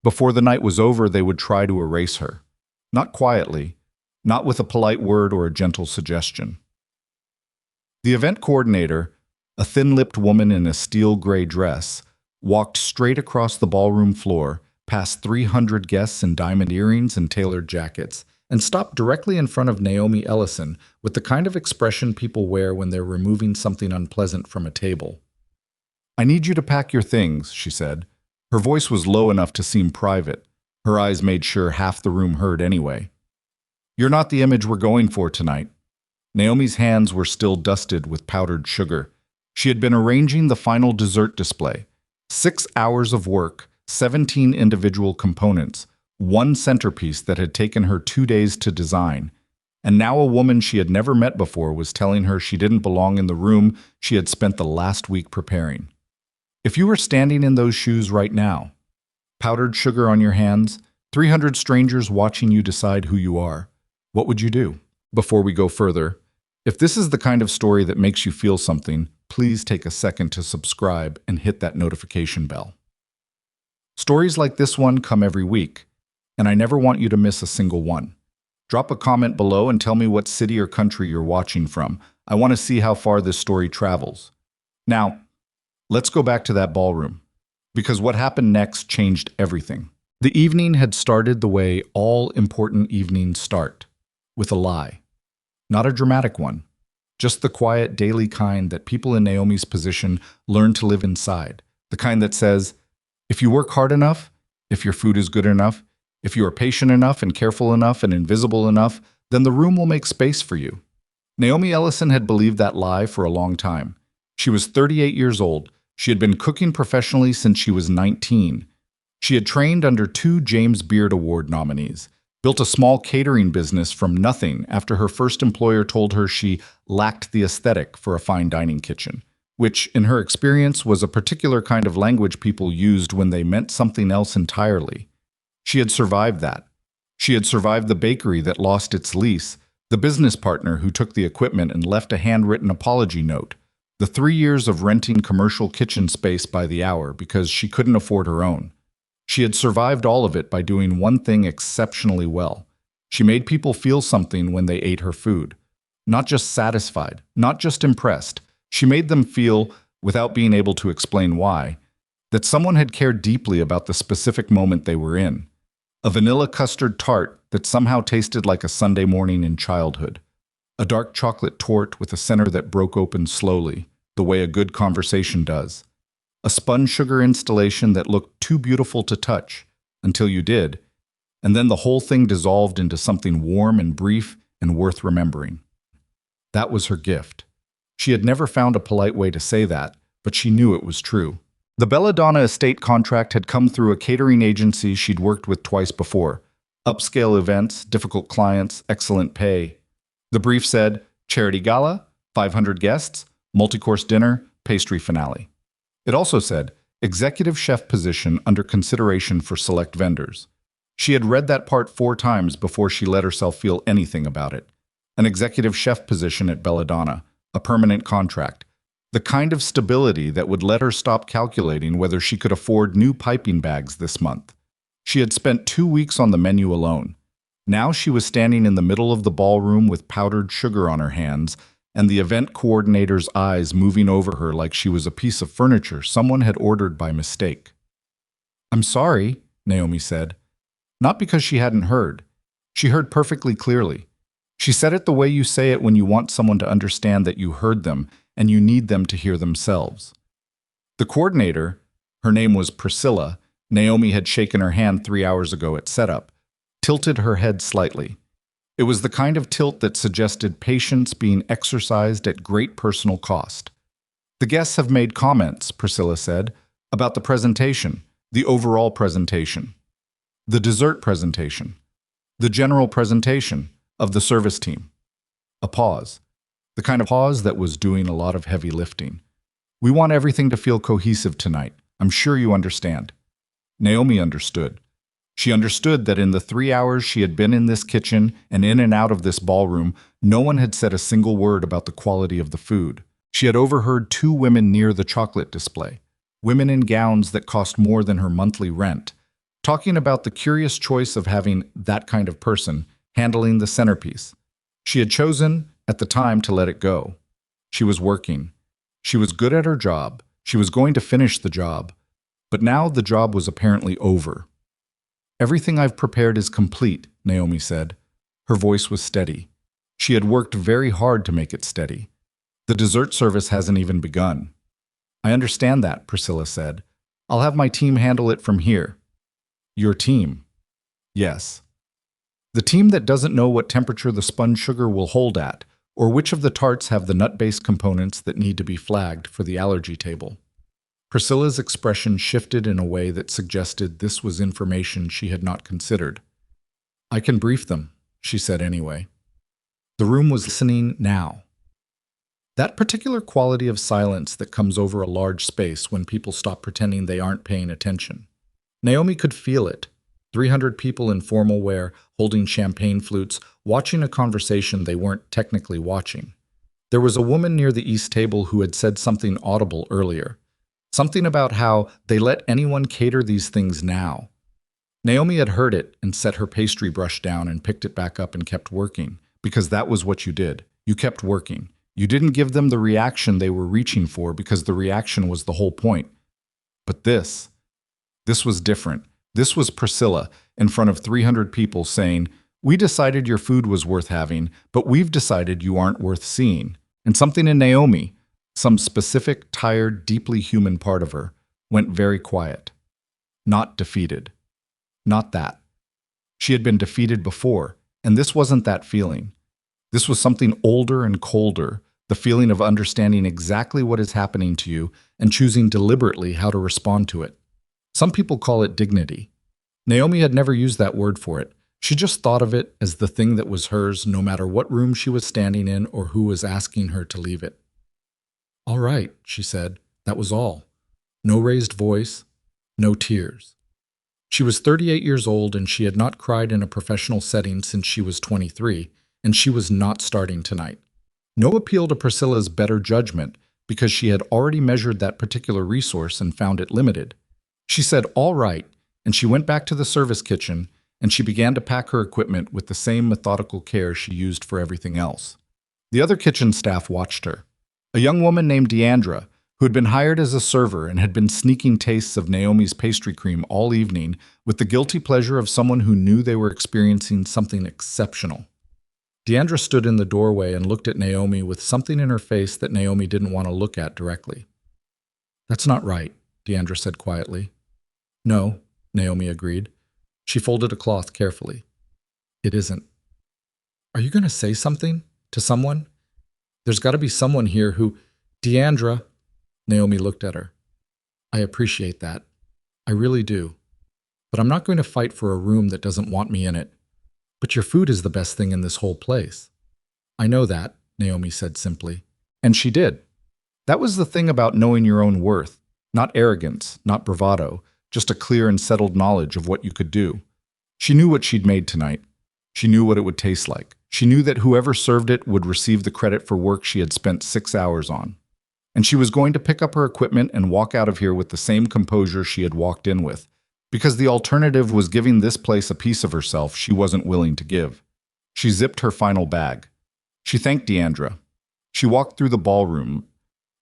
Before the night was over, they would try to erase her. Not quietly, not with a polite word or a gentle suggestion. The event coordinator, a thin-lipped woman in a steel gray dress, walked straight across the ballroom floor, past 300 guests in diamond earrings and tailored jackets, and stopped directly in front of Naomi Ellison with the kind of expression people wear when they're removing something unpleasant from a table. "I need you to pack your things," she said. Her voice was low enough to seem private. Her eyes made sure half the room heard anyway. "You're not the image we're going for tonight." Naomi's hands were still dusted with powdered sugar. She had been arranging the final dessert display. 6 hours of work, 17 individual components, one centerpiece that had taken her 2 days to design. And now a woman she had never met before was telling her she didn't belong in the room she had spent the last week preparing. If you were standing in those shoes right now, powdered sugar on your hands, 300 strangers watching you decide who you are, what would you do? Before we go further, if this is the kind of story that makes you feel something, please take a second to subscribe and hit that notification bell. Stories like this one come every week, and I never want you to miss a single one. Drop a comment below and tell me what city or country you're watching from. I want to see how far this story travels. Now, let's go back to that ballroom, because what happened next changed everything. The evening had started the way all important evenings start, with a lie. Not a dramatic one, just the quiet daily kind that people in Naomi's position learn to live inside. The kind that says, if you work hard enough, if your food is good enough, if you are patient enough and careful enough and invisible enough, then the room will make space for you. Naomi Ellison had believed that lie for a long time. She was 38 years old. She had been cooking professionally since she was 19. She had trained under 2 James Beard Award nominees, built a small catering business from nothing after her first employer told her she lacked the aesthetic for a fine dining kitchen, which, in her experience, was a particular kind of language people used when they meant something else entirely. She had survived that. She had survived the bakery that lost its lease, the business partner who took the equipment and left a handwritten apology note, the 3 years of renting commercial kitchen space by the hour because she couldn't afford her own. She had survived all of it by doing one thing exceptionally well. She made people feel something when they ate her food. Not just satisfied, not just impressed. She made them feel, without being able to explain why, that someone had cared deeply about the specific moment they were in. A vanilla custard tart that somehow tasted like a Sunday morning in childhood. A dark chocolate torte with a center that broke open slowly, the way a good conversation does. A spun sugar installation that looked too beautiful to touch, until you did, and then the whole thing dissolved into something warm and brief and worth remembering. That was her gift. She had never found a polite way to say that, but she knew it was true. The Belladonna estate contract had come through a catering agency she'd worked with twice before. Upscale events, difficult clients, excellent pay. The brief said, charity gala, 500 guests, multi-course dinner, pastry finale. It also said, executive chef position under consideration for select vendors. She had read that part 4 times before she let herself feel anything about it. An executive chef position at Belladonna, a permanent contract. The kind of stability that would let her stop calculating whether she could afford new piping bags this month. She had spent 2 weeks on the menu alone. Now she was standing in the middle of the ballroom with powdered sugar on her hands, and the event coordinator's eyes moving over her like she was a piece of furniture someone had ordered by mistake. "I'm sorry," Naomi said. Not because she hadn't heard. She heard perfectly clearly. She said it the way you say it when you want someone to understand that you heard them and you need them to hear themselves. The coordinator, her name was Priscilla, Naomi had shaken her hand 3 hours ago at setup, tilted her head slightly. It was the kind of tilt that suggested patience being exercised at great personal cost. "The guests have made comments," Priscilla said, "about the presentation, the overall presentation, the dessert presentation, the general presentation of the service team." A pause. The kind of pause that was doing a lot of heavy lifting. "We want everything to feel cohesive tonight. I'm sure you understand." Naomi understood. She understood that in the 3 hours she had been in this kitchen and in and out of this ballroom, no one had said a single word about the quality of the food. She had overheard 2 women near the chocolate display, women in gowns that cost more than her monthly rent, talking about the curious choice of having that kind of person handling the centerpiece. She had chosen, at the time, to let it go. She was working. She was good at her job. She was going to finish the job. But now the job was apparently over. "Everything I've prepared is complete," Naomi said. Her voice was steady. She had worked very hard to make it steady. "The dessert service hasn't even begun." "I understand that," Priscilla said. "I'll have my team handle it from here." "Your team?" "Yes. The team that doesn't know what temperature the spun sugar will hold at, or which of the tarts have the nut-based components that need to be flagged for the allergy table." Priscilla's expression shifted in a way that suggested this was information she had not considered. "I can brief them," she said anyway. The room was listening now. That particular quality of silence that comes over a large space when people stop pretending they aren't paying attention. Naomi could feel it. 300 people in formal wear, holding champagne flutes, watching a conversation they weren't technically watching. There was a woman near the east table who had said something audible earlier. Something about how they let anyone cater these things now. Naomi had heard it and set her pastry brush down and picked it back up and kept working, because that was what you did. You kept working. You didn't give them the reaction they were reaching for because the reaction was the whole point. But this was different. This was Priscilla in front of 300 people saying, "We decided your food was worth having, but we've decided you aren't worth seeing." And something in Naomi, some specific, tired, deeply human part of her, went very quiet. Not defeated. Not that. She had been defeated before, and this wasn't that feeling. This was something older and colder, the feeling of understanding exactly what is happening to you and choosing deliberately how to respond to it. Some people call it dignity. Naomi had never used that word for it. She just thought of it as the thing that was hers no matter what room she was standing in or who was asking her to leave it. "All right," she said. That was all. No raised voice, no tears. She was 38 years old and she had not cried in a professional setting since she was 23, and she was not starting tonight. No appeal to Priscilla's better judgment because she had already measured that particular resource and found it limited. She said, "All right," and she went back to the service kitchen and she began to pack her equipment with the same methodical care she used for everything else. The other kitchen staff watched her. A young woman named Deandra, who had been hired as a server and had been sneaking tastes of Naomi's pastry cream all evening with the guilty pleasure of someone who knew they were experiencing something exceptional. Deandra stood in the doorway and looked at Naomi with something in her face that Naomi didn't want to look at directly. "That's not right," Deandra said quietly. "No," Naomi agreed. She folded a cloth carefully. "It isn't." "Are you going to say something? To someone? There's got to be someone here who—" "Deandra," Naomi looked at her. "I appreciate that. I really do. But I'm not going to fight for a room that doesn't want me in it. But your food is the best thing in this whole place." "I know that," Naomi said simply. And she did. That was the thing about knowing your own worth. Not arrogance, not bravado, just a clear and settled knowledge of what you could do. She knew what she'd made tonight. She knew what it would taste like. She knew that whoever served it would receive the credit for work she had spent 6 hours on. And she was going to pick up her equipment and walk out of here with the same composure she had walked in with, because the alternative was giving this place a piece of herself she wasn't willing to give. She zipped her final bag. She thanked Deandra. She walked through the ballroom,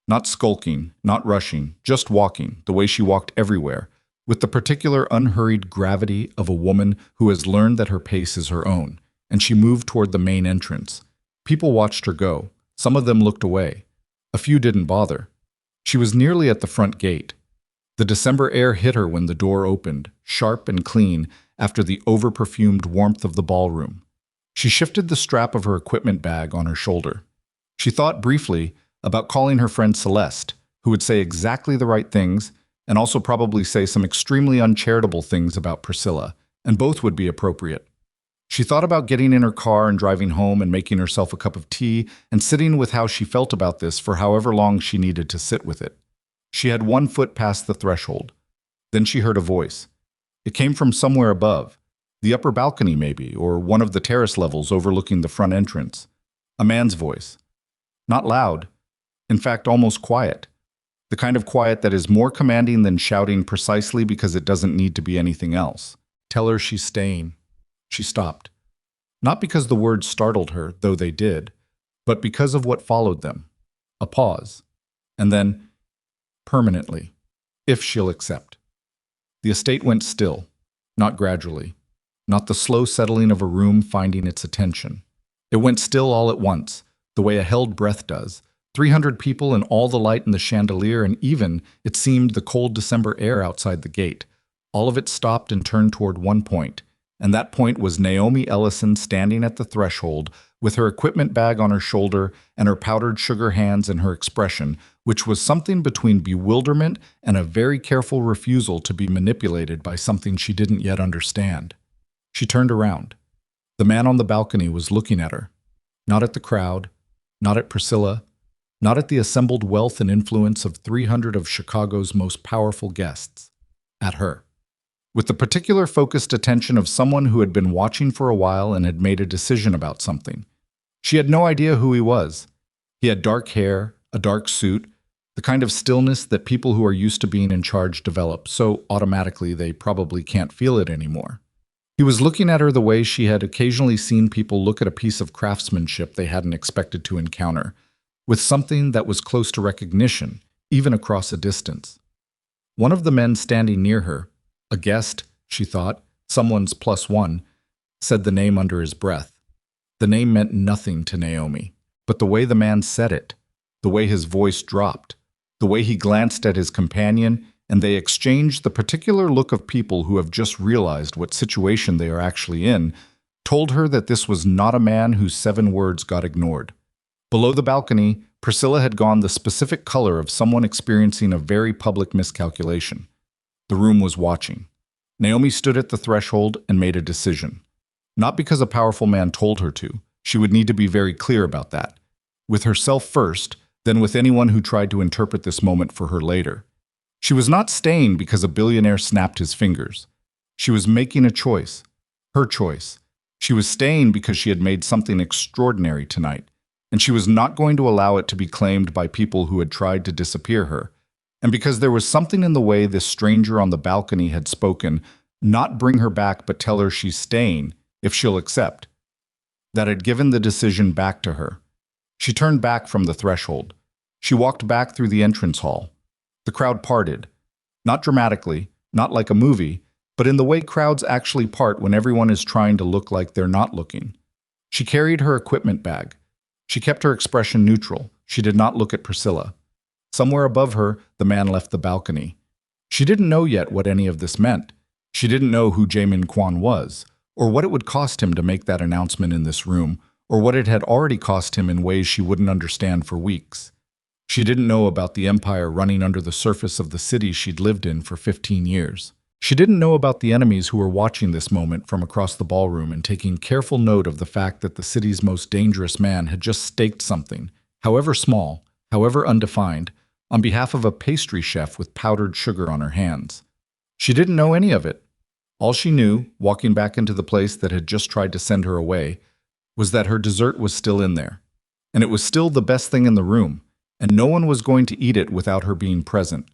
not skulking, not rushing, just walking, the way she walked everywhere, with the particular unhurried gravity of a woman who has learned that her pace is her own, and she moved toward the main entrance. People watched her go. Some of them looked away. A few didn't bother. She was nearly at the front gate. The December air hit her when the door opened, sharp and clean, after the over-perfumed warmth of the ballroom. She shifted the strap of her equipment bag on her shoulder. She thought briefly about calling her friend Celeste, who would say exactly the right things and also probably say some extremely uncharitable things about Priscilla, and both would be appropriate. She thought about getting in her car and driving home and making herself a cup of tea and sitting with how she felt about this for however long she needed to sit with it. She had 1 foot past the threshold. Then she heard a voice. It came from somewhere above, the upper balcony maybe, or one of the terrace levels overlooking the front entrance. A man's voice. Not loud. In fact, almost quiet. The kind of quiet that is more commanding than shouting precisely because it doesn't need to be anything else. Tell her she's staying. She stopped. Not because the words startled her, though they did, but because of what followed them. A pause. And then, permanently, if she'll accept. The estate went still, not gradually, not the slow settling of a room finding its attention. It went still all at once, the way a held breath does. 300 people and all the light in the chandelier and even, it seemed, the cold December air outside the gate. All of it stopped and turned toward one point, and that point was Naomi Ellison standing at the threshold with her equipment bag on her shoulder and her powdered sugar hands and her expression, which was something between bewilderment and a very careful refusal to be manipulated by something she didn't yet understand. She turned around. The man on the balcony was looking at her, not at the crowd, not at Priscilla, not at the assembled wealth and influence of 300 of Chicago's most powerful guests, at her. With the particular focused attention of someone who had been watching for a while and had made a decision about something. She had no idea who he was. He had dark hair, a dark suit, the kind of stillness that people who are used to being in charge develop, so automatically they probably can't feel it anymore. He was looking at her the way she had occasionally seen people look at a piece of craftsmanship they hadn't expected to encounter, with something that was close to recognition, even across a distance. One of the men standing near her, a guest, she thought, someone's +1, said the name under his breath. The name meant nothing to Naomi, but the way the man said it, the way his voice dropped, the way he glanced at his companion, and they exchanged the particular look of people who have just realized what situation they are actually in, told her that this was not a man whose 7 words got ignored. Below the balcony, Priscilla had gone the specific color of someone experiencing a very public miscalculation. The room was watching. Naomi stood at the threshold and made a decision. Not because a powerful man told her to. She would need to be very clear about that. With herself first, then with anyone who tried to interpret this moment for her later. She was not staying because a billionaire snapped his fingers. She was making a choice. Her choice. She was staying because she had made something extraordinary tonight, and she was not going to allow it to be claimed by people who had tried to disappear her. And because there was something in the way this stranger on the balcony had spoken, not bring her back but tell her she's staying, if she'll accept, that had given the decision back to her. She turned back from the threshold. She walked back through the entrance hall. The crowd parted. Not dramatically, not like a movie, but in the way crowds actually part when everyone is trying to look like they're not looking. She carried her equipment bag. She kept her expression neutral. She did not look at Priscilla. Somewhere above her, the man left the balcony. She didn't know yet what any of this meant. She didn't know who Jamin Kwan was, or what it would cost him to make that announcement in this room, or what it had already cost him in ways she wouldn't understand for weeks. She didn't know about the empire running under the surface of the city she'd lived in for 15 years. She didn't know about the enemies who were watching this moment from across the ballroom and taking careful note of the fact that the city's most dangerous man had just staked something, however small, however undefined, on behalf of a pastry chef with powdered sugar on her hands. She didn't know any of it. All she knew, walking back into the place that had just tried to send her away, was that her dessert was still in there. And it was still the best thing in the room, and no one was going to eat it without her being present.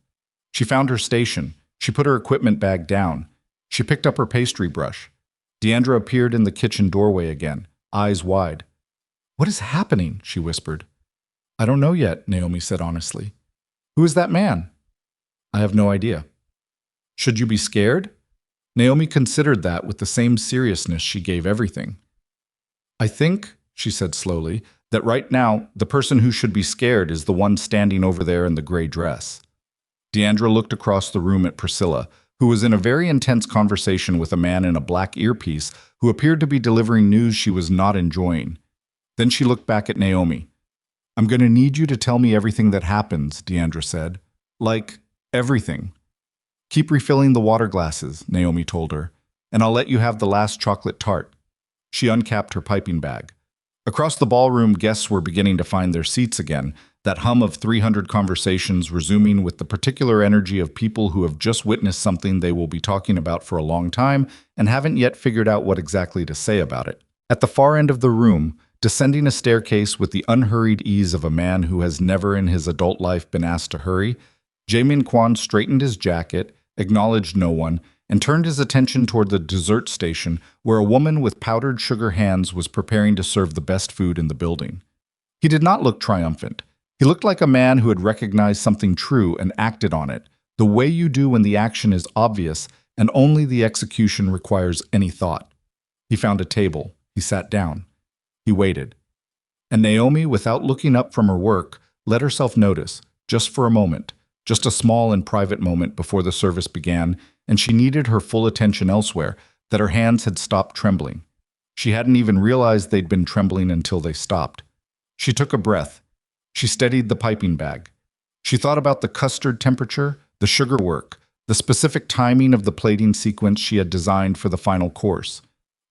She found her station. She put her equipment bag down. She picked up her pastry brush. Deandra appeared in the kitchen doorway again, eyes wide. "What is happening?" she whispered. "I don't know yet," Naomi said honestly. "Who is that man?" "I have no idea." "Should you be scared?" Naomi considered that with the same seriousness she gave everything. "I think," she said slowly, "that right now, the person who should be scared is the one standing over there in the gray dress." Deandra looked across the room at Priscilla, who was in a very intense conversation with a man in a black earpiece who appeared to be delivering news she was not enjoying. Then she looked back at Naomi. "I'm going to need you to tell me everything that happens," Deandra said. "Like, everything." "Keep refilling the water glasses," Naomi told her, "and I'll let you have the last chocolate tart." She uncapped her piping bag. Across the ballroom, guests were beginning to find their seats again, that hum of 300 conversations resuming with the particular energy of people who have just witnessed something they will be talking about for a long time and haven't yet figured out what exactly to say about it. At the far end of the room, descending a staircase with the unhurried ease of a man who has never in his adult life been asked to hurry, Jaemin Kwan straightened his jacket, acknowledged no one, and turned his attention toward the dessert station where a woman with powdered sugar hands was preparing to serve the best food in the building. He did not look triumphant. He looked like a man who had recognized something true and acted on it, the way you do when the action is obvious and only the execution requires any thought. He found a table. He sat down. He waited. And Naomi, without looking up from her work, let herself notice, just for a moment, just a small and private moment before the service began, and she needed her full attention elsewhere, that her hands had stopped trembling. She hadn't even realized they'd been trembling until they stopped. She took a breath. She steadied the piping bag. She thought about the custard temperature, the sugar work, the specific timing of the plating sequence she had designed for the final course.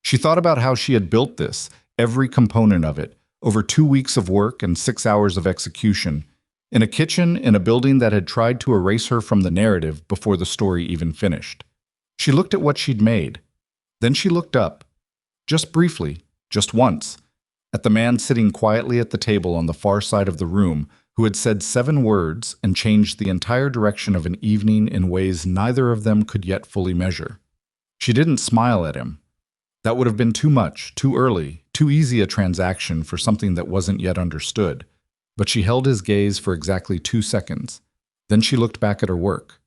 She thought about how she had built this, every component of it, over 2 weeks of work and 6 hours of execution, in a kitchen in a building that had tried to erase her from the narrative before the story even finished. She looked at what she'd made. Then she looked up, just briefly, just once, at the man sitting quietly at the table on the far side of the room who had said 7 words and changed the entire direction of an evening in ways neither of them could yet fully measure. She didn't smile at him. That would have been too much, too early, too easy a transaction for something that wasn't yet understood. But she held his gaze for exactly 2 seconds. Then she looked back at her work,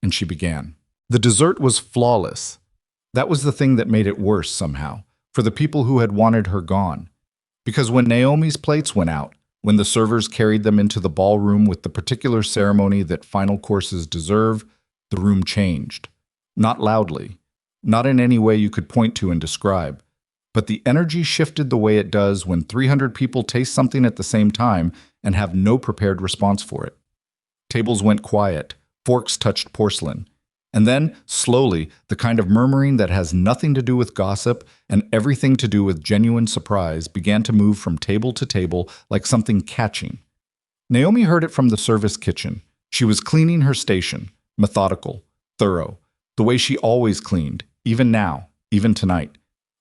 and she began. The dessert was flawless. That was the thing that made it worse somehow, for the people who had wanted her gone. Because when Naomi's plates went out, when the servers carried them into the ballroom with the particular ceremony that final courses deserve, the room changed. Not loudly, not in any way you could point to and describe, but the energy shifted the way it does when 300 people taste something at the same time and have no prepared response for it. Tables went quiet, forks touched porcelain, and then, slowly, the kind of murmuring that has nothing to do with gossip and everything to do with genuine surprise began to move from table to table like something catching. Naomi heard it from the service kitchen. She was cleaning her station, methodical, thorough, the way she always cleaned, even now, even tonight.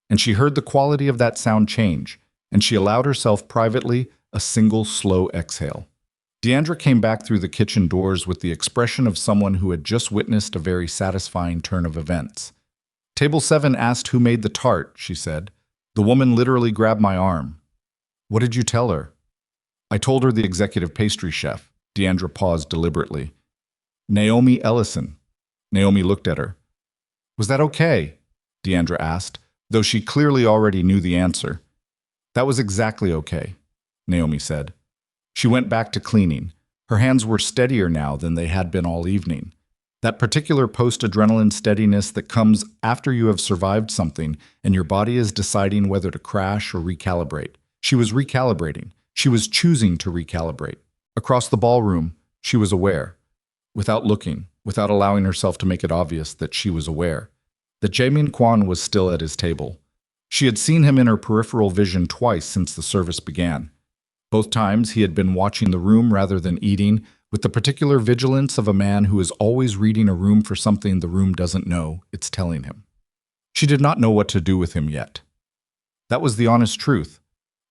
And she heard the quality of that sound change, and she allowed herself privately a single slow exhale. Deandra came back through the kitchen doors with the expression of someone who had just witnessed a very satisfying turn of events. Table 7 asked who made the tart, she said. The woman literally grabbed my arm. What did you tell her? I told her the executive pastry chef. Deandra paused deliberately. Naomi Ellison. Naomi looked at her. Was that okay? Deandra asked, though she clearly already knew the answer. That was exactly okay, Naomi said. She went back to cleaning. Her hands were steadier now than they had been all evening. That particular post-adrenaline steadiness that comes after you have survived something and your body is deciding whether to crash or recalibrate. She was recalibrating. She was choosing to recalibrate. Across the ballroom, she was aware, without looking, without allowing herself to make it obvious that she was aware, that Jaemin Kwan was still at his table. She had seen him in her peripheral vision twice since the service began. Both times he had been watching the room rather than eating, with the particular vigilance of a man who is always reading a room for something the room doesn't know it's telling him. She did not know what to do with him yet. That was the honest truth.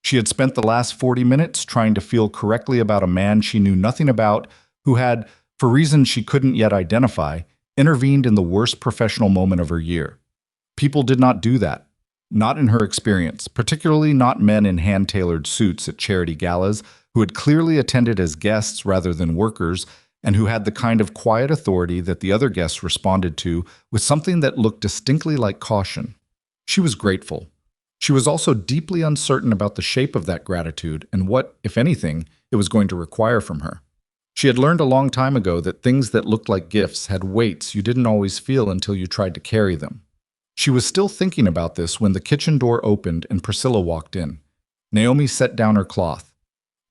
She had spent the last 40 minutes trying to feel correctly about a man she knew nothing about, who had, for reasons she couldn't yet identify, intervened in the worst professional moment of her year. People did not do that. Not in her experience, particularly not men in hand-tailored suits at charity galas who had clearly attended as guests rather than workers and who had the kind of quiet authority that the other guests responded to with something that looked distinctly like caution. She was grateful. She was also deeply uncertain about the shape of that gratitude and what, if anything, it was going to require from her. She had learned a long time ago that things that looked like gifts had weights you didn't always feel until you tried to carry them. She was still thinking about this when the kitchen door opened and Priscilla walked in. Naomi set down her cloth.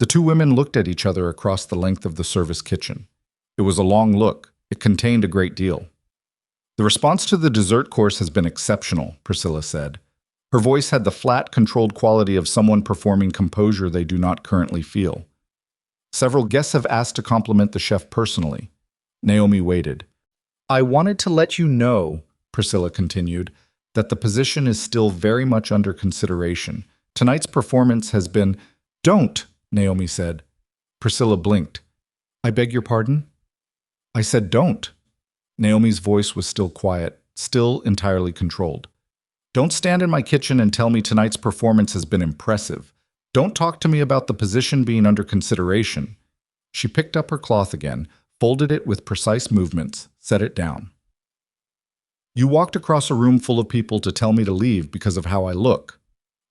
The two women looked at each other across the length of the service kitchen. It was a long look. It contained a great deal. The response to the dessert course has been exceptional, Priscilla said. Her voice had the flat, controlled quality of someone performing composure they do not currently feel. Several guests have asked to compliment the chef personally. Naomi waited. I wanted to let you know, Priscilla continued, that the position is still very much under consideration. Tonight's performance has been— Don't, Naomi said. Priscilla blinked. I beg your pardon? I said don't. Naomi's voice was still quiet, still entirely controlled. Don't stand in my kitchen and tell me tonight's performance has been impressive. Don't talk to me about the position being under consideration. She picked up her cloth again, folded it with precise movements, set it down. You walked across a room full of people to tell me to leave because of how I look.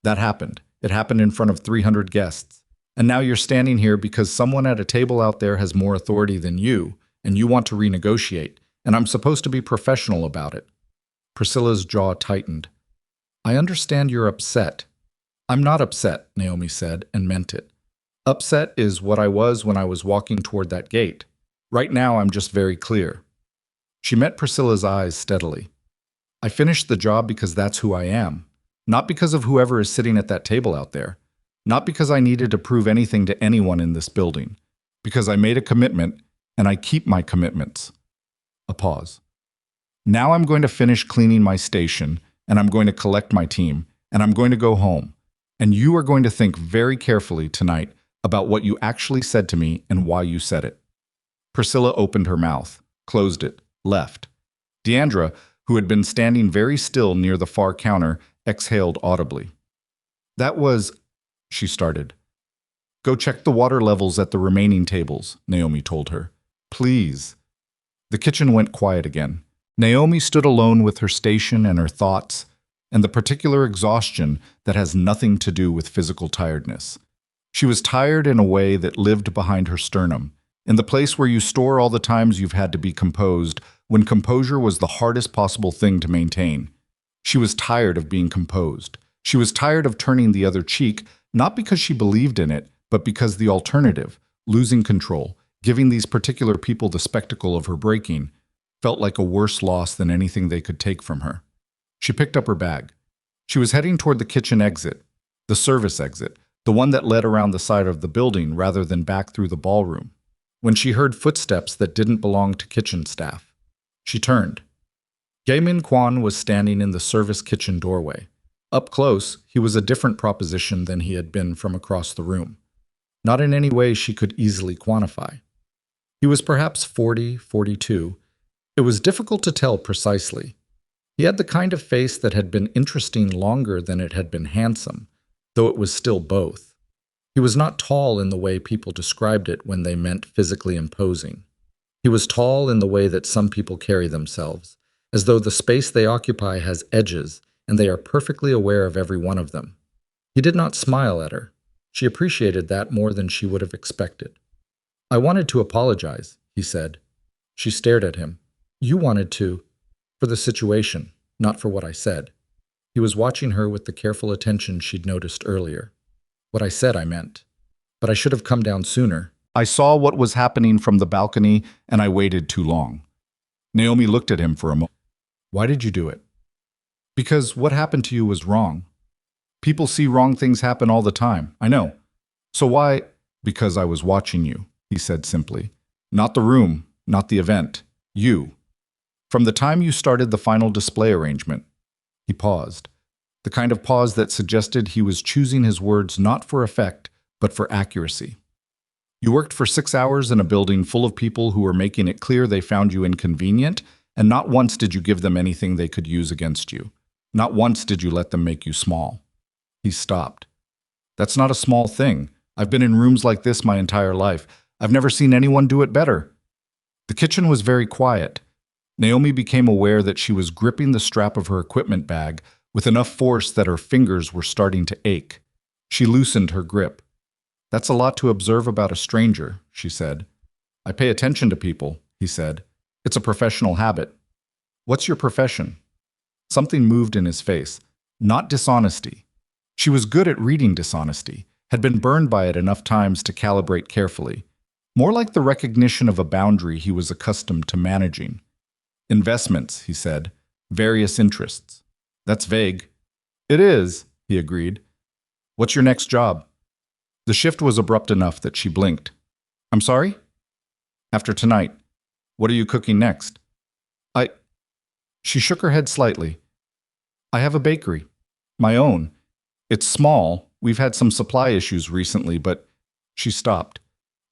That happened. It happened in front of 300 guests. And now you're standing here because someone at a table out there has more authority than you, and you want to renegotiate, and I'm supposed to be professional about it. Priscilla's jaw tightened. I understand you're upset. I'm not upset, Naomi said, and meant it. Upset is what I was when I was walking toward that gate. Right now, I'm just very clear. She met Priscilla's eyes steadily. I finished the job because that's who I am, not because of whoever is sitting at that table out there, not because I needed to prove anything to anyone in this building, because I made a commitment and I keep my commitments. A pause. Now I'm going to finish cleaning my station, and I'm going to collect my team, and I'm going to go home. And you are going to think very carefully tonight about what you actually said to me and why you said it. Priscilla opened her mouth, closed it, left. Deandra, who had been standing very still near the far counter, exhaled audibly. That was, she started. Go check the water levels at the remaining tables, Naomi told her. Please. The kitchen went quiet again. Naomi stood alone with her station and her thoughts, and the particular exhaustion that has nothing to do with physical tiredness. She was tired in a way that lived behind her sternum, in the place where you store all the times you've had to be composed, when composure was the hardest possible thing to maintain. She was tired of being composed. She was tired of turning the other cheek, not because she believed in it, but because the alternative, losing control, giving these particular people the spectacle of her breaking, felt like a worse loss than anything they could take from her. She picked up her bag. She was heading toward the kitchen exit, the service exit, the one that led around the side of the building rather than back through the ballroom, when she heard footsteps that didn't belong to kitchen staff. She turned. Jaemin Kwan was standing in the service kitchen doorway. Up close, he was a different proposition than he had been from across the room. Not in any way she could easily quantify. He was perhaps 40, 42. It was difficult to tell precisely. He had the kind of face that had been interesting longer than it had been handsome, though it was still both. He was not tall in the way people described it when they meant physically imposing. He was tall in the way that some people carry themselves, as though the space they occupy has edges, and they are perfectly aware of every one of them. He did not smile at her. She appreciated that more than she would have expected. I wanted to apologize, he said. She stared at him. You wanted to, for the situation, not for what I said. He was watching her with the careful attention she'd noticed earlier. What I said, I meant. But I should have come down sooner. I saw what was happening from the balcony, and I waited too long. Naomi looked at him for a moment. Why did you do it? Because what happened to you was wrong. People see wrong things happen all the time, I know. So why? Because I was watching you, he said simply. Not the room, not the event. You. From the time you started the final display arrangement. He paused. The kind of pause that suggested he was choosing his words not for effect, but for accuracy. You worked for 6 hours in a building full of people who were making it clear they found you inconvenient, and not once did you give them anything they could use against you. Not once did you let them make you small. He stopped. That's not a small thing. I've been in rooms like this my entire life. I've never seen anyone do it better. The kitchen was very quiet. Naomi became aware that she was gripping the strap of her equipment bag with enough force that her fingers were starting to ache. She loosened her grip. That's a lot to observe about a stranger, she said. I pay attention to people, he said. It's a professional habit. What's your profession? Something moved in his face. Not dishonesty. She was good at reading dishonesty, had been burned by it enough times to calibrate carefully. More like the recognition of a boundary he was accustomed to managing. Investments, he said. Various interests. That's vague. It is, he agreed. What's your next job? The shift was abrupt enough that she blinked. I'm sorry? After tonight. What are you cooking next? She shook her head slightly. I have a bakery. My own. It's small. We've had some supply issues recently, but... She stopped.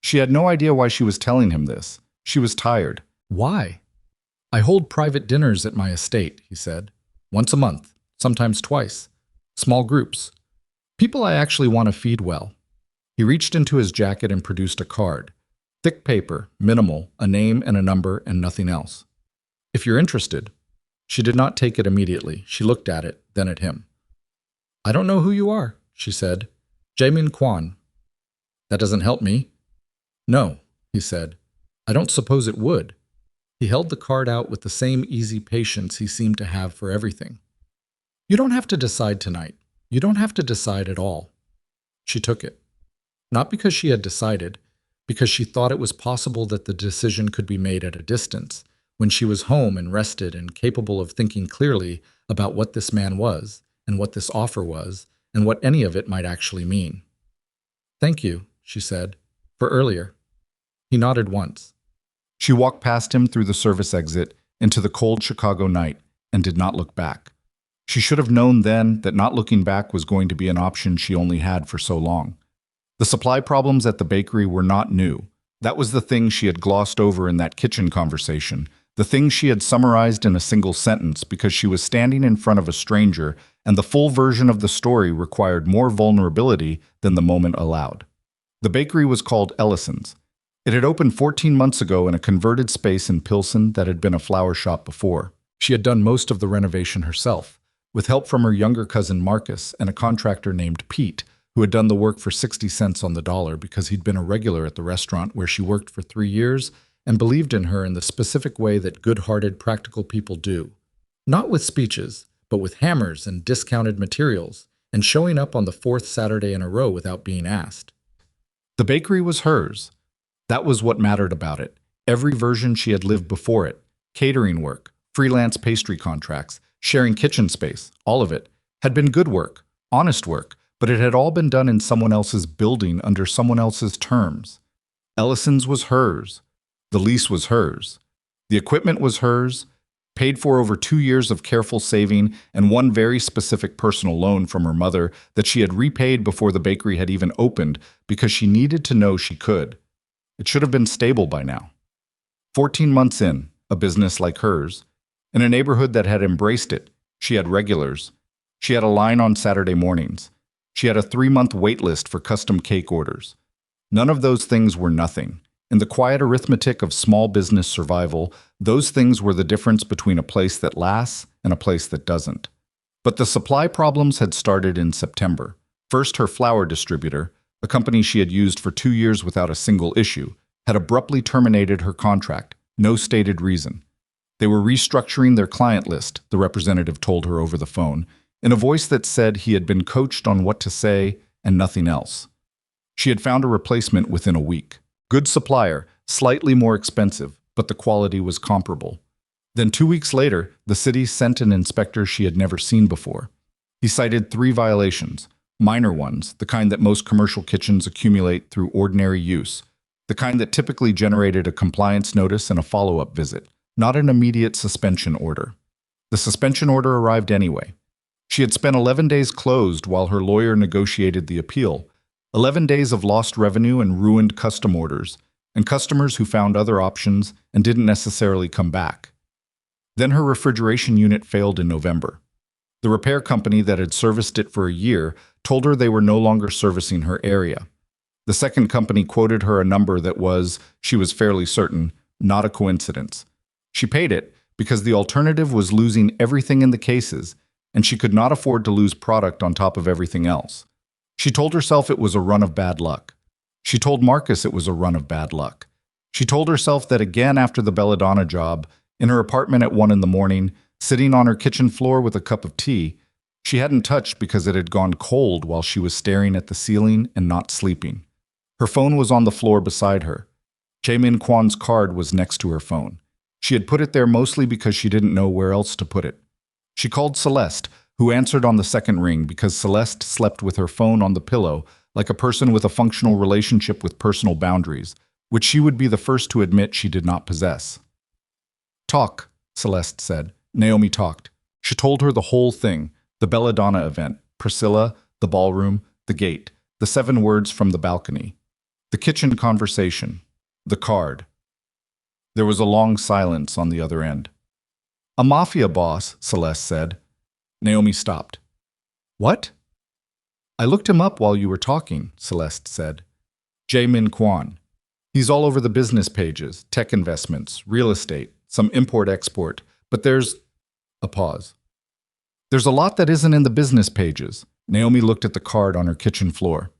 She had no idea why she was telling him this. She was tired. Why? I hold private dinners at my estate, he said. Once a month, sometimes twice. Small groups. People I actually want to feed well. He reached into his jacket and produced a card. Thick paper, minimal, a name and a number and nothing else. If you're interested. She did not take it immediately. She looked at it, then at him. I don't know who you are, she said. Jaemin Kwan. That doesn't help me. No, he said. I don't suppose it would. He held the card out with the same easy patience he seemed to have for everything. You don't have to decide tonight. You don't have to decide at all. She took it. Not because she had decided, because she thought it was possible that the decision could be made at a distance, when she was home and rested and capable of thinking clearly about what this man was, and what this offer was, and what any of it might actually mean. Thank you, she said, for earlier. He nodded once. She walked past him through the service exit into the cold Chicago night and did not look back. She should have known then that not looking back was going to be an option she only had for so long. The supply problems at the bakery were not new. That was the thing she had glossed over in that kitchen conversation, the thing she had summarized in a single sentence because she was standing in front of a stranger, and the full version of the story required more vulnerability than the moment allowed. The bakery was called Ellison's. It had opened 14 months ago in a converted space in Pilsen that had been a flower shop before. She had done most of the renovation herself, with help from her younger cousin Marcus and a contractor named Pete, who had done the work for 60 cents on the dollar because he'd been a regular at the restaurant where she worked for 3 years and believed in her in the specific way that good-hearted, practical people do. Not with speeches, but with hammers and discounted materials, and showing up on the 4th Saturday in a row without being asked. The bakery was hers. That was what mattered about it. Every version she had lived before it, catering work, freelance pastry contracts, sharing kitchen space, all of it, had been good work, honest work, but it had all been done in someone else's building under someone else's terms. Ellison's was hers. The lease was hers. The equipment was hers, paid for over 2 years of careful saving and one very specific personal loan from her mother that she had repaid before the bakery had even opened because she needed to know she could. It should have been stable by now. 14 months in, a business like hers, in a neighborhood that had embraced it, she had regulars. She had a line on Saturday mornings. She had a 3-month wait list for custom cake orders. None of those things were nothing. In the quiet arithmetic of small business survival, those things were the difference between a place that lasts and a place that doesn't. But the supply problems had started in September. First, her flour distributor, a company she had used for 2 years without a single issue, had abruptly terminated her contract, no stated reason. They were restructuring their client list, the representative told her over the phone, in a voice that said he had been coached on what to say and nothing else. She had found a replacement within a week. Good supplier, slightly more expensive, but the quality was comparable. Then 2 weeks later, the city sent an inspector she had never seen before. He cited 3 violations, minor ones, the kind that most commercial kitchens accumulate through ordinary use, the kind that typically generated a compliance notice and a follow-up visit, not an immediate suspension order. The suspension order arrived anyway. She had spent 11 days closed while her lawyer negotiated the appeal, 11 days of lost revenue and ruined custom orders, and customers who found other options and didn't necessarily come back. Then her refrigeration unit failed in November. The repair company that had serviced it for a year told her they were no longer servicing her area. The second company quoted her a number that was, she was fairly certain, not a coincidence. She paid it because the alternative was losing everything in the cases, and she could not afford to lose product on top of everything else. She told herself it was a run of bad luck. She told Marcus it was a run of bad luck. She told herself that again after the Belladonna job, in her apartment at 1 in the morning, sitting on her kitchen floor with a cup of tea, she hadn't touched because it had gone cold while she was staring at the ceiling and not sleeping. Her phone was on the floor beside her. Jaemin Kwan's card was next to her phone. She had put it there mostly because she didn't know where else to put it. She called Celeste, who answered on the second ring because Celeste slept with her phone on the pillow like a person with a functional relationship with personal boundaries, which she would be the first to admit she did not possess. Talk, Celeste said. Naomi talked. She told her the whole thing, the Belladonna event, Priscilla, the ballroom, the gate, the 7 words from the balcony, the kitchen conversation, the card. There was a long silence on the other end. A mafia boss, Celeste said. Naomi stopped. What? I looked him up while you were talking, Celeste said. Jae-min Kwon. He's all over the business pages, tech investments, real estate, some import-export, but there's… A pause. There's a lot that isn't in the business pages. Naomi looked at the card on her kitchen floor.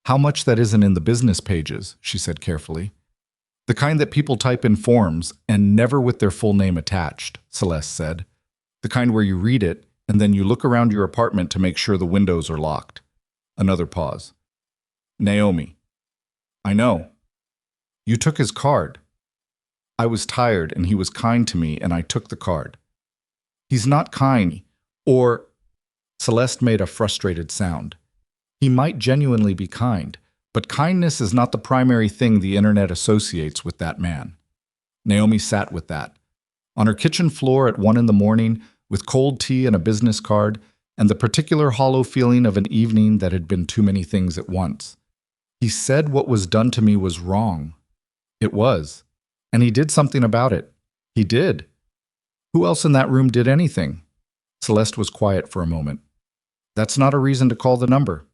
How much that isn't in the business pages, she said carefully. The kind that people type in forms and never with their full name attached, Celeste said. The kind where you read it and then you look around your apartment to make sure the windows are locked. Another pause. Naomi. I know. You took his card. I was tired and he was kind to me and I took the card. He's not kind, or… Celeste made a frustrated sound. He might genuinely be kind, but kindness is not the primary thing the internet associates with that man. Naomi sat with that. On her kitchen floor at 1 in the morning, with cold tea and a business card, and the particular hollow feeling of an evening that had been too many things at once. He said what was done to me was wrong. It was. And he did something about it. He did. Who else in that room did anything? Celeste was quiet for a moment. That's not a reason to call the number.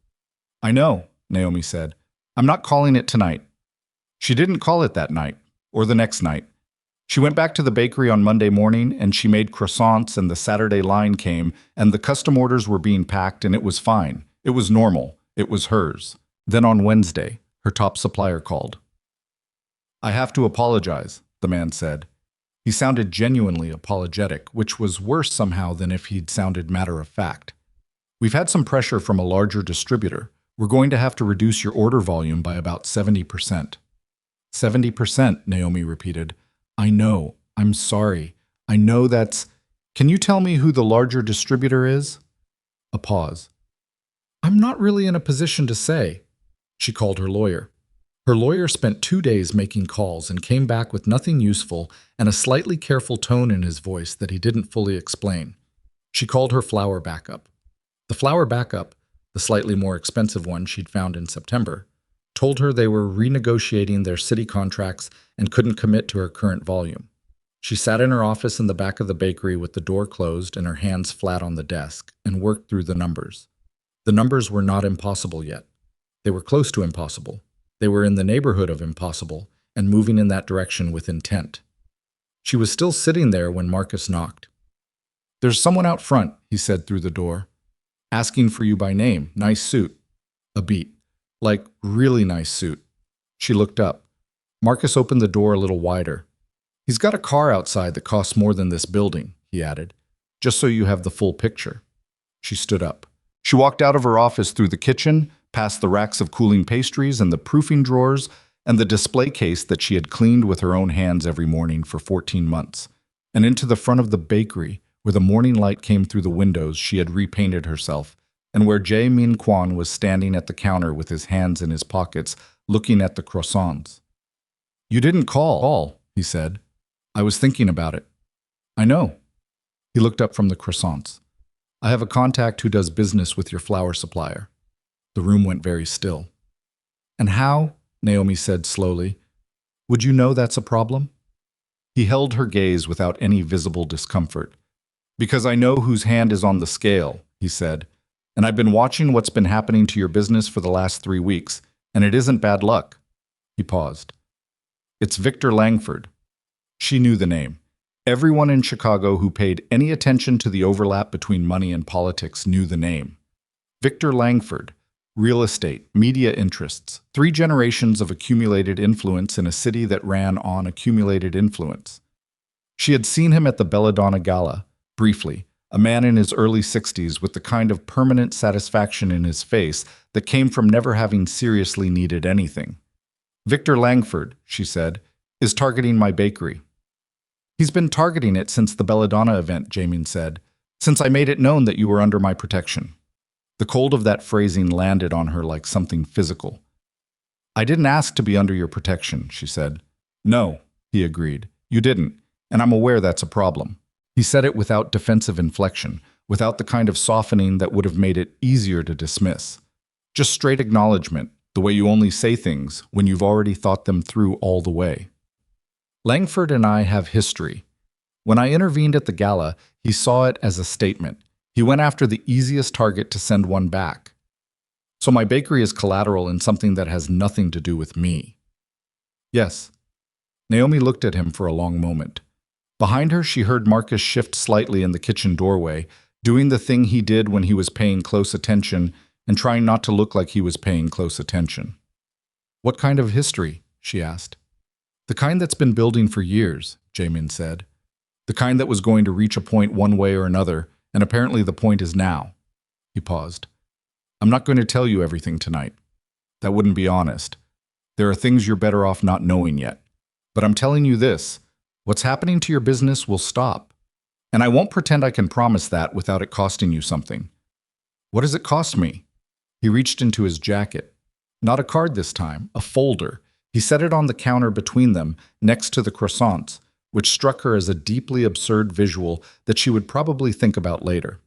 I know, Naomi said. I'm not calling it tonight. She didn't call it that night, or the next night. She went back to the bakery on Monday morning and she made croissants and the Saturday line came and the custom orders were being packed and it was fine. It was normal. It was hers. Then on Wednesday, her top supplier called. I have to apologize, the man said. He sounded genuinely apologetic, which was worse somehow than if he'd sounded matter-of-fact. We've had some pressure from a larger distributor. We're going to have to reduce your order volume by about 70%. 70%, Naomi repeated. I know. I'm sorry. I know that's… Can you tell me who the larger distributor is? A pause. I'm not really in a position to say. She called her lawyer. Her lawyer spent 2 days making calls and came back with nothing useful and a slightly careful tone in his voice that he didn't fully explain. She called her flour backup. The flour backup, the slightly more expensive one she'd found in September, told her they were renegotiating their city contracts and couldn't commit to her current volume. She sat in her office in the back of the bakery with the door closed and her hands flat on the desk and worked through the numbers. The numbers were not impossible yet. They were close to impossible. They were in the neighborhood of impossible and moving in that direction with intent. She was still sitting there when Marcus knocked. There's someone out front, he said through the door. Asking for you by name. Nice suit. A beat. Like, really nice suit. She looked up. Marcus opened the door a little wider. He's got a car outside that costs more than this building, he added, just so you have the full picture. She stood up. She walked out of her office through the kitchen, past the racks of cooling pastries and the proofing drawers and the display case that she had cleaned with her own hands every morning for 14 months, and into the front of the bakery where the morning light came through the windows she had repainted herself, and where Jae-min Kwon was standing at the counter with his hands in his pockets, looking at the croissants. You didn't call, he said. I was thinking about it. I know. He looked up from the croissants. I have a contact who does business with your flour supplier. The room went very still. And how, Naomi said slowly, would you know that's a problem? He held her gaze without any visible discomfort. Because I know whose hand is on the scale, he said, and I've been watching what's been happening to your business for the last 3 weeks, and it isn't bad luck. He paused. It's Victor Langford. She knew the name. Everyone in Chicago who paid any attention to the overlap between money and politics knew the name. Victor Langford, real estate, media interests, 3 generations of accumulated influence in a city that ran on accumulated influence. She had seen him at the Belladonna Gala, briefly, a man in his early 60s with the kind of permanent satisfaction in his face that came from never having seriously needed anything. Victor Langford, she said, is targeting my bakery. He's been targeting it since the Belladonna event, Jae-min said, since I made it known that you were under my protection. The cold of that phrasing landed on her like something physical. I didn't ask to be under your protection, she said. No, he agreed. You didn't, and I'm aware that's a problem. He said it without defensive inflection, without the kind of softening that would have made it easier to dismiss. Just straight acknowledgement, the way you only say things when you've already thought them through all the way. Langford and I have history. When I intervened at the gala, he saw it as a statement. He went after the easiest target to send one back. So my bakery is collateral in something that has nothing to do with me. Yes. Naomi looked at him for a long moment. Behind her, she heard Marcus shift slightly in the kitchen doorway, doing the thing he did when he was paying close attention and trying not to look like he was paying close attention. What kind of history? She asked. The kind that's been building for years, Jamin said. The kind that was going to reach a point one way or another, and apparently the point is now. He paused. I'm not going to tell you everything tonight. That wouldn't be honest. There are things you're better off not knowing yet. But I'm telling you this, what's happening to your business will stop. And I won't pretend I can promise that without it costing you something. What does it cost me? He reached into his jacket. Not a card this time, a folder. He set it on the counter between them, next to the croissants, which struck her as a deeply absurd visual that she would probably think about later.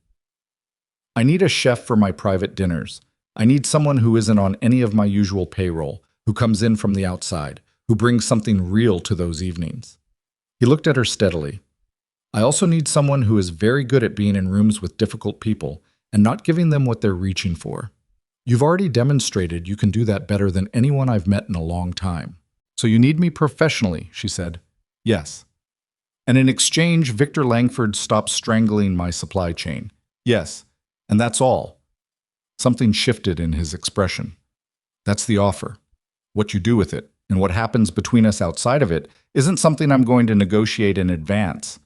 I need a chef for my private dinners. I need someone who isn't on any of my usual payroll, who comes in from the outside, who brings something real to those evenings. He looked at her steadily. I also need someone who is very good at being in rooms with difficult people and not giving them what they're reaching for. You've already demonstrated you can do that better than anyone I've met in a long time. So you need me professionally, she said. Yes. And in exchange, Victor Langford stopped strangling my supply chain. Yes. And that's all. Something shifted in his expression. That's the offer. What you do with it, and what happens between us outside of it, isn't something I'm going to negotiate in advance.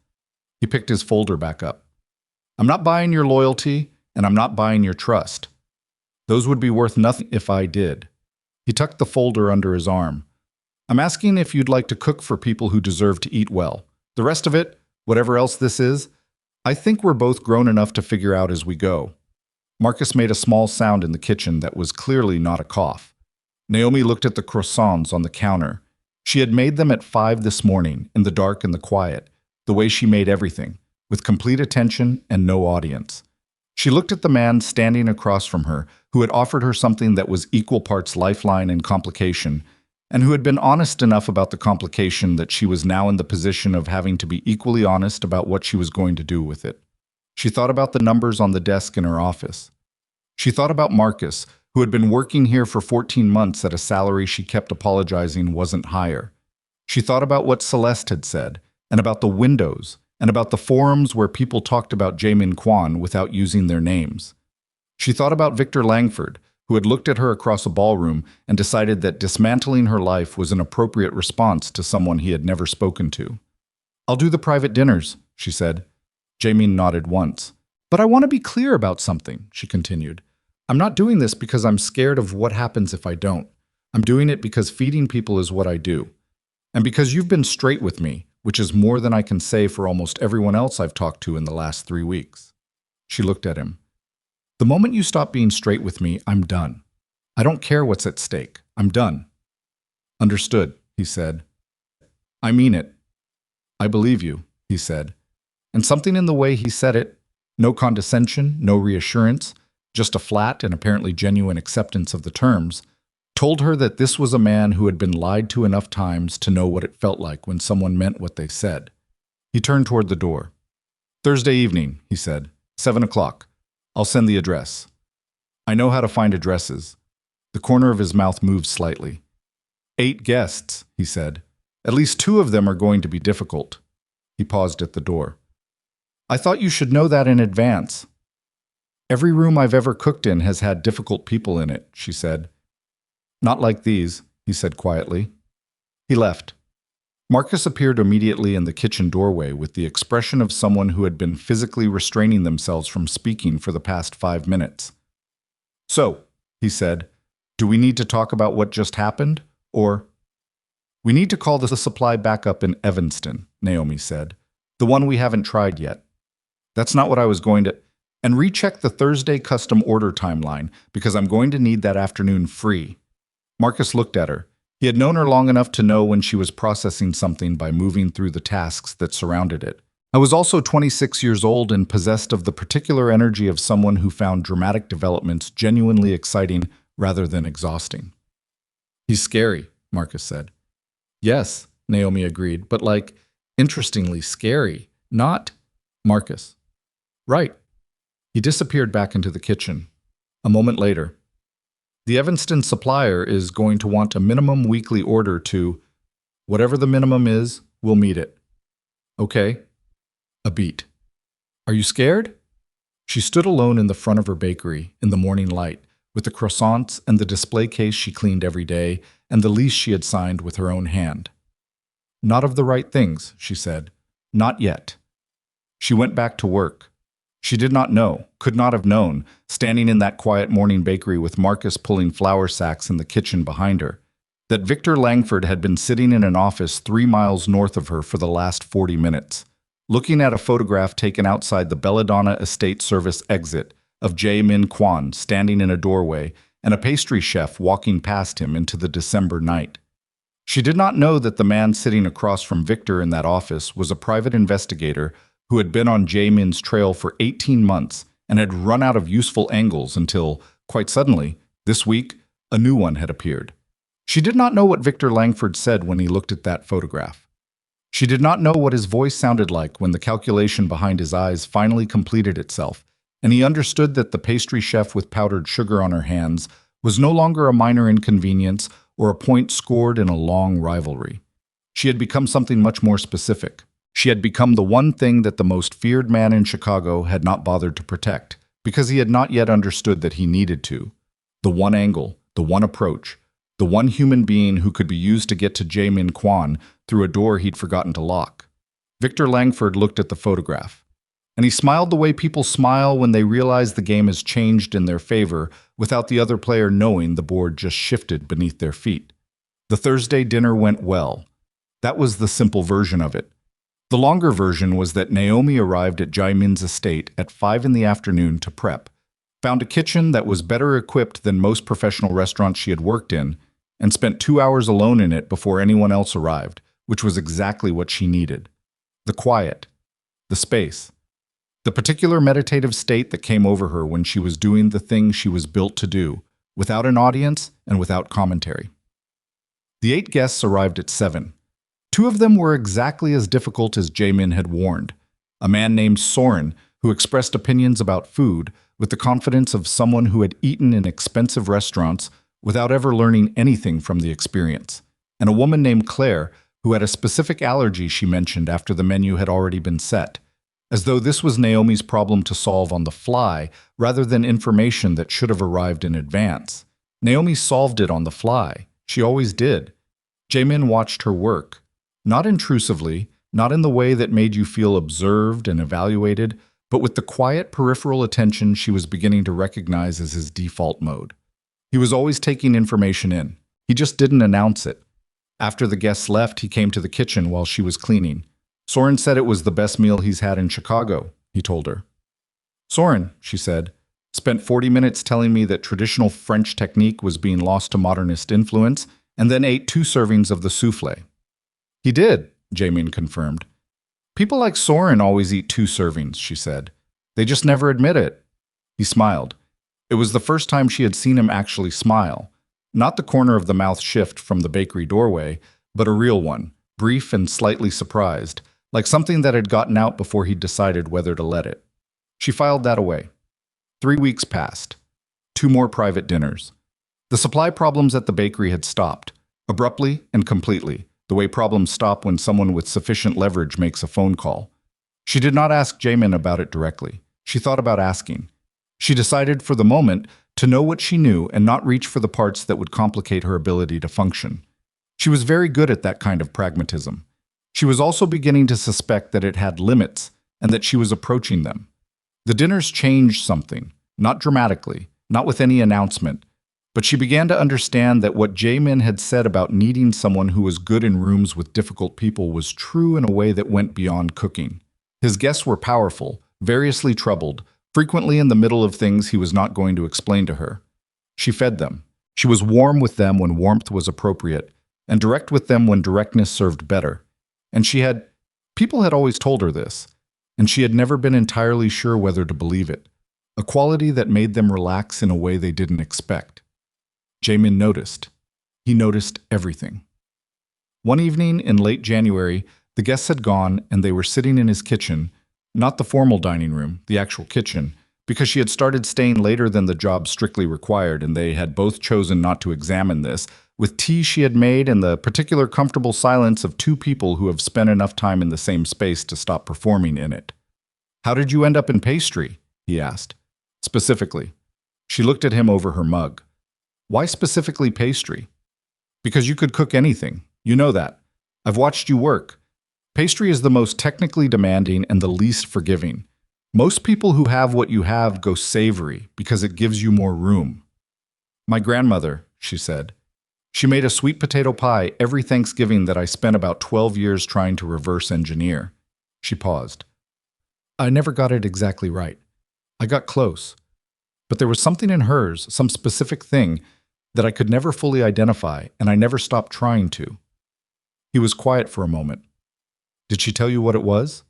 He picked his folder back up. I'm not buying your loyalty, and I'm not buying your trust. Those would be worth nothing if I did. He tucked the folder under his arm. I'm asking if you'd like to cook for people who deserve to eat well. The rest of it, whatever else this is, I think we're both grown enough to figure out as we go. Marcus made a small sound in the kitchen that was clearly not a cough. Naomi looked at the croissants on the counter. She had made them at 5 this morning, in the dark and the quiet, the way she made everything, with complete attention and no audience. She looked at the man standing across from her, who had offered her something that was equal parts lifeline and complication, and who had been honest enough about the complication that she was now in the position of having to be equally honest about what she was going to do with it. She thought about the numbers on the desk in her office. She thought about Marcus, who had been working here for 14 months at a salary she kept apologizing wasn't higher. She thought about what Celeste had said, and about the windows, and about the forums where people talked about Jamin Kwan without using their names. She thought about Victor Langford, who had looked at her across a ballroom and decided that dismantling her life was an appropriate response to someone he had never spoken to. I'll do the private dinners, she said. Jamin nodded once. But I want to be clear about something, she continued. I'm not doing this because I'm scared of what happens if I don't. I'm doing it because feeding people is what I do. And because you've been straight with me, which is more than I can say for almost everyone else I've talked to in the last 3 weeks. She looked at him. The moment you stop being straight with me, I'm done. I don't care what's at stake. I'm done. Understood, he said. I mean it. I believe you, he said. And something in the way he said it, no condescension, no reassurance, just a flat and apparently genuine acceptance of the terms, told her that this was a man who had been lied to enough times to know what it felt like when someone meant what they said. He turned toward the door. Thursday evening, he said, 7 o'clock. I'll send the address. I know how to find addresses. The corner of his mouth moved slightly. 8 guests, he said. At least 2 of them are going to be difficult. He paused at the door. I thought you should know that in advance. Every room I've ever cooked in has had difficult people in it, she said. Not like these, he said quietly. He left. Marcus appeared immediately in the kitchen doorway with the expression of someone who had been physically restraining themselves from speaking for the past 5 minutes. So, he said, do we need to talk about what just happened, or? We need to call the supply back up in Evanston, Naomi said. The one we haven't tried yet. That's not what I was going to... And recheck the Thursday custom order timeline, because I'm going to need that afternoon free. Marcus looked at her. He had known her long enough to know when she was processing something by moving through the tasks that surrounded it. I was also 26 years old and possessed of the particular energy of someone who found dramatic developments genuinely exciting rather than exhausting. He's scary, Marcus said. Yes, Naomi agreed, but like, interestingly scary. Not Marcus. Right. He disappeared back into the kitchen. A moment later, the Evanston supplier is going to want a minimum weekly order to, whatever the minimum is, we'll meet it. Okay. A beat. Are you scared? She stood alone in the front of her bakery in the morning light, with the croissants and the display case she cleaned every day and the lease she had signed with her own hand. Not of the right things, she said. Not yet. She went back to work. She did not know, could not have known, standing in that quiet morning bakery with Marcus pulling flour sacks in the kitchen behind her, that Victor Langford had been sitting in an office 3 miles north of her for the last 40 minutes, looking at a photograph taken outside the Belladonna Estate Service exit of Jae-min Kwan standing in a doorway and a pastry chef walking past him into the December night. She did not know that the man sitting across from Victor in that office was a private investigator who had been on Jae-min's trail for 18 months and had run out of useful angles until, quite suddenly, this week, a new one had appeared. She did not know what Victor Langford said when he looked at that photograph. She did not know what his voice sounded like when the calculation behind his eyes finally completed itself, and he understood that the pastry chef with powdered sugar on her hands was no longer a minor inconvenience or a point scored in a long rivalry. She had become something much more specific. She had become the one thing that the most feared man in Chicago had not bothered to protect, because he had not yet understood that he needed to. The one angle, the one approach, the one human being who could be used to get to Jae-min Kwan through a door he'd forgotten to lock. Victor Langford looked at the photograph, and he smiled the way people smile when they realize the game has changed in their favor without the other player knowing the board just shifted beneath their feet. The Thursday dinner went well. That was the simple version of it. The longer version was that Naomi arrived at Jae-min's estate at 5 in the afternoon to prep, found a kitchen that was better equipped than most professional restaurants she had worked in, and spent 2 hours alone in it before anyone else arrived, which was exactly what she needed. The quiet, the space, the particular meditative state that came over her when she was doing the thing she was built to do, without an audience and without commentary. The 8 guests arrived at 7. 2 of them were exactly as difficult as Jae-min had warned. A man named Soren, who expressed opinions about food with the confidence of someone who had eaten in expensive restaurants without ever learning anything from the experience, and a woman named Claire, who had a specific allergy she mentioned after the menu had already been set, as though this was Naomi's problem to solve on the fly rather than information that should have arrived in advance. Naomi solved it on the fly. She always did. Jae-min watched her work. Not intrusively, not in the way that made you feel observed and evaluated, but with the quiet peripheral attention she was beginning to recognize as his default mode. He was always taking information in. He just didn't announce it. After the guests left, he came to the kitchen while she was cleaning. Soren said it was the best meal he's had in Chicago, he told her. Soren, she said, spent 40 minutes telling me that traditional French technique was being lost to modernist influence, and then ate 2 servings of the soufflé. He did, Jae-min confirmed. People like Soren always eat 2 servings, she said. They just never admit it. He smiled. It was the first time she had seen him actually smile. Not the corner of the mouth shift from the bakery doorway, but a real one, brief and slightly surprised, like something that had gotten out before he'd decided whether to let it. She filed that away. 3 weeks passed. 2 more private dinners. The supply problems at the bakery had stopped, abruptly and completely, the way problems stop when someone with sufficient leverage makes a phone call. She did not ask Jae-min about it directly. She thought about asking. She decided for the moment to know what she knew and not reach for the parts that would complicate her ability to function. She was very good at that kind of pragmatism. She was also beginning to suspect that it had limits and that she was approaching them. The dinners changed something, not dramatically, not with any announcement, but she began to understand that what Jae-min had said about needing someone who was good in rooms with difficult people was true in a way that went beyond cooking. His guests were powerful, variously troubled, frequently in the middle of things he was not going to explain to her. She fed them. She was warm with them when warmth was appropriate, and direct with them when directness served better. And people had always told her this, and she had never been entirely sure whether to believe it, a quality that made them relax in a way they didn't expect. Jae-min noticed. He noticed everything. One evening in late January, the guests had gone and they were sitting in his kitchen, not the formal dining room, the actual kitchen, because she had started staying later than the job strictly required, and they had both chosen not to examine this, with tea she had made and the particular comfortable silence of two people who have spent enough time in the same space to stop performing in it. "How did you end up in pastry?" he asked. Specifically. She looked at him over her mug. "Why specifically pastry?" "Because you could cook anything. You know that. I've watched you work. Pastry is the most technically demanding and the least forgiving. Most people who have what you have go savory because it gives you more room." "My grandmother," she said. "She made a sweet potato pie every Thanksgiving that I spent about 12 years trying to reverse engineer." She paused. "I never got it exactly right. I got close. But there was something in hers, some specific thing, that I could never fully identify, and I never stopped trying to." He was quiet for a moment. "Did she tell you what it was?"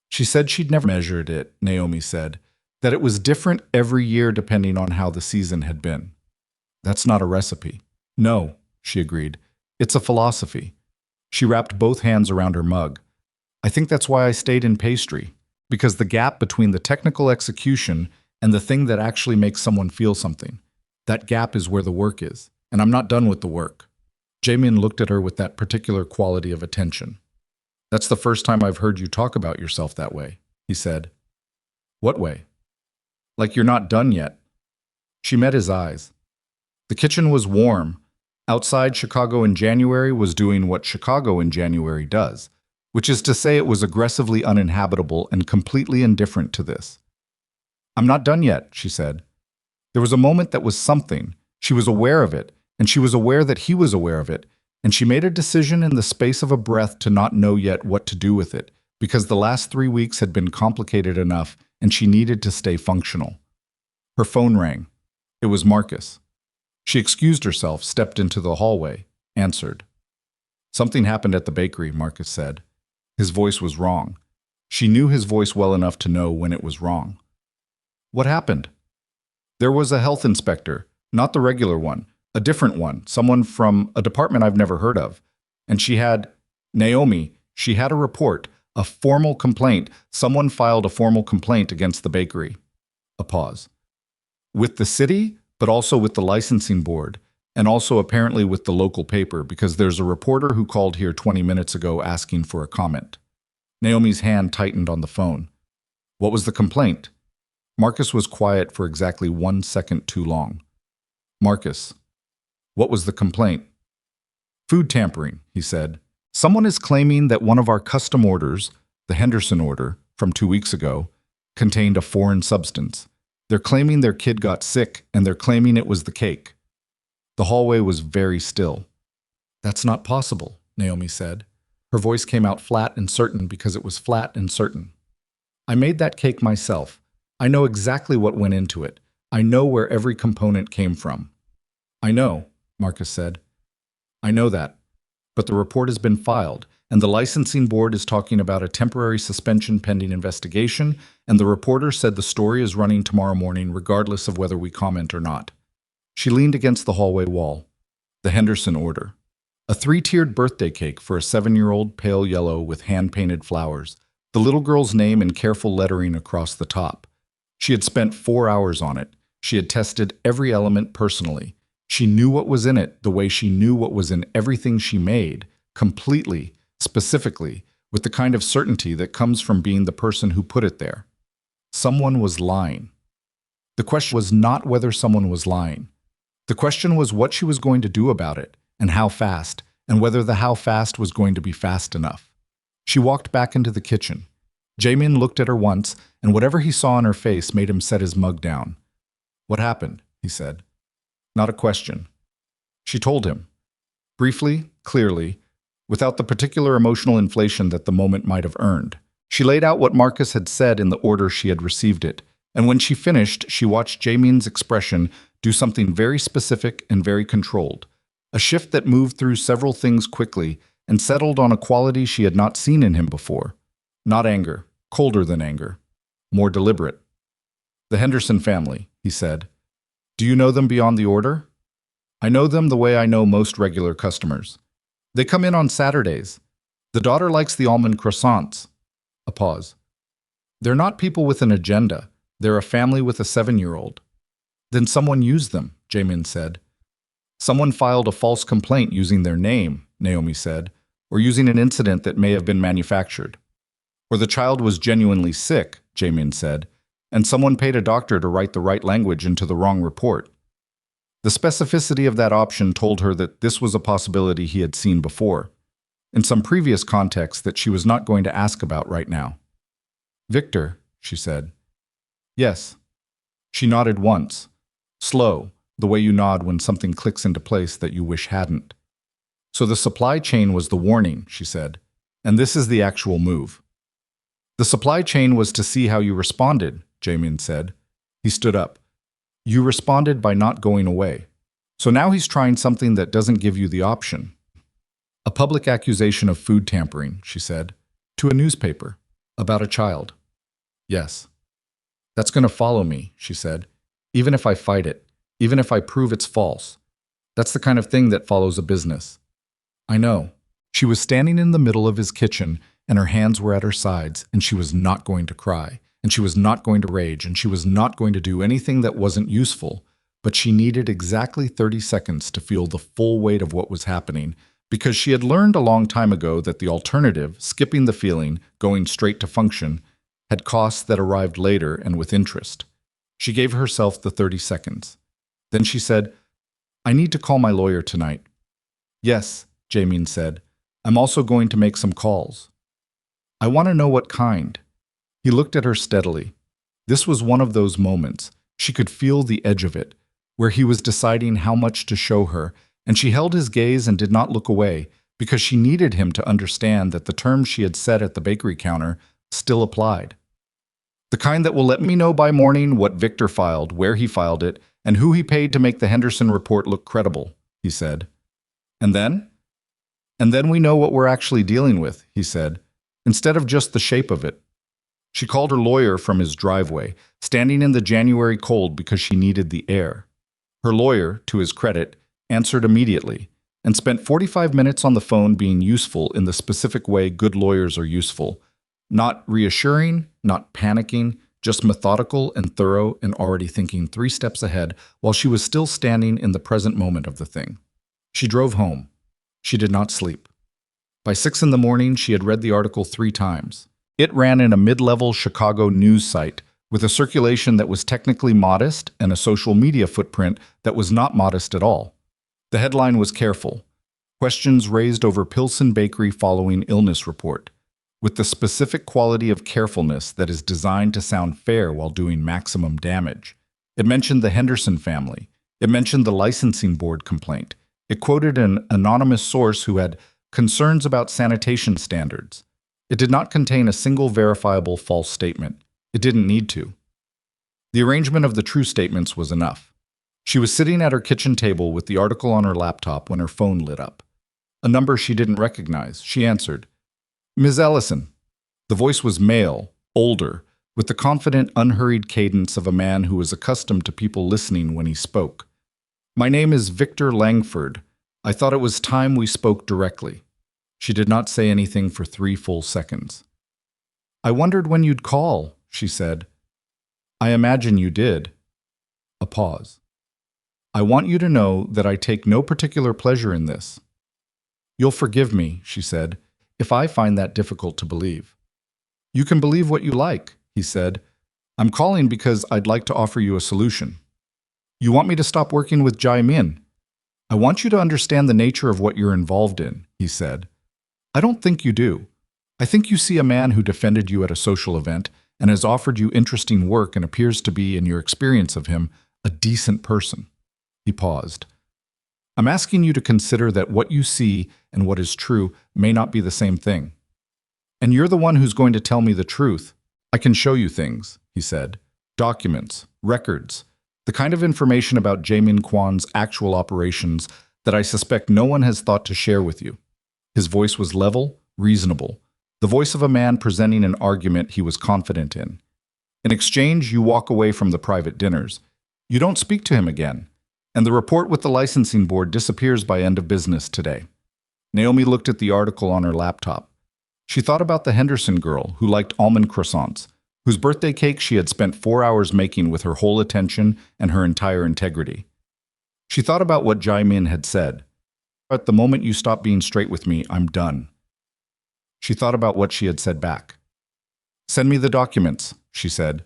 "She said she'd never measured it," Naomi said, "that it was different every year depending on how the season had been." "That's not a recipe." "No," she agreed. "It's a philosophy." She wrapped both hands around her mug. "I think that's why I stayed in pastry, because the gap between the technical execution and the thing that actually makes someone feel something, that gap is where the work is, and I'm not done with the work." Jamin looked at her with that particular quality of attention. "That's the first time I've heard you talk about yourself that way," he said. "What way?" "Like you're not done yet." She met his eyes. The kitchen was warm. Outside, Chicago in January was doing what Chicago in January does, which is to say it was aggressively uninhabitable and completely indifferent to this. "I'm not done yet," she said. There was a moment that was something. She was aware of it, and she was aware that he was aware of it, and she made a decision in the space of a breath to not know yet what to do with it, because the last 3 weeks had been complicated enough and she needed to stay functional. Her phone rang. It was Marcus. She excused herself, stepped into the hallway, answered. "Something happened at the bakery," Marcus said. His voice was wrong. She knew his voice well enough to know when it was wrong. "What happened?" "There was a health inspector, not the regular one, a different one, someone from a department I've never heard of. And she had, Naomi, she had a report, a formal complaint. Someone filed a formal complaint against the bakery." A pause. "With the city, but also with the licensing board, and also apparently with the local paper, because there's a reporter who called here 20 minutes ago asking for a comment." Naomi's hand tightened on the phone. "What was the complaint?" Marcus was quiet for exactly 1 second too long. "Marcus, what was the complaint?" "Food tampering," he said. "Someone is claiming that one of our custom orders, the Henderson order, from 2 weeks ago, contained a foreign substance. They're claiming their kid got sick, and they're claiming it was the cake." The hallway was very still. "That's not possible," Naomi said. Her voice came out flat and certain because it was flat and certain. "I made that cake myself. I know exactly what went into it. I know where every component came from." "I know," Marcus said. "I know that. But the report has been filed, and the licensing board is talking about a temporary suspension pending investigation, and the reporter said the story is running tomorrow morning regardless of whether we comment or not." She leaned against the hallway wall. The Henderson order. A 3-tiered birthday cake for a 7-year-old, pale yellow with hand-painted flowers, the little girl's name in careful lettering across the top. She had spent 4 hours on it. She had tested every element personally. She knew what was in it the way she knew what was in everything she made, completely, specifically, with the kind of certainty that comes from being the person who put it there. Someone was lying. The question was not whether someone was lying. The question was what she was going to do about it, and how fast, and whether the how fast was going to be fast enough. She walked back into the kitchen. Jamin looked at her once, and whatever he saw on her face made him set his mug down. "What happened?" he said. Not a question. She told him. Briefly, clearly, without the particular emotional inflation that the moment might have earned. She laid out what Marcus had said in the order she had received it, and when she finished, she watched Jamin's expression do something very specific and very controlled, a shift that moved through several things quickly and settled on a quality she had not seen in him before. Not anger, colder than anger, more deliberate. "The Henderson family," he said. "Do you know them beyond the order?" "I know them the way I know most regular customers. They come in on Saturdays. The daughter likes the almond croissants. A pause. They're not people with an agenda. They're a family with a 7-year-old. Then someone used them, Jaemin said. Someone filed a false complaint using their name, Naomi said, or using an incident that may have been manufactured. Or the child was genuinely sick, Jaemin said, and someone paid a doctor to write the right language into the wrong report. The specificity of that option told her that this was a possibility he had seen before, in some previous context that she was not going to ask about right now. Victor, she said. Yes. She nodded once, slow, the way you nod when something clicks into place that you wish hadn't. So the supply chain was the warning, she said, and this is the actual move. The supply chain was to see how you responded, Jaemin said. He stood up. You responded by not going away. So now he's trying something that doesn't give you the option. A public accusation of food tampering, she said, to a newspaper, about a child. Yes. That's going to follow me, she said, even if I fight it, even if I prove it's false. That's the kind of thing that follows a business. I know. She was standing in the middle of his kitchen, and her hands were at her sides, and she was not going to cry, and she was not going to rage, and she was not going to do anything that wasn't useful, but she needed exactly 30 seconds to feel the full weight of what was happening, because she had learned a long time ago that the alternative, skipping the feeling, going straight to function, had costs that arrived later and with interest. She gave herself the 30 seconds. Then she said, I need to call my lawyer tonight. Yes, Jaemin said. I'm also going to make some calls. I want to know what kind. He looked at her steadily. This was one of those moments. She could feel the edge of it, where he was deciding how much to show her, and she held his gaze and did not look away, because she needed him to understand that the terms she had set at the bakery counter still applied. The kind that will let me know by morning what Victor filed, where he filed it, and who he paid to make the Henderson report look credible, he said. And then? And then we know what we're actually dealing with, he said, instead of just the shape of it. She called her lawyer from his driveway, standing in the January cold because she needed the air. Her lawyer, to his credit, answered immediately, and spent 45 minutes on the phone being useful in the specific way good lawyers are useful. Not reassuring, not panicking, just methodical and thorough and already thinking 3 steps ahead while she was still standing in the present moment of the thing. She drove home. She did not sleep. By 6 in the morning, she had read the article 3 times. It ran in a mid-level Chicago news site with a circulation that was technically modest and a social media footprint that was not modest at all. The headline was careful. Questions raised over Pilsen Bakery following illness report, with the specific quality of carefulness that is designed to sound fair while doing maximum damage. It mentioned the Henderson family. It mentioned the licensing board complaint. It quoted an anonymous source who had concerns about sanitation standards. It did not contain a single verifiable false statement. It didn't need to. The arrangement of the true statements was enough. She was sitting at her kitchen table with the article on her laptop when her phone lit up. A number she didn't recognize. She answered. Ms. Ellison. The voice was male, older, with the confident, unhurried cadence of a man who was accustomed to people listening when he spoke. My name is Victor Langford. I thought it was time we spoke directly. She did not say anything for 3 full seconds. I wondered when you'd call, she said. I imagine you did. A pause. I want you to know that I take no particular pleasure in this. You'll forgive me, she said, if I find that difficult to believe. You can believe what you like, he said. I'm calling because I'd like to offer you a solution. You want me to stop working with Jaemin? I want you to understand the nature of what you're involved in, he said. I don't think you do. I think you see a man who defended you at a social event and has offered you interesting work and appears to be, in your experience of him, a decent person. He paused. I'm asking you to consider that what you see and what is true may not be the same thing. And you're the one who's going to tell me the truth. I can show you things, he said. Documents, records, the kind of information about Jaemin Kwan's actual operations that I suspect no one has thought to share with you. His voice was level, reasonable, the voice of a man presenting an argument he was confident in. In exchange, you walk away from the private dinners. You don't speak to him again, and the report with the licensing board disappears by end of business today. Naomi looked at the article on her laptop. She thought about the Henderson girl who liked almond croissants, whose birthday cake she had spent 4 hours making with her whole attention and her entire integrity. She thought about what Jai-min had said. At the moment you stop being straight with me, I'm done. She thought about what she had said back. Send me the documents, she said.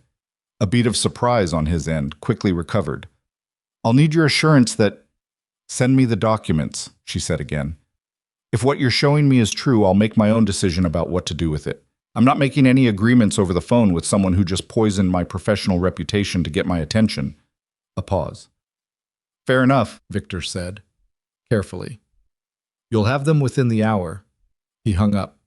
A beat of surprise on his end quickly recovered. I'll need your assurance that… Send me the documents, she said again. If what you're showing me is true, I'll make my own decision about what to do with it. I'm not making any agreements over the phone with someone who just poisoned my professional reputation to get my attention. A pause. Fair enough, Victor said, carefully. You'll have them within the hour. He hung up.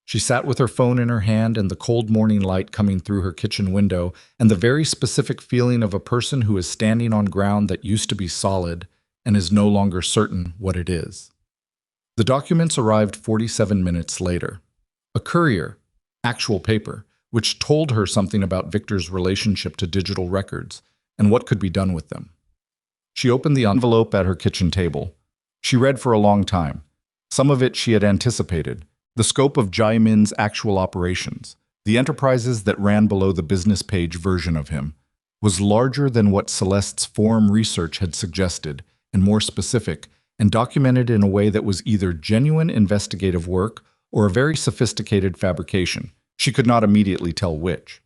She sat with her phone in her hand and the cold morning light coming through her kitchen window and the very specific feeling of a person who is standing on ground that used to be solid and is no longer certain what it is. The documents arrived 47 minutes later. A courier, actual paper, which told her something about Victor's relationship to digital records and what could be done with them. She opened the envelope at her kitchen table. She read for a long time. Some of it she had anticipated. The scope of Jai-min's actual operations, the enterprises that ran below the business page version of him, was larger than what Celeste's forum research had suggested, and more specific, and documented in a way that was either genuine investigative work or a very sophisticated fabrication. She could not immediately tell which.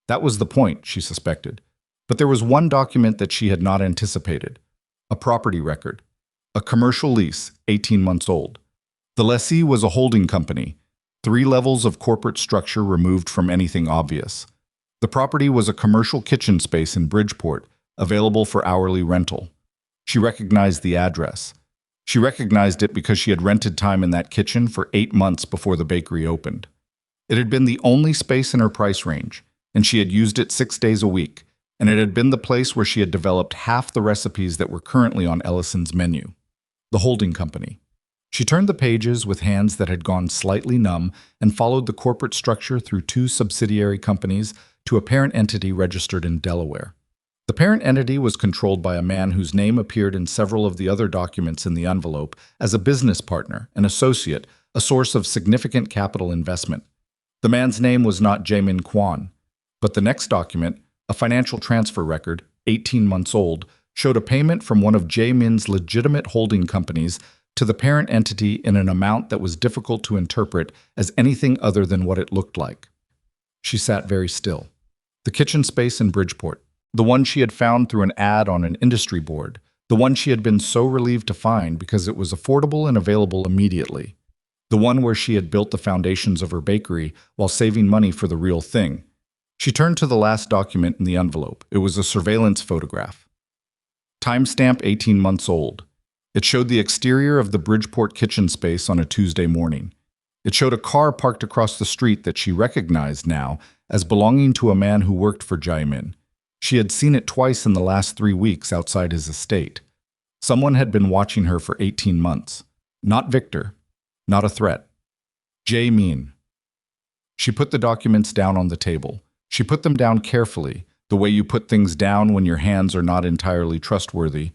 That was the point, she suspected. But there was one document that she had not anticipated. A property record. A commercial lease, 18 months old. The lessee was a holding company, 3 levels of corporate structure removed from anything obvious. The property was a commercial kitchen space in Bridgeport, available for hourly rental. She recognized the address. She recognized it because she had rented time in that kitchen for 8 months before the bakery opened. It had been the only space in her price range, and she had used it 6 days a week, and it had been the place where she had developed half the recipes that were currently on Ellison's menu. The holding company. She turned the pages with hands that had gone slightly numb and followed the corporate structure through 2 subsidiary companies to a parent entity registered in Delaware. The parent entity was controlled by a man whose name appeared in several of the other documents in the envelope as a business partner, an associate, a source of significant capital investment. The man's name was not Jae-min Kwon, but the next document, a financial transfer record, 18 months old, showed a payment from one of Jae-min's legitimate holding companies to the parent entity in an amount that was difficult to interpret as anything other than what it looked like. She sat very still. The kitchen space in Bridgeport, the one she had found through an ad on an industry board, the one she had been so relieved to find because it was affordable and available immediately, the one where she had built the foundations of her bakery while saving money for the real thing. She turned to the last document in the envelope. It was a surveillance photograph. Timestamp 18 months old. It showed the exterior of the Bridgeport kitchen space on a Tuesday morning. It showed a car parked across the street that she recognized now as belonging to a man who worked for Jai-min. She had seen it twice in the last 3 weeks outside his estate. Someone had been watching her for 18 months. Not Victor. Not a threat. Jae-min. She put the documents down on the table. She put them down carefully, the way you put things down when your hands are not entirely trustworthy,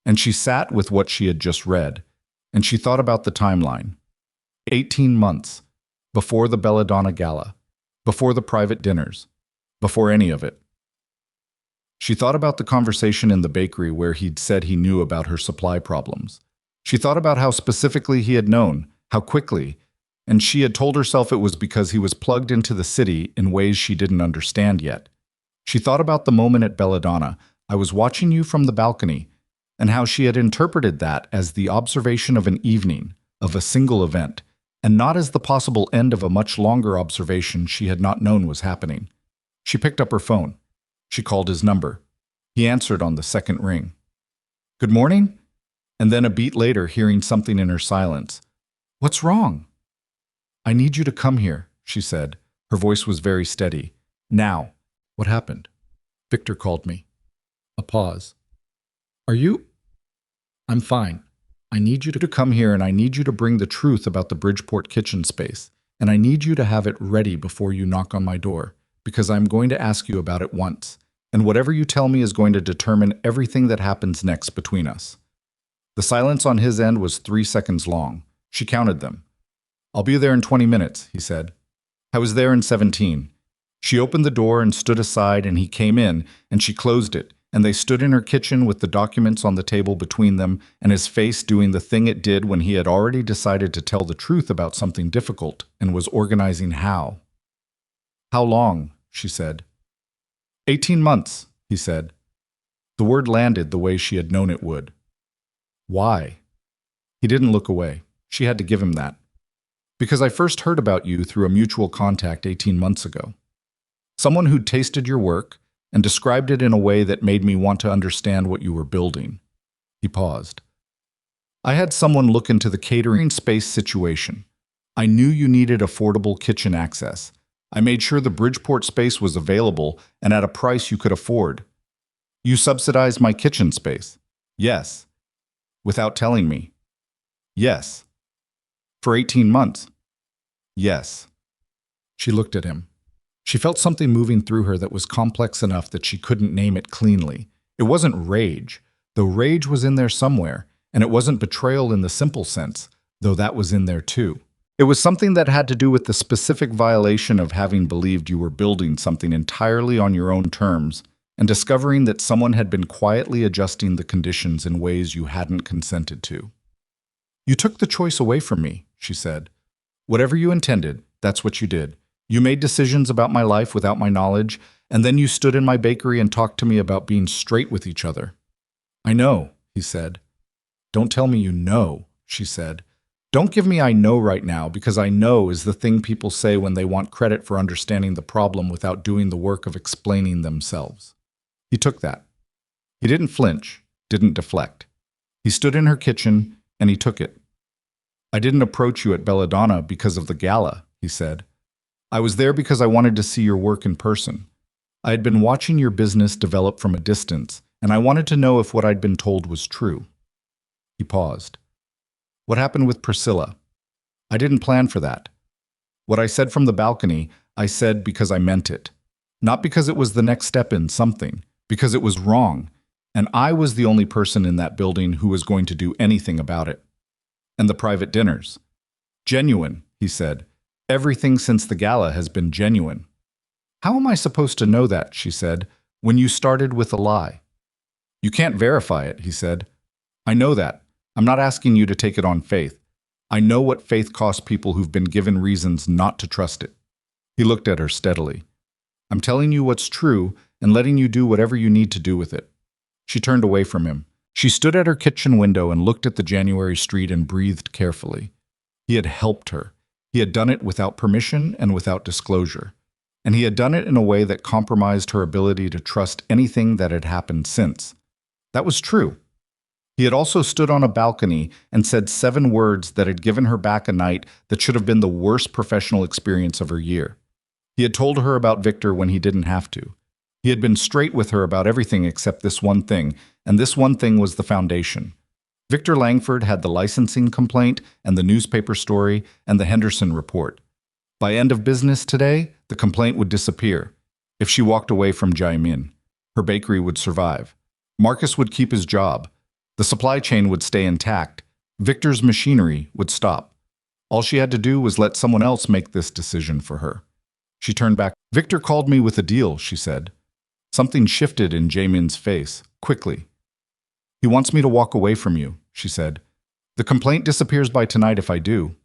and she sat with what she had just read, and she thought about the timeline. 18 months. Before the Belladonna Gala. Before the private dinners. Before any of it. She thought about the conversation in the bakery where he'd said he knew about her supply problems. She thought about how specifically he had known, how quickly, and she had told herself it was because he was plugged into the city in ways she didn't understand yet. She thought about the moment at Belladonna, I was watching you from the balcony, and how she had interpreted that as the observation of an evening, of a single event, and not as the possible end of a much longer observation she had not known was happening. She picked up her phone. She called his number. He answered on the second ring. Good morning? And then a beat later, hearing something in her silence. What's wrong? I need you to come here, she said. Her voice was very steady. Now. What happened? Victor called me. A pause. Are you? I'm fine. I need you to come here and I need you to bring the truth about the Bridgeport kitchen space. And I need you to have it ready before you knock on my door, because I'm going to ask you about it once. And whatever you tell me is going to determine everything that happens next between us. The silence on his end was 3 seconds long. She counted them. "I'll be there in 20 minutes," he said. "I was there in 17. She opened the door and stood aside, and he came in, and she closed it, and they stood in her kitchen with the documents on the table between them, and his face doing the thing it did when he had already decided to tell the truth about something difficult and was organizing how. "How long?" she said. 18 months, he said. The word landed the way she had known it would. "Why?" He didn't look away. She had to give him that. "Because I first heard about you through a mutual contact 18 months ago. Someone who'd tasted your work and described it in a way that made me want to understand what you were building." He paused. "I had someone look into the catering space situation. I knew you needed affordable kitchen access. I made sure the Bridgeport space was available and at a price you could afford. You subsidized my kitchen space." "Yes." "Without telling me." "Yes." "For 18 months." "Yes." She looked at him. She felt something moving through her that was complex enough that she couldn't name it cleanly. It wasn't rage, though rage was in there somewhere, and it wasn't betrayal in the simple sense, though that was in there too. It was something that had to do with the specific violation of having believed you were building something entirely on your own terms and discovering that someone had been quietly adjusting the conditions in ways you hadn't consented to. "You took the choice away from me," she said. "Whatever you intended, that's what you did. You made decisions about my life without my knowledge, and then you stood in my bakery and talked to me about being straight with each other." "I know," he said. "Don't tell me you know," she said. "Don't give me 'I know' right now, because 'I know' is the thing people say when they want credit for understanding the problem without doing the work of explaining themselves." He took that. He didn't flinch, didn't deflect. He stood in her kitchen, and he took it. "I didn't approach you at Belladonna because of the gala," he said. "I was there because I wanted to see your work in person. I had been watching your business develop from a distance, and I wanted to know if what I'd been told was true." He paused. "What happened with Priscilla?" "I didn't plan for that. What I said from the balcony, I said because I meant it. Not because it was the next step in something, because it was wrong, and I was the only person in that building who was going to do anything about it." "And the private dinners?" "Genuine," he said. "Everything since the gala has been genuine." "How am I supposed to know that," she said, "when you started with a lie?" "You can't verify it," he said. "I know that. I'm not asking you to take it on faith. I know what faith costs people who've been given reasons not to trust it." He looked at her steadily. "I'm telling you what's true and letting you do whatever you need to do with it." She turned away from him. She stood at her kitchen window and looked at the January street and breathed carefully. He had helped her. He had done it without permission and without disclosure. And he had done it in a way that compromised her ability to trust anything that had happened since. That was true. He had also stood on a balcony and said 7 words that had given her back a night that should have been the worst professional experience of her year. He had told her about Victor when he didn't have to. He had been straight with her about everything except this one thing, and this one thing was the foundation. Victor Langford had the licensing complaint and the newspaper story and the Henderson report. By end of business today, the complaint would disappear. If she walked away from Jaimin, her bakery would survive. Marcus would keep his job. The supply chain would stay intact. Victor's machinery would stop. All she had to do was let someone else make this decision for her. She turned back. "Victor called me with a deal," she said. Something shifted in Jaimin's face, quickly. "He wants me to walk away from you," she said. "The complaint disappears by tonight if I do."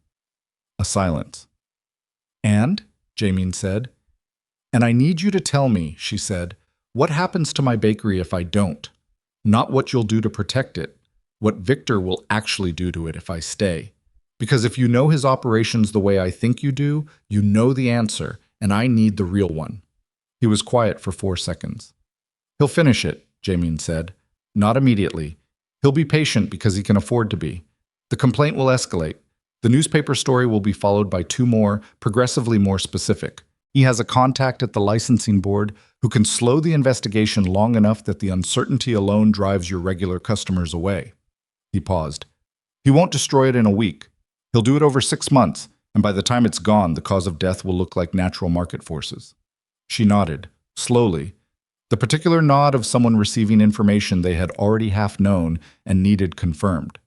A silence. "And?" Jaimin said. "And I need you to tell me," she said, "what happens to my bakery if I don't? Not what you'll do to protect it, what Victor will actually do to it if I stay. Because if you know his operations the way I think you do, you know the answer, and I need the real one." He was quiet for 4 seconds. "He'll finish it," Jaimin said. "Not immediately. He'll be patient because he can afford to be. The complaint will escalate. The newspaper story will be followed by 2 more, progressively more specific. He has a contact at the licensing board who can slow the investigation long enough that the uncertainty alone drives your regular customers away." He paused. "He won't destroy it in a week. He'll do it over 6 months, and by the time it's gone, the cause of death will look like natural market forces." She nodded, slowly, the particular nod of someone receiving information they had already half known and needed confirmed.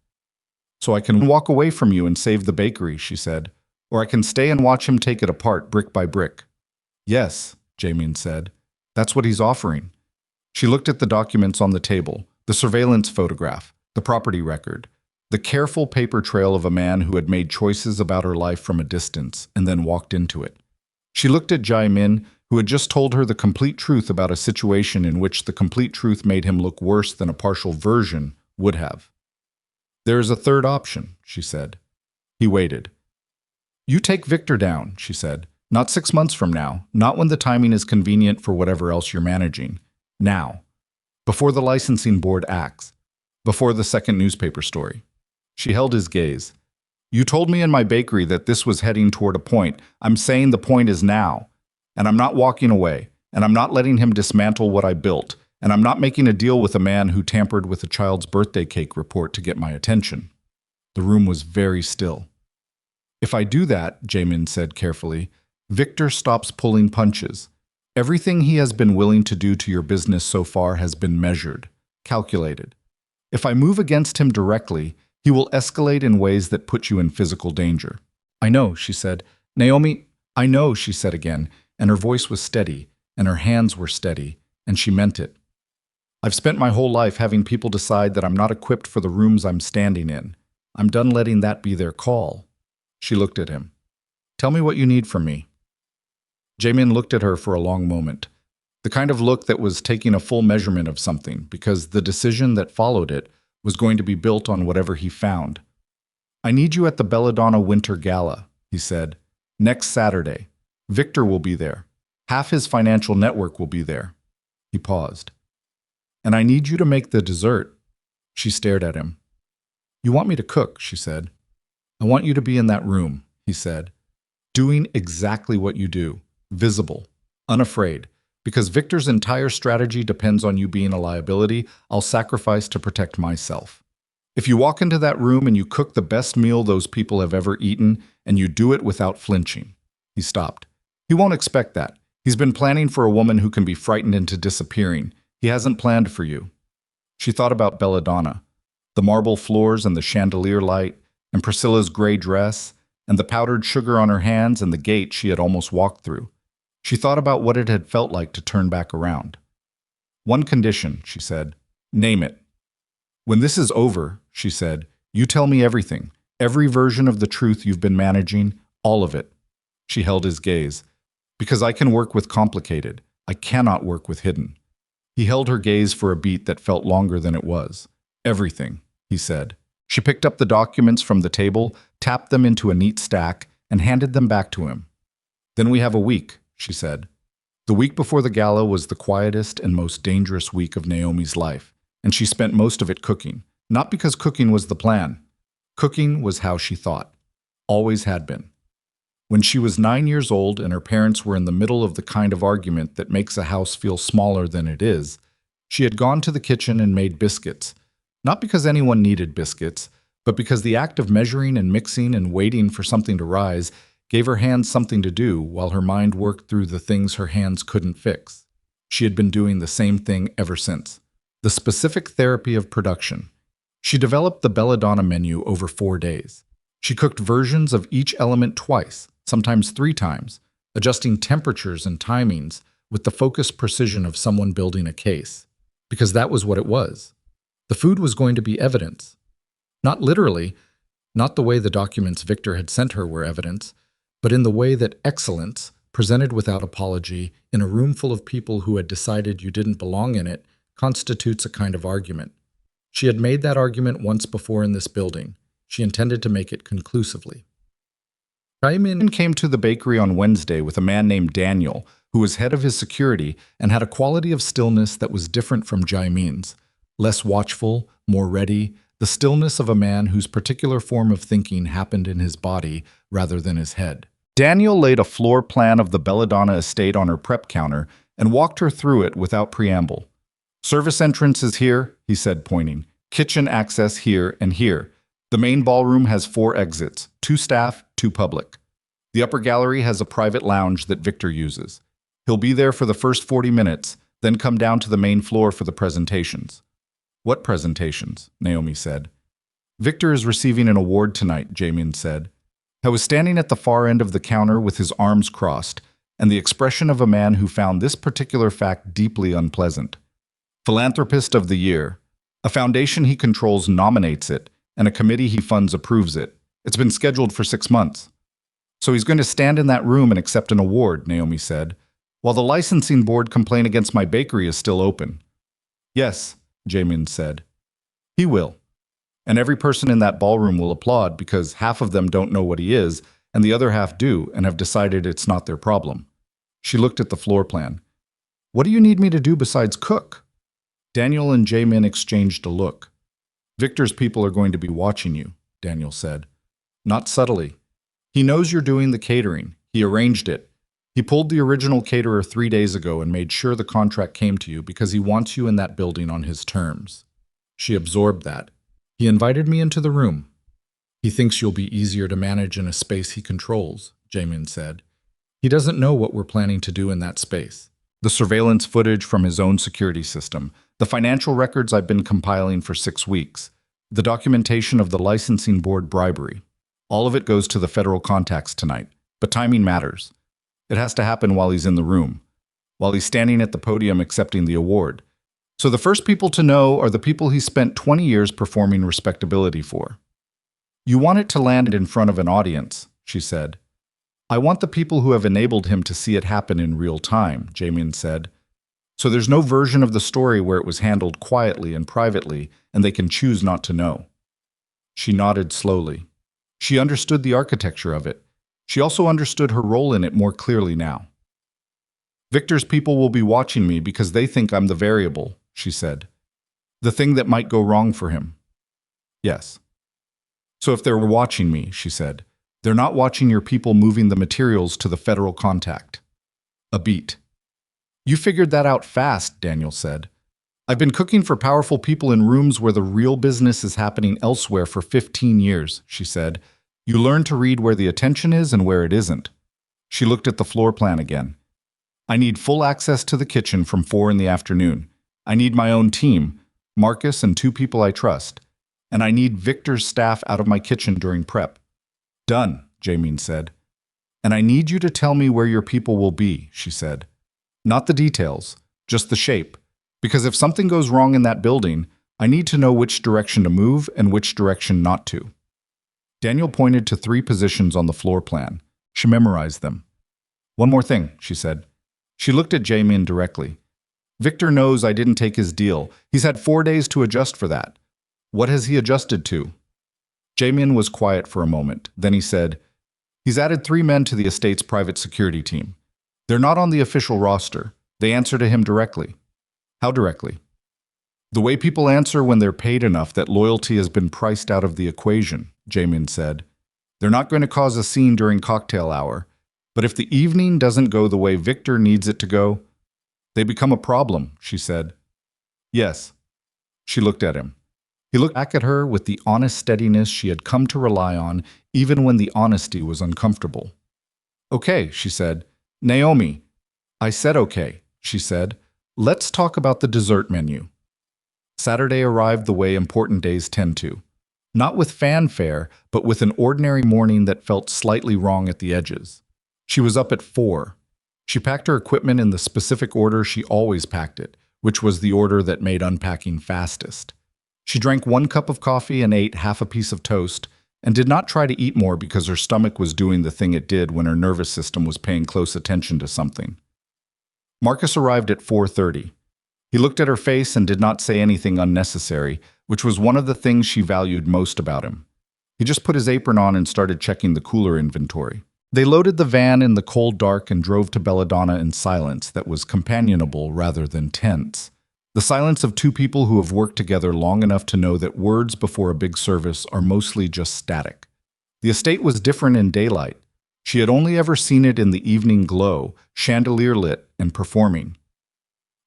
So I can walk away from you and save the bakery, she said. Or I can stay and watch him take it apart brick by brick. Yes, Jamin said. That's what he's offering. She looked at the documents on the table, the surveillance photograph, the property record, the careful paper trail of a man who had made choices about her life from a distance and then walked into it. She looked at Jamin, who had just told her the complete truth about a situation in which the complete truth made him look worse than a partial version would have. There is a third option, she said. He waited. You take Victor down, she said. Not 6 months from now, not when the timing is convenient for whatever else you're managing. Now. Before the licensing board acts. Before the second newspaper story. She held his gaze. You told me in my bakery that this was heading toward a point. I'm saying the point is now. And I'm not walking away. And I'm not letting him dismantle what I built. And I'm not making a deal with a man who tampered with a child's birthday cake report to get my attention. The room was very still. If I do that, Jamin said carefully, Victor stops pulling punches. Everything he has been willing to do to your business so far has been measured, calculated. If I move against him directly, he will escalate in ways that put you in physical danger. I know, she said. Naomi, I know, she said again, and her voice was steady, and her hands were steady, and she meant it. I've spent my whole life having people decide that I'm not equipped for the rooms I'm standing in. I'm done letting that be their call. She looked at him. Tell me what you need from me. Jamin looked at her for a long moment, the kind of look that was taking a full measurement of something, because the decision that followed it was going to be built on whatever he found. I need you at the Belladonna Winter Gala, he said. Next Saturday. Victor will be there. Half his financial network will be there. He paused. And I need you to make the dessert. She stared at him. You want me to cook, she said. I want you to be in that room, he said, doing exactly what you do, visible, unafraid. Because Victor's entire strategy depends on you being a liability, I'll sacrifice to protect myself. If you walk into that room and you cook the best meal those people have ever eaten, and you do it without flinching. He stopped. He won't expect that. He's been planning for a woman who can be frightened into disappearing. He hasn't planned for you. She thought about Belladonna, the marble floors and the chandelier light, and Priscilla's gray dress, and the powdered sugar on her hands and the gate she had almost walked through. She thought about what it had felt like to turn back around. One condition, she said. Name it. When this is over, she said, you tell me everything, every version of the truth you've been managing, all of it. She held his gaze. Because I can work with complicated. I cannot work with hidden. He held her gaze for a beat that felt longer than it was. Everything, he said. She picked up the documents from the table, tapped them into a neat stack, and handed them back to him. Then we have a week, she said. The week before the gala was the quietest and most dangerous week of Naomi's life, and she spent most of it cooking. Not because cooking was the plan. Cooking was how she thought. Always had been. When she was 9 years old and her parents were in the middle of the kind of argument that makes a house feel smaller than it is, she had gone to the kitchen and made biscuits. Not because anyone needed biscuits, but because the act of measuring and mixing and waiting for something to rise gave her hands something to do while her mind worked through the things her hands couldn't fix. She had been doing the same thing ever since. The specific therapy of production. She developed the Belladonna menu over 4 days. She cooked versions of each element twice, sometimes 3 times, adjusting temperatures and timings with the focused precision of someone building a case. Because that was what it was. The food was going to be evidence. Not literally, not the way the documents Victor had sent her were evidence, but in the way that excellence, presented without apology, in a room full of people who had decided you didn't belong in it, constitutes a kind of argument. She had made that argument once before in this building. She intended to make it conclusively. Jamin came to the bakery on Wednesday with a man named Daniel, who was head of his security and had a quality of stillness that was different from Jamin's. Less watchful, more ready, the stillness of a man whose particular form of thinking happened in his body rather than his head. Daniel laid a floor plan of the Belladonna estate on her prep counter and walked her through it without preamble. Service entrance is here, he said, pointing. Kitchen access here and here. The main ballroom has 4 exits, 2 staff, 2 public. The upper gallery has a private lounge that Victor uses. He'll be there for the first 40 minutes, then come down to the main floor for the presentations. What presentations? Naomi said. Victor is receiving an award tonight, Jamin said. I was standing at the far end of the counter with his arms crossed, and the expression of a man who found this particular fact deeply unpleasant. Philanthropist of the Year. A foundation he controls nominates it, and a committee he funds approves it. It's been scheduled for 6 months. So he's going to stand in that room and accept an award, Naomi said, while the licensing board complaint against my bakery is still open. Yes, Jamin said. He will. And every person in that ballroom will applaud because half of them don't know what he is, and the other half do and have decided it's not their problem. She looked at the floor plan. What do you need me to do besides cook? Daniel and Jamin exchanged a look. Victor's people are going to be watching you, Daniel said. Not subtly. He knows you're doing the catering. He arranged it. He pulled the original caterer 3 days ago and made sure the contract came to you because he wants you in that building on his terms. She absorbed that. He invited me into the room. He thinks you'll be easier to manage in a space he controls, Jamin said. He doesn't know what we're planning to do in that space. The surveillance footage from his own security system, the financial records I've been compiling for 6 weeks, the documentation of the licensing board bribery. All of it goes to the federal contacts tonight, but timing matters. It has to happen while he's in the room, while he's standing at the podium accepting the award. So the first people to know are the people he spent 20 years performing respectability for. You want it to land in front of an audience, she said. I want the people who have enabled him to see it happen in real time, Jamin said. So there's no version of the story where it was handled quietly and privately, and they can choose not to know. She nodded slowly. She understood the architecture of it. She also understood her role in it more clearly now. Victor's people will be watching me because they think I'm the variable, she said. The thing that might go wrong for him. Yes. So if they're watching me, she said, they're not watching your people moving the materials to the federal contact. A beat. You figured that out fast, Daniel said. I've been cooking for powerful people in rooms where the real business is happening elsewhere for 15 years, she said. You learn to read where the attention is and where it isn't. She looked at the floor plan again. I need full access to the kitchen from 4 in the afternoon. I need my own team, Marcus and 2 people I trust. And I need Victor's staff out of my kitchen during prep. Done, Jamin said. And I need you to tell me where your people will be, she said. Not the details, just the shape. Because if something goes wrong in that building, I need to know which direction to move and which direction not to. Daniel pointed to 3 positions on the floor plan. She memorized them. One more thing, she said. She looked at Jamin directly. Victor knows I didn't take his deal. He's had 4 days to adjust for that. What has he adjusted to? Jamin was quiet for a moment. Then he said, he's added 3 men to the estate's private security team. They're not on the official roster. They answer to him directly. How directly? The way people answer when they're paid enough that loyalty has been priced out of the equation, Jamin said. They're not going to cause a scene during cocktail hour, but if the evening doesn't go the way Victor needs it to go, they become a problem, she said. Yes. She looked at him. He looked back at her with the honest steadiness she had come to rely on, even when the honesty was uncomfortable. Okay, she said. Naomi. I said okay, she said. Let's talk about the dessert menu. Saturday arrived the way important days tend to. Not with fanfare, but with an ordinary morning that felt slightly wrong at the edges. She was up at 4. She packed her equipment in the specific order she always packed it, which was the order that made unpacking fastest. She drank 1 cup of coffee and ate half a piece of toast, and did not try to eat more because her stomach was doing the thing it did when her nervous system was paying close attention to something. Marcus arrived at 4:30. He looked at her face and did not say anything unnecessary, which was one of the things she valued most about him. He just put his apron on and started checking the cooler inventory. They loaded the van in the cold dark and drove to Belladonna in silence that was companionable rather than tense. The silence of 2 people who have worked together long enough to know that words before a big service are mostly just static. The estate was different in daylight. She had only ever seen it in the evening glow, chandelier lit and performing.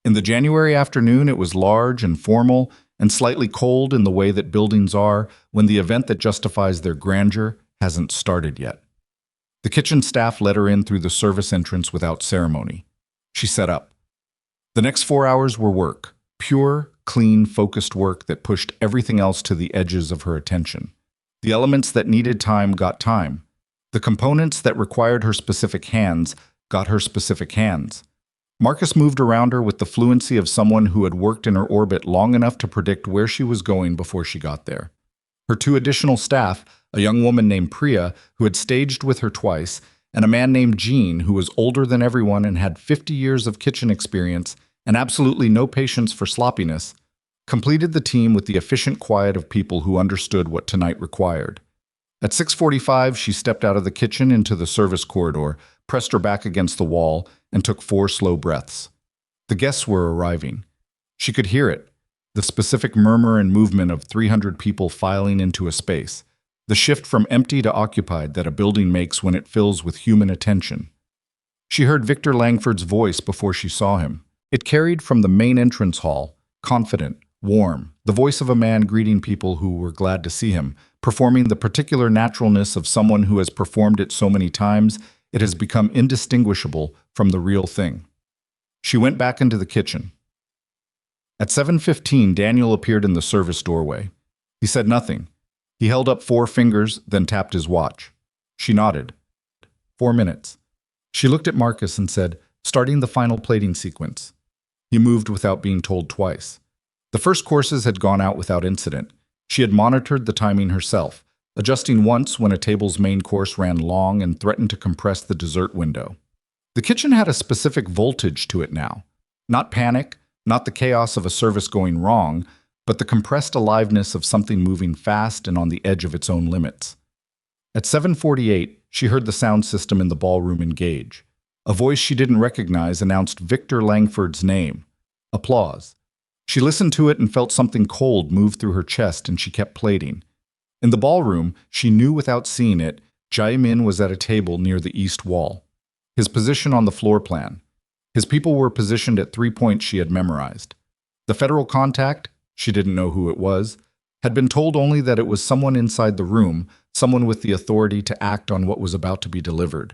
In the January afternoon, it was large and formal and slightly cold in the way that buildings are when the event that justifies their grandeur hasn't started yet. The kitchen staff let her in through the service entrance without ceremony. She set up. The next 4 hours were work, pure, clean, focused work that pushed everything else to the edges of her attention. The elements that needed time got time. The components that required her specific hands got her specific hands. Marcus moved around her with the fluency of someone who had worked in her orbit long enough to predict where she was going before she got there. Her two additional staff, a young woman named Priya, who had staged with her twice, and a man named Jean, who was older than everyone and had 50 years of kitchen experience and absolutely no patience for sloppiness, completed the team with the efficient quiet of people who understood what tonight required. At 6:45, she stepped out of the kitchen into the service corridor, pressed her back against the wall, and took 4 slow breaths. The guests were arriving. She could hear it, the specific murmur and movement of 300 people filing into a space, the shift from empty to occupied that a building makes when it fills with human attention. She heard Victor Langford's voice before she saw him. It carried from the main entrance hall, confident, warm, the voice of a man greeting people who were glad to see him, performing the particular naturalness of someone who has performed it so many times it has become indistinguishable from the real thing. She went back into the kitchen. At 7:15, Daniel appeared in the service doorway. He said nothing. He held up 4 fingers, then tapped his watch. She nodded. 4 minutes. She looked at Marcus and said, starting the final plating sequence. He moved without being told twice. The first courses had gone out without incident. She had monitored the timing herself, adjusting once when a table's main course ran long and threatened to compress the dessert window. The kitchen had a specific voltage to it now. Not panic, not the chaos of a service going wrong, but the compressed aliveness of something moving fast and on the edge of its own limits. At 7:48, she heard the sound system in the ballroom engage. A voice she didn't recognize announced Victor Langford's name. Applause. She listened to it and felt something cold move through her chest, and she kept plating. In the ballroom, she knew without seeing it, Jae-min was at a table near the east wall. His position on the floor plan. His people were positioned at 3 points she had memorized. The federal contact, she didn't know who it was, had been told only that it was someone inside the room, someone with the authority to act on what was about to be delivered,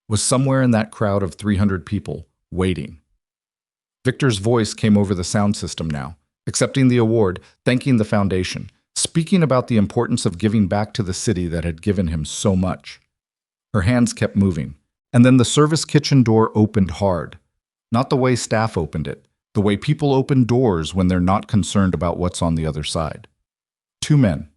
was somewhere in that crowd of 300 people, waiting. Victor's voice came over the sound system now, accepting the award, thanking the foundation, speaking about the importance of giving back to the city that had given him so much. Her hands kept moving, and then the service kitchen door opened hard. Not the way staff opened it, the way people open doors when they're not concerned about what's on the other side. 2 men.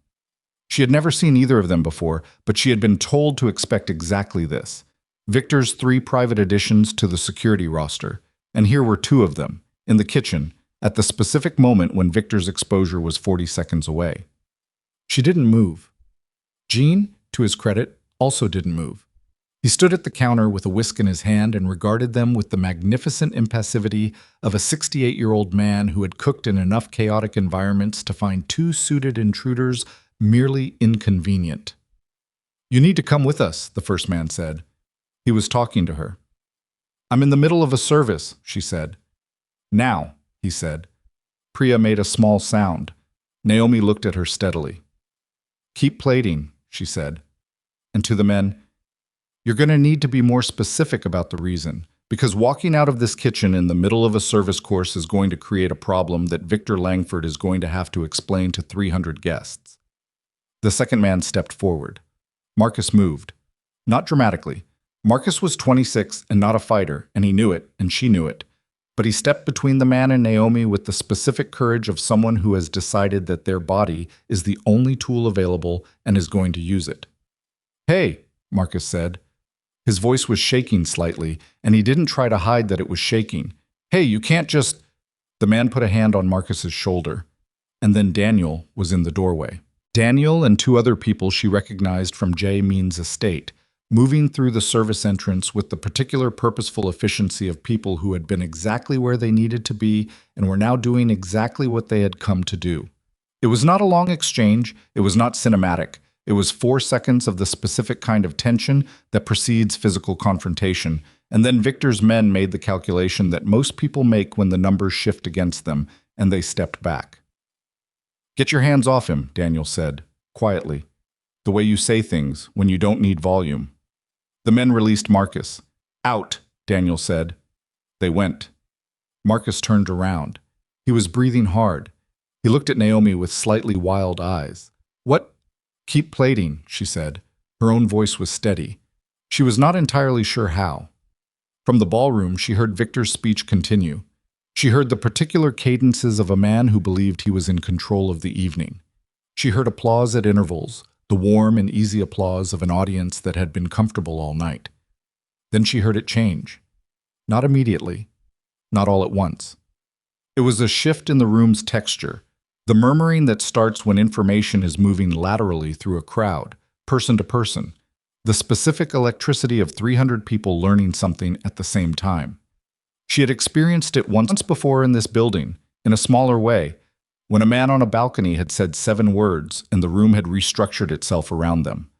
She had never seen either of them before, but she had been told to expect exactly this. Victor's 3 private additions to the security roster, and here were 2 of them, in the kitchen, at the specific moment when Victor's exposure was 40 seconds away. She didn't move. Jean, to his credit, also didn't move. He stood at the counter with a whisk in his hand and regarded them with the magnificent impassivity of a 68-year-old man who had cooked in enough chaotic environments to find 2 suited intruders merely inconvenient. "You need to come with us," the first man said. He was talking to her. "I'm in the middle of a service," she said. "Now," he said. Priya made a small sound. Naomi looked at her steadily. "Keep plating," she said. And to the men, "You're going to need to be more specific about the reason, because walking out of this kitchen in the middle of a service course is going to create a problem that Victor Langford is going to have to explain to 300 guests." The second man stepped forward. Marcus moved. Not dramatically. Marcus was 26 and not a fighter, and he knew it, and she knew it. But he stepped between the man and Naomi with the specific courage of someone who has decided that their body is the only tool available and is going to use it. "Hey," Marcus said. His voice was shaking slightly, and he didn't try to hide that it was shaking. "Hey, you can't just—" The man put a hand on Marcus's shoulder, and then Daniel was in the doorway. Daniel and 2 other people she recognized from Jae-min's estate, moving through the service entrance with the particular purposeful efficiency of people who had been exactly where they needed to be and were now doing exactly what they had come to do. It was not a long exchange, it was not cinematic. It was 4 seconds of the specific kind of tension that precedes physical confrontation, and then Victor's men made the calculation that most people make when the numbers shift against them, and they stepped back. "Get your hands off him," Daniel said, quietly. "The way you say things, when you don't need volume." The men released Marcus. "Out," Daniel said. They went. Marcus turned around. He was breathing hard. He looked at Naomi with slightly wild eyes. "What?" "Keep plating," she said. Her own voice was steady. She was not entirely sure how. From the ballroom, she heard Victor's speech continue. She heard the particular cadences of a man who believed he was in control of the evening. She heard applause at intervals, the warm and easy applause of an audience that had been comfortable all night. Then she heard it change. Not immediately, not all at once. It was a shift in the room's texture, the murmuring that starts when information is moving laterally through a crowd, person to person, the specific electricity of 300 people learning something at the same time. She had experienced it once before in this building, in a smaller way, when a man on a balcony had said 7 words and the room had restructured itself around them.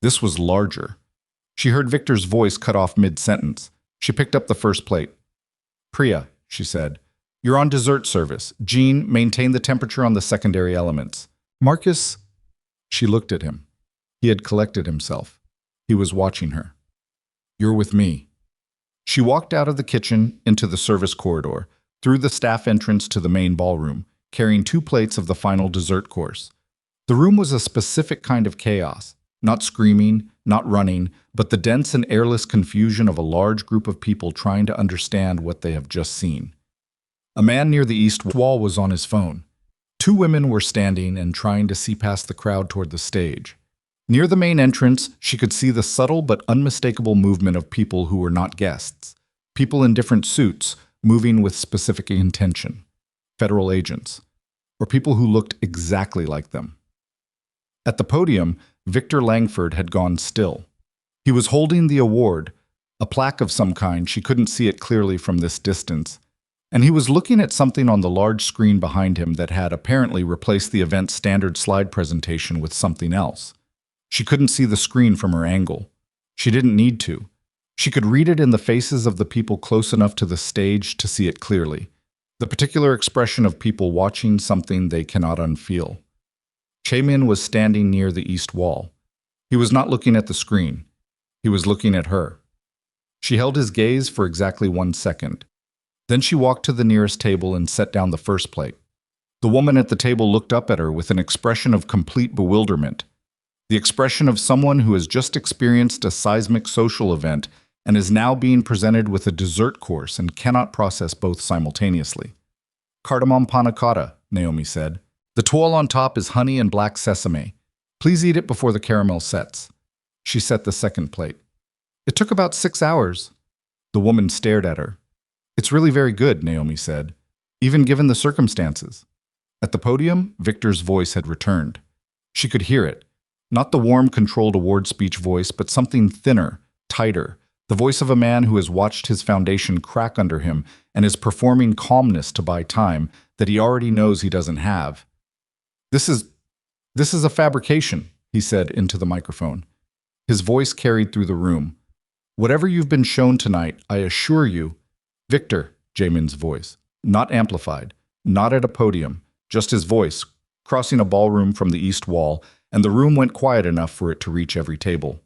This was larger. She heard Victor's voice cut off mid-sentence. She picked up the first plate. "Priya," she said, "you're on dessert service. Jean, maintain the temperature on the secondary elements. Marcus." She looked at him. He had collected himself. He was watching her. "You're with me." She walked out of the kitchen into the service corridor, through the staff entrance to the main ballroom, carrying 2 plates of the final dessert course. The room was a specific kind of chaos, not screaming, not running, but the dense and airless confusion of a large group of people trying to understand what they have just seen. A man near the east wall was on his phone. 2 women were standing and trying to see past the crowd toward the stage. Near the main entrance, she could see the subtle but unmistakable movement of people who were not guests, people in different suits, moving with specific intention, federal agents, or people who looked exactly like them. At the podium, Victor Langford had gone still. He was holding the award, a plaque of some kind, she couldn't see it clearly from this distance, and he was looking at something on the large screen behind him that had apparently replaced the event's standard slide presentation with something else. She couldn't see the screen from her angle. She didn't need to. She could read it in the faces of the people close enough to the stage to see it clearly, the particular expression of people watching something they cannot unfeel. Chaemin was standing near the east wall. He was not looking at the screen. He was looking at her. She held his gaze for exactly 1 second. Then she walked to the nearest table and set down the first plate. The woman at the table looked up at her with an expression of complete bewilderment, the expression of someone who has just experienced a seismic social event and is now being presented with a dessert course and cannot process both simultaneously. "Cardamom panna cotta," Naomi said. "The toile on top is honey and black sesame. Please eat it before the caramel sets." She set the second plate. "It took about 6 hours." The woman stared at her. "It's really very good," Naomi said, "even given the circumstances." At the podium, Victor's voice had returned. She could hear it. Not the warm, controlled award speech voice, but something thinner, tighter, the voice of a man who has watched his foundation crack under him and is performing calmness to buy time that he already knows he doesn't have. This is a fabrication," he said into the microphone. His voice carried through the room. "Whatever you've been shown tonight, I assure you—" "Victor," Jamin's voice, not amplified, not at a podium, just his voice, crossing a ballroom from the east wall, and the room went quiet enough for it to reach every table.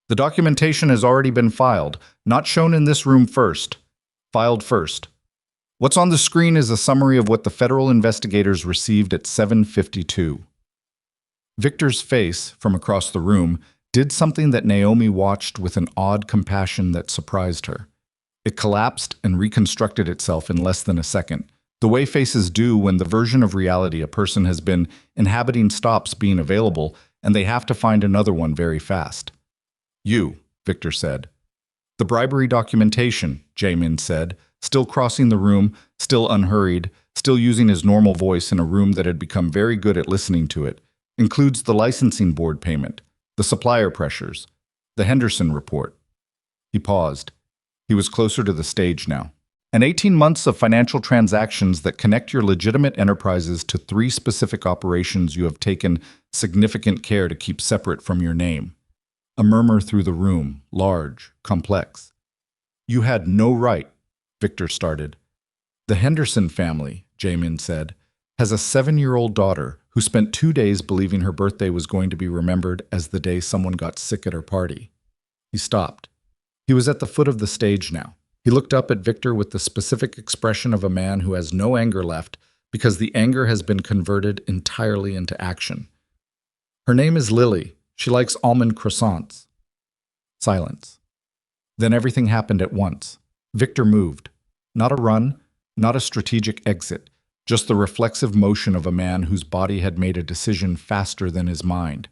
"The documentation has already been filed, not shown in this room first. Filed first. What's on the screen is a summary of what the federal investigators received at 7:52. Victor's face, from across the room, did something that Naomi watched with an odd compassion that surprised her. It collapsed and reconstructed itself in less than a second, the way faces do when the version of reality a person has been inhabiting stops being available and they have to find another one very fast. "You," Victor said. "The bribery documentation," Jamin said, still crossing the room, still unhurried, still using his normal voice in a room that had become very good at listening to it, includes the licensing board payment, the supplier pressures, the Henderson report. He paused. He was closer to the stage now. "And 18 months of financial transactions that connect your legitimate enterprises to 3 specific operations you have taken significant care to keep separate from your name." A murmur through the room, large, complex. "You had no right," Victor started. "The Henderson family," Jamin said, "has a 7-year-old daughter who spent 2 days believing her birthday was going to be remembered as the day someone got sick at her party." He stopped. He was at the foot of the stage now. He looked up at Victor with the specific expression of a man who has no anger left because the anger has been converted entirely into action. Her name is Lily. She likes almond croissants. Silence. Then everything happened at once. Victor moved. Not a run, not a strategic exit, just the reflexive motion of a man whose body had made a decision faster than his mind.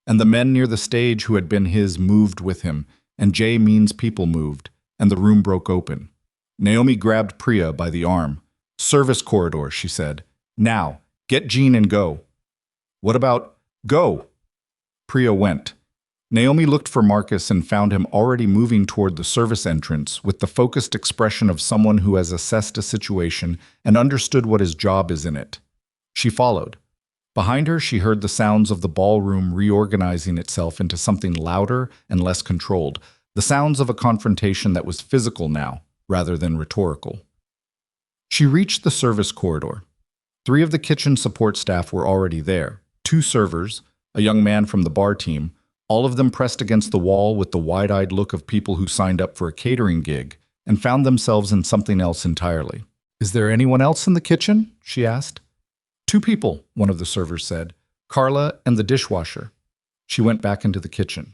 And the men near the stage who had been his moved with him, and Jay Means' people moved, and the room broke open. Naomi grabbed Priya by the arm. "Service corridor," she said. "Now, get Jean and go." "What about go?" Priya went. Naomi looked for Marcus and found him already moving toward the service entrance with the focused expression of someone who has assessed a situation and understood what his job is in it. She followed. Behind her, she heard the sounds of the ballroom reorganizing itself into something louder and less controlled, the sounds of a confrontation that was physical now, rather than rhetorical. She reached the service corridor. 3 of the kitchen support staff were already there, 2 servers, a young man from the bar team, all of them pressed against the wall with the wide-eyed look of people who signed up for a catering gig and found themselves in something else entirely. "Is there anyone else in the kitchen?" she asked. 2 people, one of the servers said, Carla and the dishwasher. She went back into the kitchen.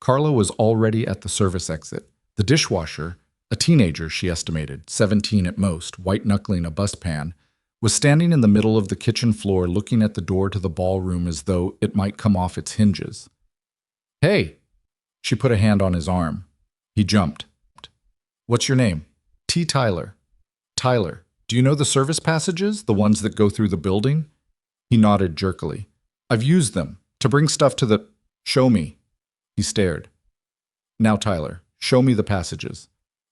Carla was already at the service exit. The dishwasher, a teenager she estimated, 17 at most, white-knuckling a bustpan, was standing in the middle of the kitchen floor looking at the door to the ballroom as though it might come off its hinges. "Hey!" She put a hand on his arm. He jumped. "What's your name?" "T. Tyler." "Tyler, do you know the service passages, the ones that go through the building?" He nodded jerkily. "I've used them to bring stuff to the—" "Show me." He stared. "Now, Tyler, show me the passages.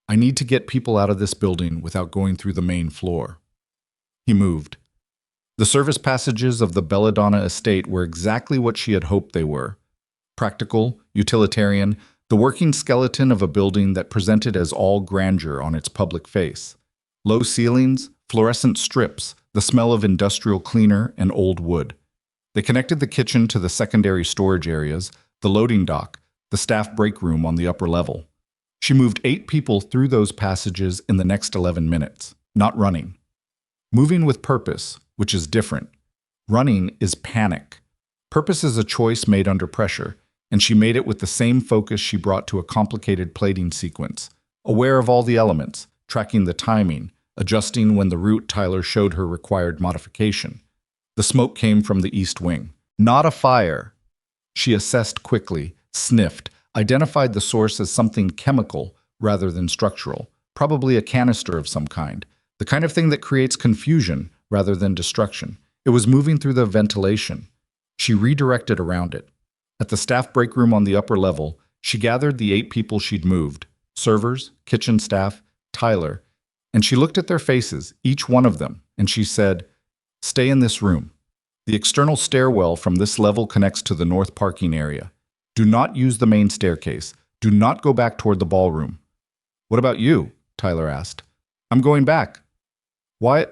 I need to get people out of this building without going through the main floor." He moved. The service passages of the Belladonna estate were exactly what she had hoped they were. Practical, utilitarian, the working skeleton of a building that presented as all grandeur on its public face. Low ceilings, fluorescent strips, the smell of industrial cleaner and old wood. They connected the kitchen to the secondary storage areas, the loading dock, the staff break room on the upper level. She moved 8 people through those passages in the next 11 minutes, not running. Moving with purpose, which is different. Running is panic. Purpose is a choice made under pressure, and she made it with the same focus she brought to a complicated plating sequence, aware of all the elements, tracking the timing, adjusting when the route Tyler showed her required modification. The smoke came from the east wing. Not a fire. She assessed quickly, sniffed, identified the source as something chemical rather than structural, probably a canister of some kind, the kind of thing that creates confusion rather than destruction. It was moving through the ventilation. She redirected around it. At the staff break room on the upper level, she gathered the 8 people she'd moved, servers, kitchen staff, Tyler, and she looked at their faces, each one of them, and she said, "Stay in this room. The external stairwell from this level connects to the north parking area. Do not use the main staircase. Do not go back toward the ballroom." "What about you?" Tyler asked. "I'm going back." "Why,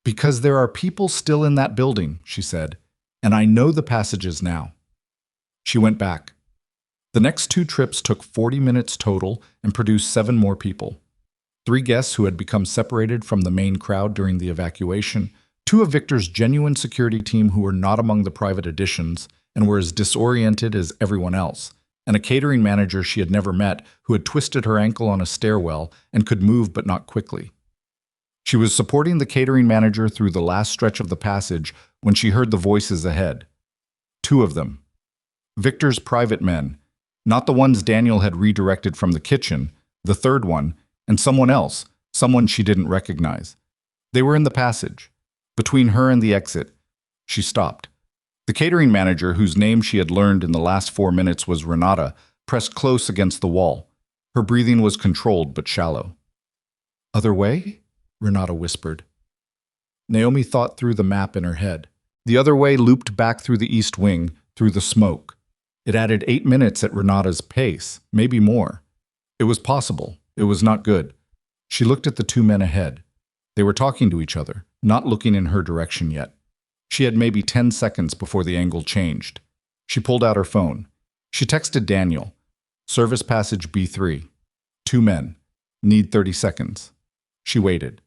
because there are people still in that building," she said, "and I know the passages now." She went back. The next 2 trips took 40 minutes total and produced 7 more people. 3 guests who had become separated from the main crowd during the evacuation, 2 of Victor's genuine security team who were not among the private additions and were as disoriented as everyone else, and a catering manager she had never met who had twisted her ankle on a stairwell and could move but not quickly. She was supporting the catering manager through the last stretch of the passage when she heard the voices ahead. 2 of them. Victor's private men, not the ones Daniel had redirected from the kitchen, the 3rd one, and someone else, someone she didn't recognize. They were in the passage. Between her and the exit, she stopped. The catering manager, whose name she had learned in the last 4 minutes was Renata, pressed close against the wall. Her breathing was controlled but shallow. "Other way?" Renata whispered. Naomi thought through the map in her head. The other way looped back through the east wing, through the smoke. It added 8 minutes at Renata's pace, maybe more. It was possible. It was not good. She looked at the 2 men ahead. They were talking to each other, not looking in her direction yet. She had maybe 10 seconds before the angle changed. She pulled out her phone. She texted Daniel. "Service passage B3. 2 men. Need 30 seconds. She waited.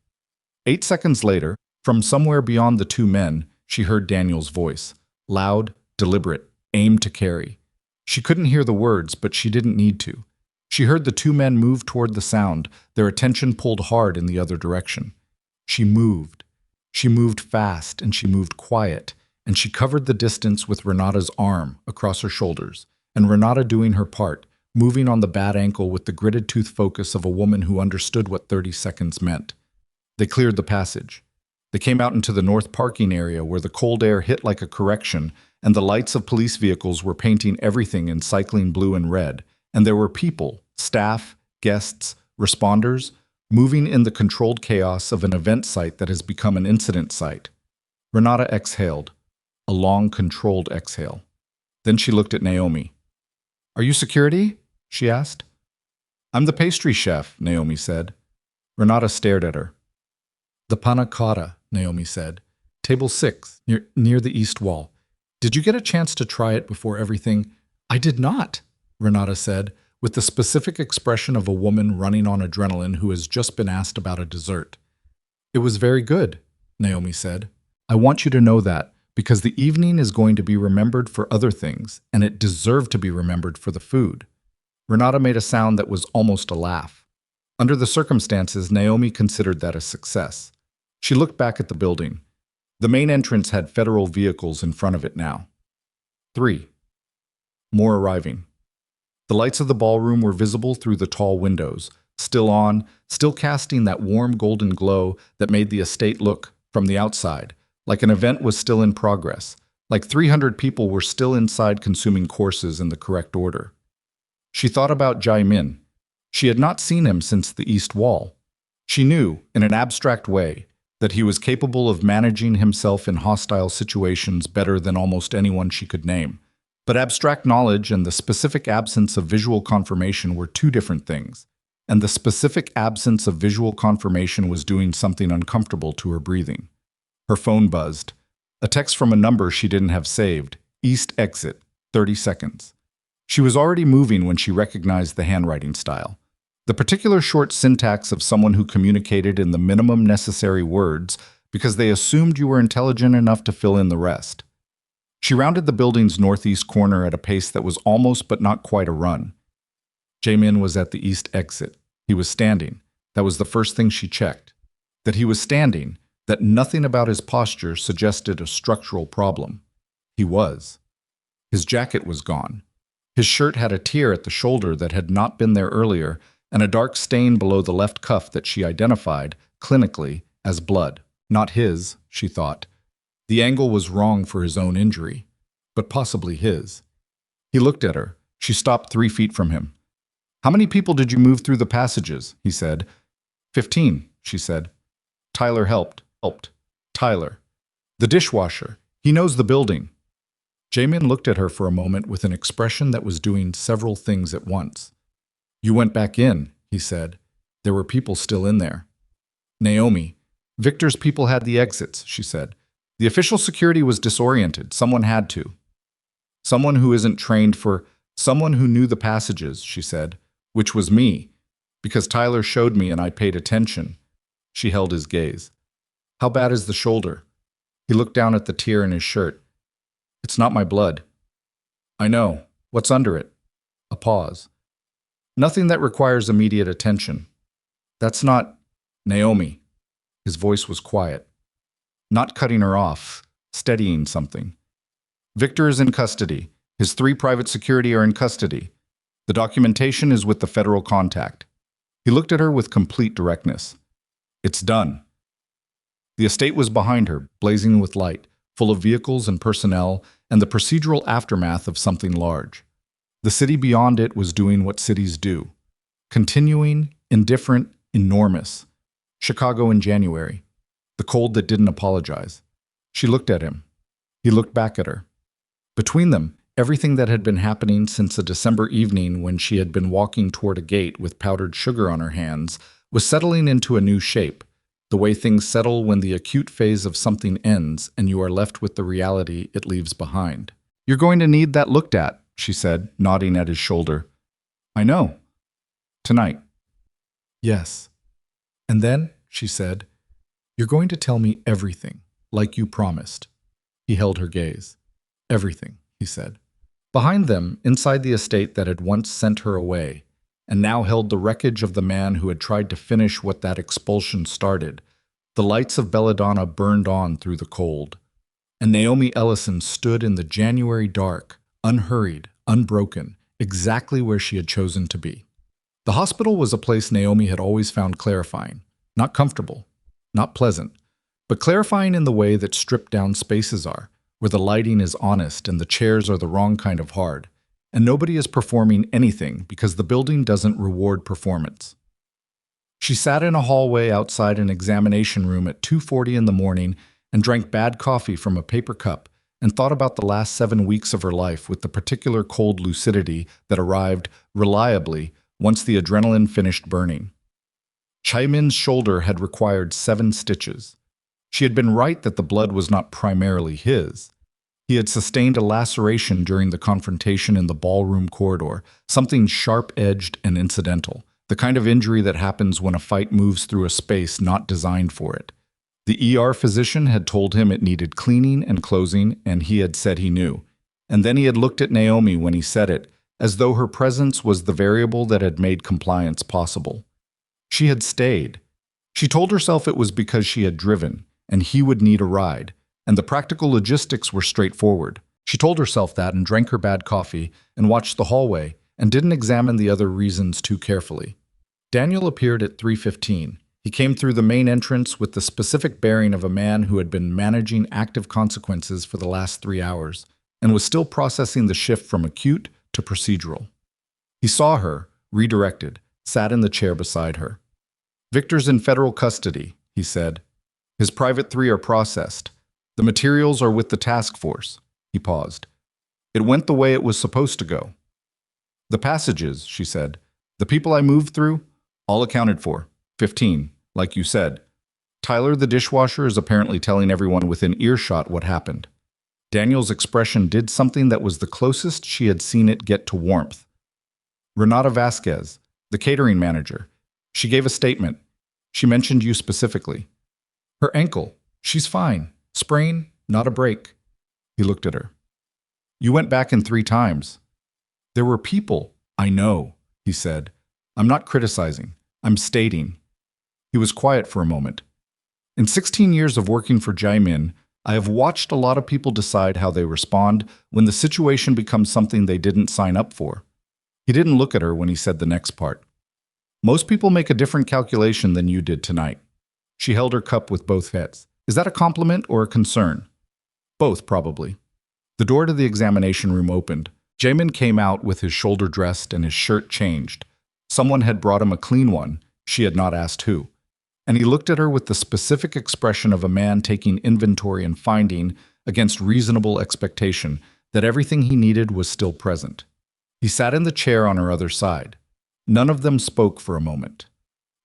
8 seconds later, From somewhere beyond the two men, she heard Daniel's voice, loud, deliberate, aimed to carry. She couldn't hear the words, but she didn't need to. She heard the two men move toward the sound, their attention pulled hard in the other direction. She moved. She moved fast, and she moved quiet, and she covered the distance with Renata's arm across her shoulders, and Renata doing her part, moving on the bad ankle with the gritted tooth focus of a woman who understood what 30 seconds meant. They cleared the passage. They came out into the north parking area where the cold air hit like a correction, and the lights of police vehicles were painting everything in cycling blue and red, and there were people, staff, guests, responders, moving in the controlled chaos of an event site that has become an incident site. Renata exhaled, a long, controlled exhale. Then she looked at Naomi. "Are you security?" she asked. "I'm the pastry chef," Naomi said. Renata stared at her. "The panna cotta," Naomi said. "Table 6, near the east wall. Did you get a chance to try it before everything?" "I did not," Renata said, with the specific expression of a woman running on adrenaline who has just been asked about a dessert. "It was very good," Naomi said. "I want you to know that, because the evening is going to be remembered for other things, and it deserved to be remembered for the food." Renata made a sound that was almost a laugh. Under the circumstances, Naomi considered that a success. She looked back at the building. The main entrance had federal vehicles in front of it now. 3. More arriving. The lights of the ballroom were visible through the tall windows, still on, still casting that warm golden glow that made the estate look, from the outside, like an event was still in progress, like 300 people were still inside consuming courses in the correct order. She thought about Jai Min. She had not seen him since the East Wall. She knew, in an abstract way, that he was capable of managing himself in hostile situations better than almost anyone she could name. But abstract knowledge and the specific absence of visual confirmation were two different things, and the specific absence of visual confirmation was doing something uncomfortable to her breathing. Her phone buzzed. A text from a number she didn't have saved. East exit, 30 seconds. She was already moving when she recognized the handwriting style. The particular short syntax of someone who communicated in the minimum necessary words because they assumed you were intelligent enough to fill in the rest. She rounded the building's northeast corner at a pace that was almost but not quite a run. Jamin was at the east exit. He was standing. That was the first thing she checked. That he was standing, that nothing about his posture suggested a structural problem. He was. His jacket was gone. His shirt had a tear at the shoulder that had not been there earlier, and a dark stain below the left cuff that she identified, clinically, as blood. Not his, she thought. The angle was wrong for his own injury, but possibly his. He looked at her. She stopped 3 feet from him. "How many people did you move through the passages?" he said. 15, she said. Tyler helped. Tyler. The dishwasher. He knows the building. Jamin looked at her for a moment with an expression that was doing several things at once. "You went back in," he said. "There were people still in there." "Naomi. Victor's people had the exits," she said. "The official security was disoriented. Someone had to. Someone who isn't trained for... Someone who knew the passages," she said, "which was me, because Tyler showed me and I paid attention." She held his gaze. "How bad is the shoulder?" He looked down at the tear in his shirt. "It's not my blood." "I know. What's under it?" A pause. "Nothing that requires immediate attention." "That's not... Naomi." His voice was quiet. Not cutting her off, steadying something. "Victor is in custody. His 3 private security are in custody. The documentation is with the federal contact." He looked at her with complete directness. "It's done." The estate was behind her, blazing with light, full of vehicles and personnel, and the procedural aftermath of something large. The city beyond it was doing what cities do. Continuing, indifferent, enormous. Chicago in January. The cold that didn't apologize. She looked at him. He looked back at her. Between them, everything that had been happening since a December evening when she had been walking toward a gate with powdered sugar on her hands was settling into a new shape, the way things settle when the acute phase of something ends and you are left with the reality it leaves behind. "You're going to need that looked at," she said, nodding at his shoulder. "I know. Tonight." "Yes." "And then," she said, You're going to tell me everything, like you promised. He held her gaze. Everything, he said. Behind them, inside the estate that had once sent her away, and now held the wreckage of the man who had tried to finish what that expulsion started, the lights of Belladonna burned on through the cold. And Naomi Ellison stood in the January dark, unhurried, unbroken, exactly where she had chosen to be. The hospital was a place Naomi had always found clarifying, not comfortable, not pleasant, but clarifying in the way that stripped-down spaces are, where the lighting is honest and the chairs are the wrong kind of hard, and nobody is performing anything because the building doesn't reward performance. She sat in a hallway outside an examination room at 2:40 in the morning and drank bad coffee from a paper cup and thought about the last 7 weeks of her life with the particular cold lucidity that arrived reliably once the adrenaline finished burning. Chai-min's shoulder had required 7 stitches. She had been right that the blood was not primarily his. He had sustained a laceration during the confrontation in the ballroom corridor, something sharp-edged and incidental, the kind of injury that happens when a fight moves through a space not designed for it. The ER physician had told him it needed cleaning and closing, and he had said he knew. And then he had looked at Naomi when he said it, as though her presence was the variable that had made compliance possible. She had stayed. She told herself it was because she had driven, and he would need a ride, and the practical logistics were straightforward. She told herself that and drank her bad coffee and watched the hallway and didn't examine the other reasons too carefully. Daniel appeared at 3:15. He came through the main entrance with the specific bearing of a man who had been managing active consequences for the last 3 hours and was still processing the shift from acute to procedural. He saw her, redirected, sat in the chair beside her. "Victor's in federal custody," he said. "His private 3 are processed. The materials are with the task force." He paused. "It went the way it was supposed to go." "The passages," she said. "The people I moved through, all accounted for. 15, like you said. Tyler, the dishwasher, is apparently telling everyone within earshot what happened." Daniel's expression did something that was the closest she had seen it get to warmth. "Renata Vasquez, the catering manager. She gave a statement. She mentioned you specifically. Her ankle. She's fine. Sprain, not a break." He looked at her. "You went back in 3 times. There were people." "I know," he said. "I'm not criticizing. I'm stating." He was quiet for a moment. "In 16 years of working for Chai-min, I have watched a lot of people decide how they respond when the situation becomes something they didn't sign up for." He didn't look at her when he said the next part. "Most people make a different calculation than you did tonight." She held her cup with both hands. "Is that a compliment or a concern?" "Both, probably." The door to the examination room opened. Jamin came out with his shoulder dressed and his shirt changed. Someone had brought him a clean one. She had not asked who. And he looked at her with the specific expression of a man taking inventory and finding, against reasonable expectation, that everything he needed was still present. He sat in the chair on her other side. None of them spoke for a moment.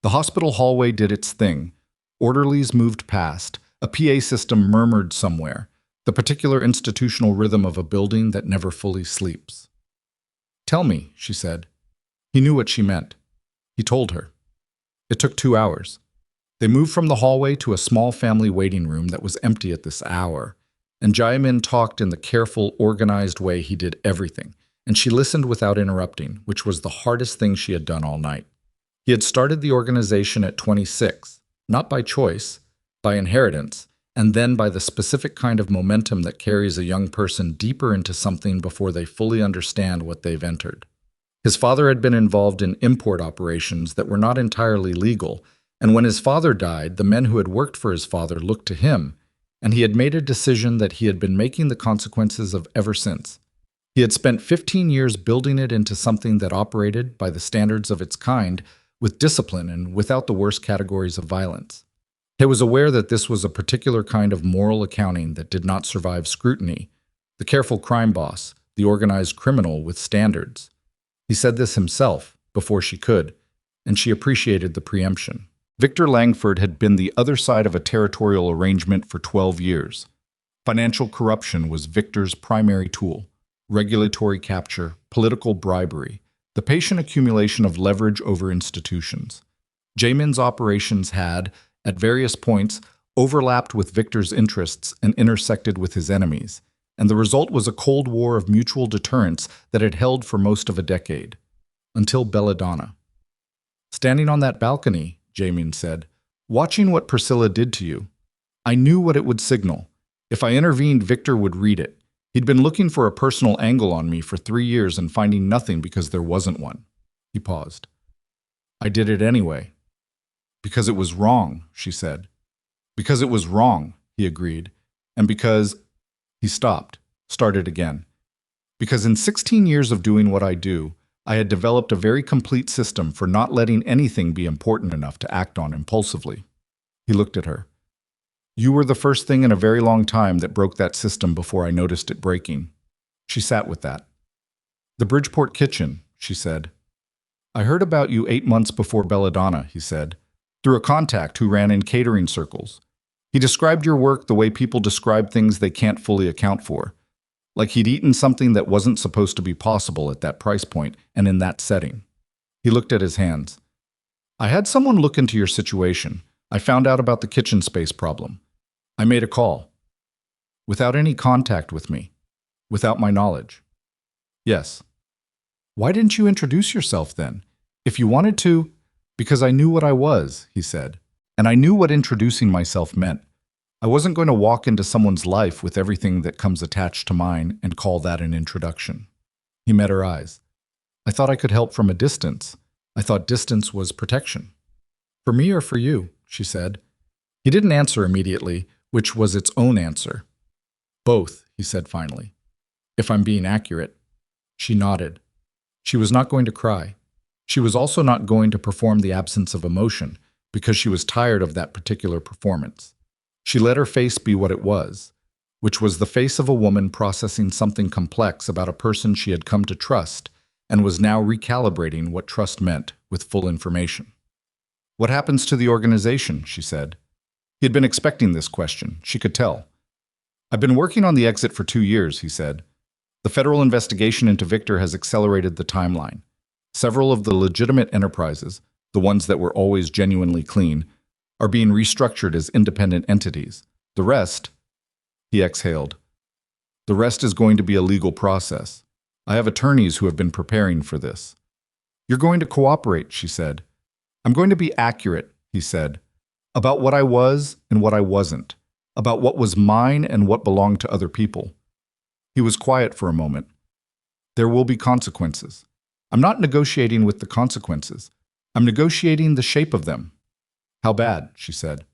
The hospital hallway did its thing. Orderlies moved past. A PA system murmured somewhere, the particular institutional rhythm of a building that never fully sleeps. "Tell me," she said. He knew what she meant. He told her. It took 2 hours. They moved from the hallway to a small family waiting room that was empty at this hour, and Chai-min talked in the careful, organized way he did everything, and she listened without interrupting, which was the hardest thing she had done all night. He had started the organization at 26, not by choice, by inheritance, and then by the specific kind of momentum that carries a young person deeper into something before they fully understand what they've entered. His father had been involved in import operations that were not entirely legal, and when his father died, the men who had worked for his father looked to him, and he had made a decision that he had been making the consequences of ever since. He had spent 15 years building it into something that operated, by the standards of its kind, with discipline and without the worst categories of violence. He was aware that this was a particular kind of moral accounting that did not survive scrutiny, the careful crime boss, the organized criminal with standards. He said this himself, before she could, and she appreciated the preemption. Victor Langford had been the other side of a territorial arrangement for 12 years. Financial corruption was Victor's primary tool. Regulatory capture, political bribery, the patient accumulation of leverage over institutions. Jamin's operations had, at various points, overlapped with Victor's interests and intersected with his enemies, and the result was a Cold War of mutual deterrence that had held for most of a decade. Until Belladonna. "Standing on that balcony," Jamin said, "watching what Priscilla did to you. I knew what it would signal. If I intervened, Victor would read it. He'd been looking for a personal angle on me for 3 years and finding nothing because there wasn't one." He paused. "I did it anyway." "Because it was wrong," she said. "Because it was wrong," he agreed. "And because—" He stopped, started again. "Because in 16 years of doing what I do, I had developed a very complete system for not letting anything be important enough to act on impulsively." He looked at her. "You were the first thing in a very long time that broke that system before I noticed it breaking." She sat with that. "The Bridgeport kitchen," she said. "I heard about you 8 months before Belladonna," he said, "through a contact who ran in catering circles. He described your work the way people describe things they can't fully account for. Like he'd eaten something that wasn't supposed to be possible at that price point and in that setting." He looked at his hands. "I had someone look into your situation. I found out about the kitchen space problem. I made a call. Without any contact with me. Without my knowledge." "Yes." "Why didn't you introduce yourself then? If you wanted to—" "Because I knew what I was," he said. "And I knew what introducing myself meant. I wasn't going to walk into someone's life with everything that comes attached to mine and call that an introduction." He met her eyes. "I thought I could help from a distance. I thought distance was protection." "For me or for you?" she said. He didn't answer immediately, which was its own answer. "Both," he said finally. "If I'm being accurate." She nodded. She was not going to cry. She was also not going to perform the absence of emotion, because she was tired of that particular performance. She let her face be what it was, which was the face of a woman processing something complex about a person she had come to trust and was now recalibrating what trust meant with full information. "What happens to the organization?" she said. He had been expecting this question, she could tell. "I've been working on the exit for 2 years," he said. "The federal investigation into Victor has accelerated the timeline. Several of the legitimate enterprises, the ones that were always genuinely clean, are being restructured as independent entities. The rest—" he exhaled. "The rest is going to be a legal process. I have attorneys who have been preparing for this." "You're going to cooperate," she said. "I'm going to be accurate," he said, "about what I was and what I wasn't, about what was mine and what belonged to other people." He was quiet for a moment. "There will be consequences. I'm not negotiating with the consequences. I'm negotiating the shape of them." "How bad?" she said.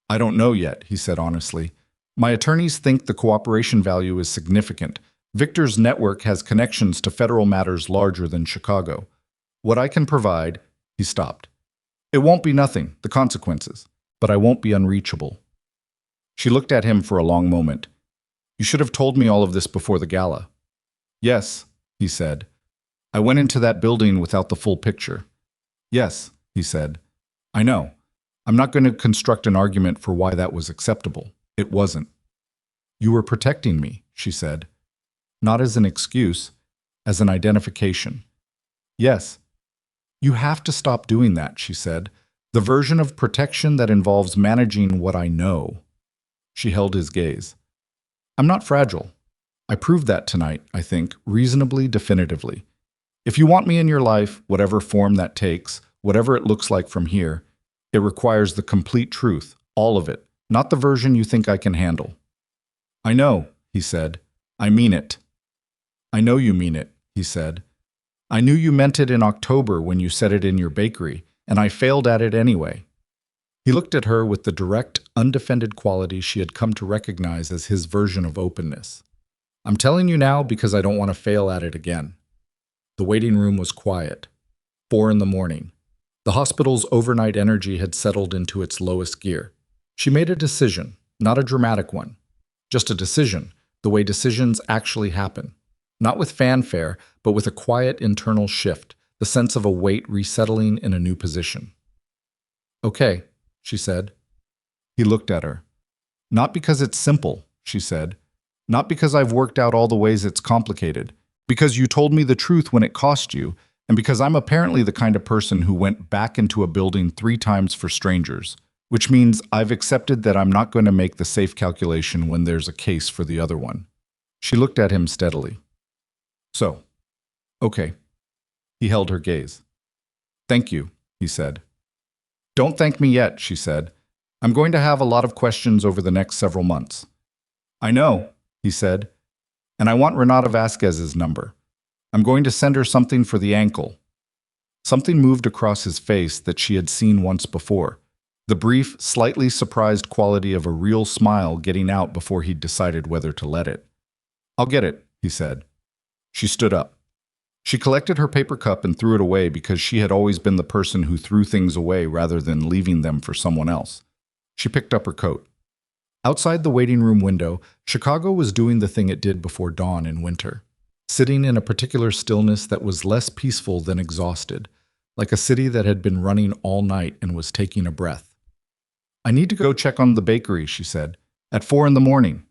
"I don't know yet," he said honestly. "My attorneys think the cooperation value is significant. Victor's network has connections to federal matters larger than Chicago. What I can provide—" He stopped. "It won't be nothing, the consequences, but I won't be unreachable." She looked at him for a long moment. "You should have told me all of this before the gala." "Yes," he said. "I went into that building without the full picture." "Yes," he said. "I know. I'm not going to construct an argument for why that was acceptable. It wasn't." "You were protecting me," she said. "Not as an excuse, as an identification." "Yes." "You have to stop doing that," she said. "The version of protection that involves managing what I know." She held his gaze. "I'm not fragile. I proved that tonight, I think, reasonably definitively. If you want me in your life, whatever form that takes, whatever it looks like from here, it requires the complete truth, all of it, not the version you think I can handle." "I know," he said. "I mean it." "I know you mean it," he said. "I knew you meant it in October when you said it in your bakery, and I failed at it anyway." He looked at her with the direct, undefended quality she had come to recognize as his version of openness. "I'm telling you now because I don't want to fail at it again." The waiting room was quiet. 4 in the morning. The hospital's overnight energy had settled into its lowest gear. She made a decision, not a dramatic one. Just a decision, the way decisions actually happen. Not with fanfare, but with a quiet internal shift, the sense of a weight resettling in a new position. "Okay," she said. He looked at her. "Not because it's simple," she said. "Not because I've worked out all the ways it's complicated. Because you told me the truth when it cost you, and because I'm apparently the kind of person who went back into a building 3 times for strangers. which means I've accepted that I'm not going to make the safe calculation when there's a case for the other one. She looked at him steadily. So, okay. He held her gaze. Thank you, he said. Don't thank me yet, she said. I'm going to have a lot of questions over the next several months. I know, he said, and I want Renata Vasquez's number. I'm going to send her something for the ankle. Something moved across his face that she had seen once before, the brief, slightly surprised quality of a real smile getting out before he'd decided whether to let it. I'll get it, he said. She stood up. She collected her paper cup and threw it away because she had always been the person who threw things away rather than leaving them for someone else. She picked up her coat. Outside the waiting room window, Chicago was doing the thing it did before dawn in winter, sitting in a particular stillness that was less peaceful than exhausted, like a city that had been running all night and was taking a breath. I need to go check on the bakery, she said, at 4 a.m.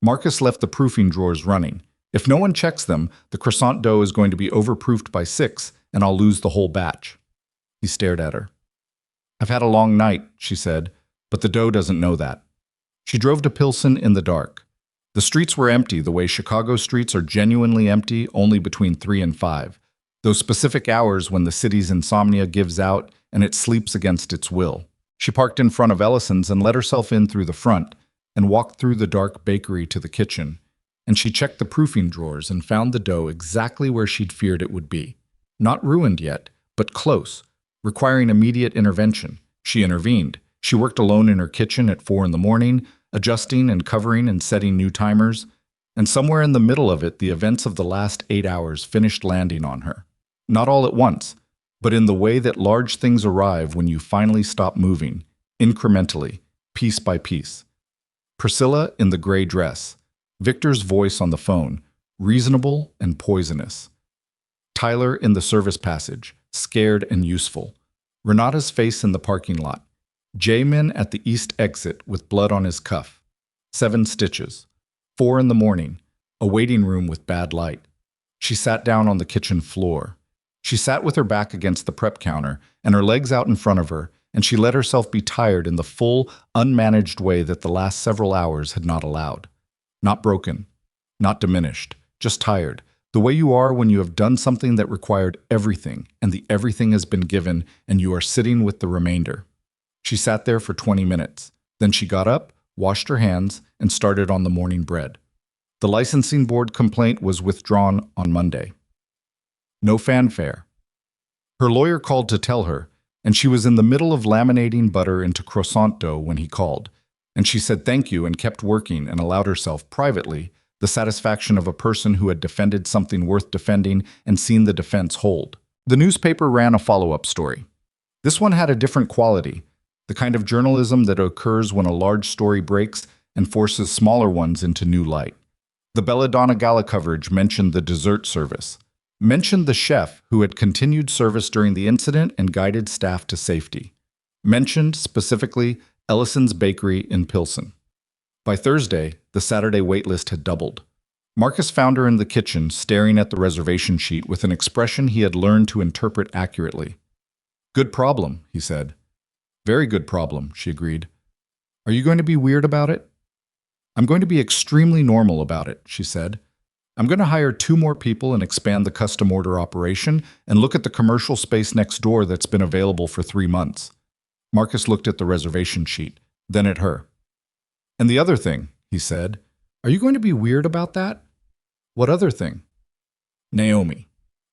Marcus left the proofing drawers running. If no one checks them, the croissant dough is going to be overproofed by 6, and I'll lose the whole batch. He stared at her. I've had a long night, she said, but the dough doesn't know that. She drove to Pilsen in the dark. The streets were empty the way Chicago streets are genuinely empty only between 3 and 5, those specific hours when the city's insomnia gives out and it sleeps against its will. She parked in front of Ellison's and let herself in through the front and walked through the dark bakery to the kitchen. And she checked the proofing drawers and found the dough exactly where she'd feared it would be. Not ruined yet, but close, requiring immediate intervention. She intervened. She worked alone in her kitchen at 4 a.m, adjusting and covering and setting new timers. And somewhere in the middle of it, the events of the last 8 hours finished landing on her. Not all at once, but in the way that large things arrive when you finally stop moving, incrementally, piece by piece. Priscilla in the gray dress. Victor's voice on the phone, reasonable and poisonous. Tyler in the service passage, scared and useful. Renata's face in the parking lot. Jamin at the east exit with blood on his cuff. 7 stitches. 4 a.m, a waiting room with bad light. She sat down on the kitchen floor. She sat with her back against the prep counter and her legs out in front of her, and she let herself be tired in the full, unmanaged way that the last several hours had not allowed. Not broken, not diminished, just tired, the way you are when you have done something that required everything, and the everything has been given, and you are sitting with the remainder. She sat there for 20 minutes. Then she got up, washed her hands, and started on the morning bread. The licensing board complaint was withdrawn on Monday. No fanfare. Her lawyer called to tell her, and she was in the middle of laminating butter into croissant dough when he called. And she said thank you and kept working and allowed herself, privately, the satisfaction of a person who had defended something worth defending and seen the defense hold. The newspaper ran a follow-up story. This one had a different quality, the kind of journalism that occurs when a large story breaks and forces smaller ones into new light. The Belladonna Gala coverage mentioned the dessert service, mentioned the chef who had continued service during the incident and guided staff to safety, mentioned, specifically, Ellison's Bakery in Pilsen. By Thursday, the Saturday waitlist had doubled. Marcus found her in the kitchen, staring at the reservation sheet with an expression he had learned to interpret accurately. Good problem, he said. Very good problem, she agreed. Are you going to be weird about it? I'm going to be extremely normal about it, she said. I'm going to hire 2 more people and expand the custom order operation and look at the commercial space next door that's been available for 3 months. Marcus looked at the reservation sheet, then at her. And the other thing, he said, are you going to be weird about that? What other thing? Naomi.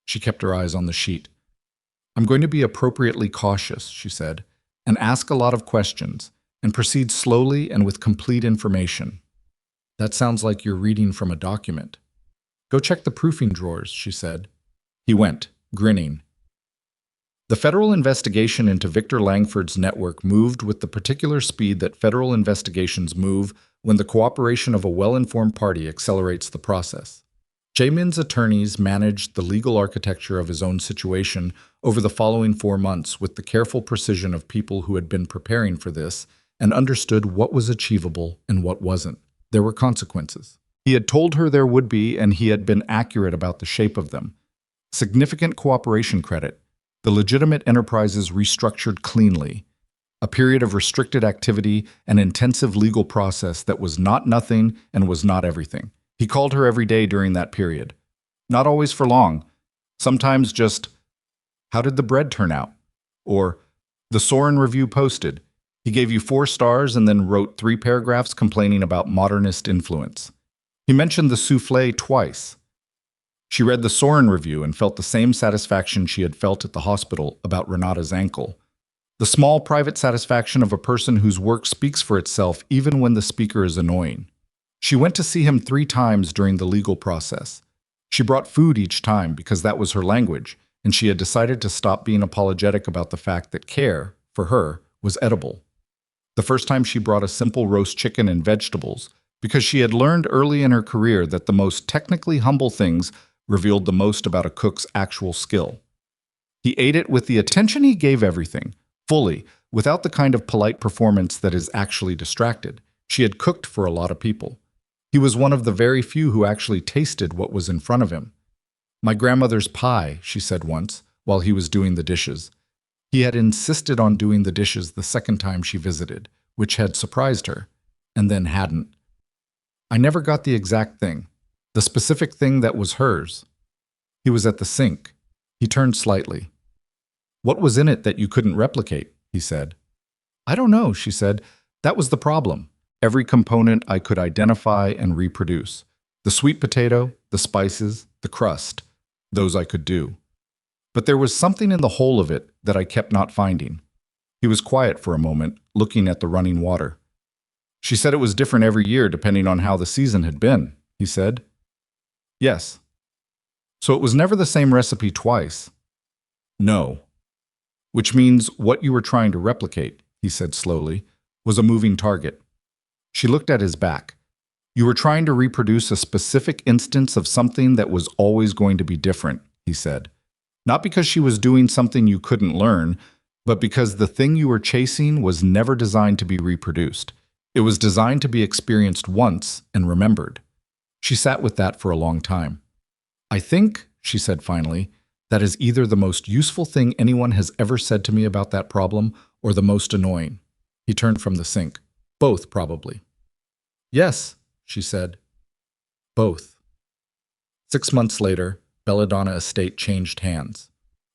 She kept her eyes on the sheet. I'm going to be appropriately cautious, she said, and ask a lot of questions, and proceed slowly and with complete information. That sounds like you're reading from a document. Go check the proofing drawers, she said. He went, grinning. The federal investigation into Victor Langford's network moved with the particular speed that federal investigations move when the cooperation of a well-informed party accelerates the process. Jamin's attorneys managed the legal architecture of his own situation over the following 4 months with the careful precision of people who had been preparing for this and understood what was achievable and what wasn't. There were consequences. He had told her there would be, and he had been accurate about the shape of them. Significant cooperation credit. The legitimate enterprises restructured cleanly. a period of restricted activity and intensive legal process that was not nothing and was not everything. He called her every day during that period. Not always for long. Sometimes just, "How did the bread turn out?" Or, "The Soren review posted." He gave you 4 stars and then wrote 3 paragraphs complaining about modernist influence. He mentioned the soufflé twice. She read the Soren review and felt the same satisfaction she had felt at the hospital about Renata's ankle. The small private satisfaction of a person whose work speaks for itself even when the speaker is annoying. She went to see him 3 times during the legal process. She brought food each time because that was her language, and she had decided to stop being apologetic about the fact that care, for her, was edible. The first time she brought a simple roast chicken and vegetables, because she had learned early in her career that the most technically humble things revealed the most about a cook's actual skill. He ate it with the attention he gave everything, fully, without the kind of polite performance that is actually distracted. She had cooked for a lot of people. He was one of the very few who actually tasted what was in front of him. "My grandmother's pie," she said once, while he was doing the dishes. He had insisted on doing the dishes the second time she visited, which had surprised her, and then hadn't. "I never got the exact thing, the specific thing that was hers." He was at the sink. He turned slightly. "What was in it that you couldn't replicate?" he said. "I don't know," she said. "That was the problem. Every component I could identify and reproduce. The sweet potato, the spices, the crust. Those I could do. But there was something in the whole of it that I kept not finding." He was quiet for a moment, looking at the running water. "She said it was different every year depending on how the season had been," he said. "Yes." "So it was never the same recipe twice?" "No." "Which means what you were trying to replicate," he said slowly, "was a moving target." She looked at his back. "You were trying to reproduce a specific instance of something that was always going to be different," he said. "Not because she was doing something you couldn't learn, but because the thing you were chasing was never designed to be reproduced. It was designed to be experienced once and remembered." She sat with that for a long time. "I think," she said finally, "that is either the most useful thing anyone has ever said to me about that problem or the most annoying." He turned from the sink. "Both, probably." "Yes," she said. "Both." 6 months later, Belladonna estate changed hands.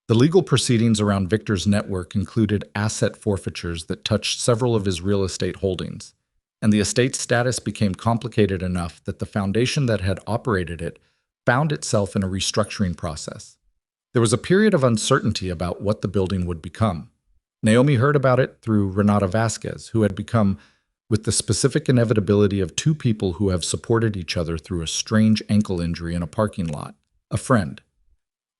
The legal proceedings around Victor's network included asset forfeitures that touched several of his real estate holdings, and the estate's status became complicated enough that the foundation that had operated it found itself in a restructuring process. There was a period of uncertainty about what the building would become. Naomi heard about it through Renata Vasquez, who had become, with the specific inevitability of 2 people who have supported each other through a strange ankle injury in a parking lot, a friend.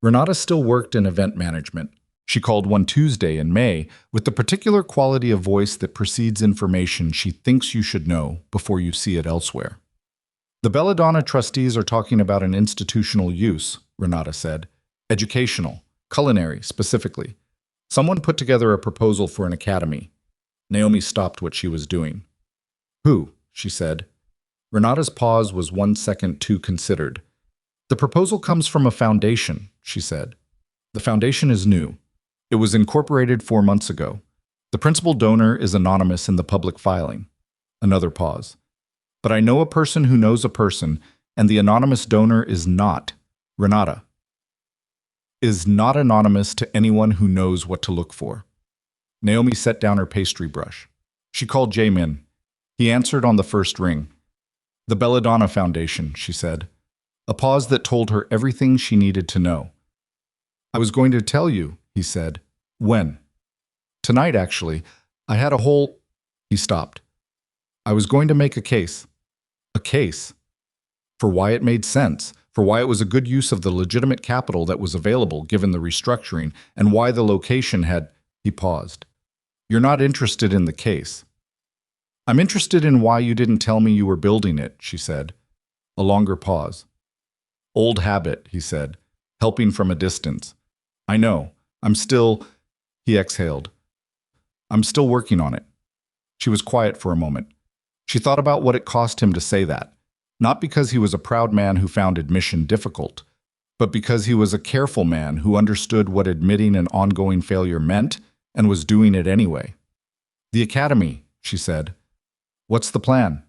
Renata still worked in event management. She called one Tuesday in May with the particular quality of voice that precedes information she thinks you should know before you see it elsewhere. "The Belladonna trustees are talking about an institutional use," Renata said. "Educational, culinary specifically. Someone put together a proposal for an academy." Naomi stopped what she was doing. "Who?" she said. Renata's pause was 1 second too considered. "The proposal comes from a foundation," she said. "The foundation is new. It was incorporated 4 months ago. The principal donor is anonymous in the public filing." Another pause. "But I know a person who knows a person, and the anonymous donor is not Renata. Is not anonymous to anyone who knows what to look for." Naomi set down her pastry brush. She called Jamin. He answered on the first ring. "The Belladonna Foundation," she said. A pause that told her everything she needed to know. "I was going to tell you," he said. "When?" "Tonight, actually. I had a whole—" He stopped. "I was going to make a case." "A case?" "For why it made sense, for why it was a good use of the legitimate capital that was available given the restructuring, and why the location had—" He paused. "You're not interested in the case." "I'm interested in why you didn't tell me you were building it," she said. A longer pause. "Old habit," he said, helping from a distance. "I know. I'm still—" He exhaled. "I'm still working on it." She was quiet for a moment. She thought about what it cost him to say that, not because he was a proud man who found admission difficult, but because he was a careful man who understood what admitting an ongoing failure meant and was doing it anyway. The academy, she said. What's the plan?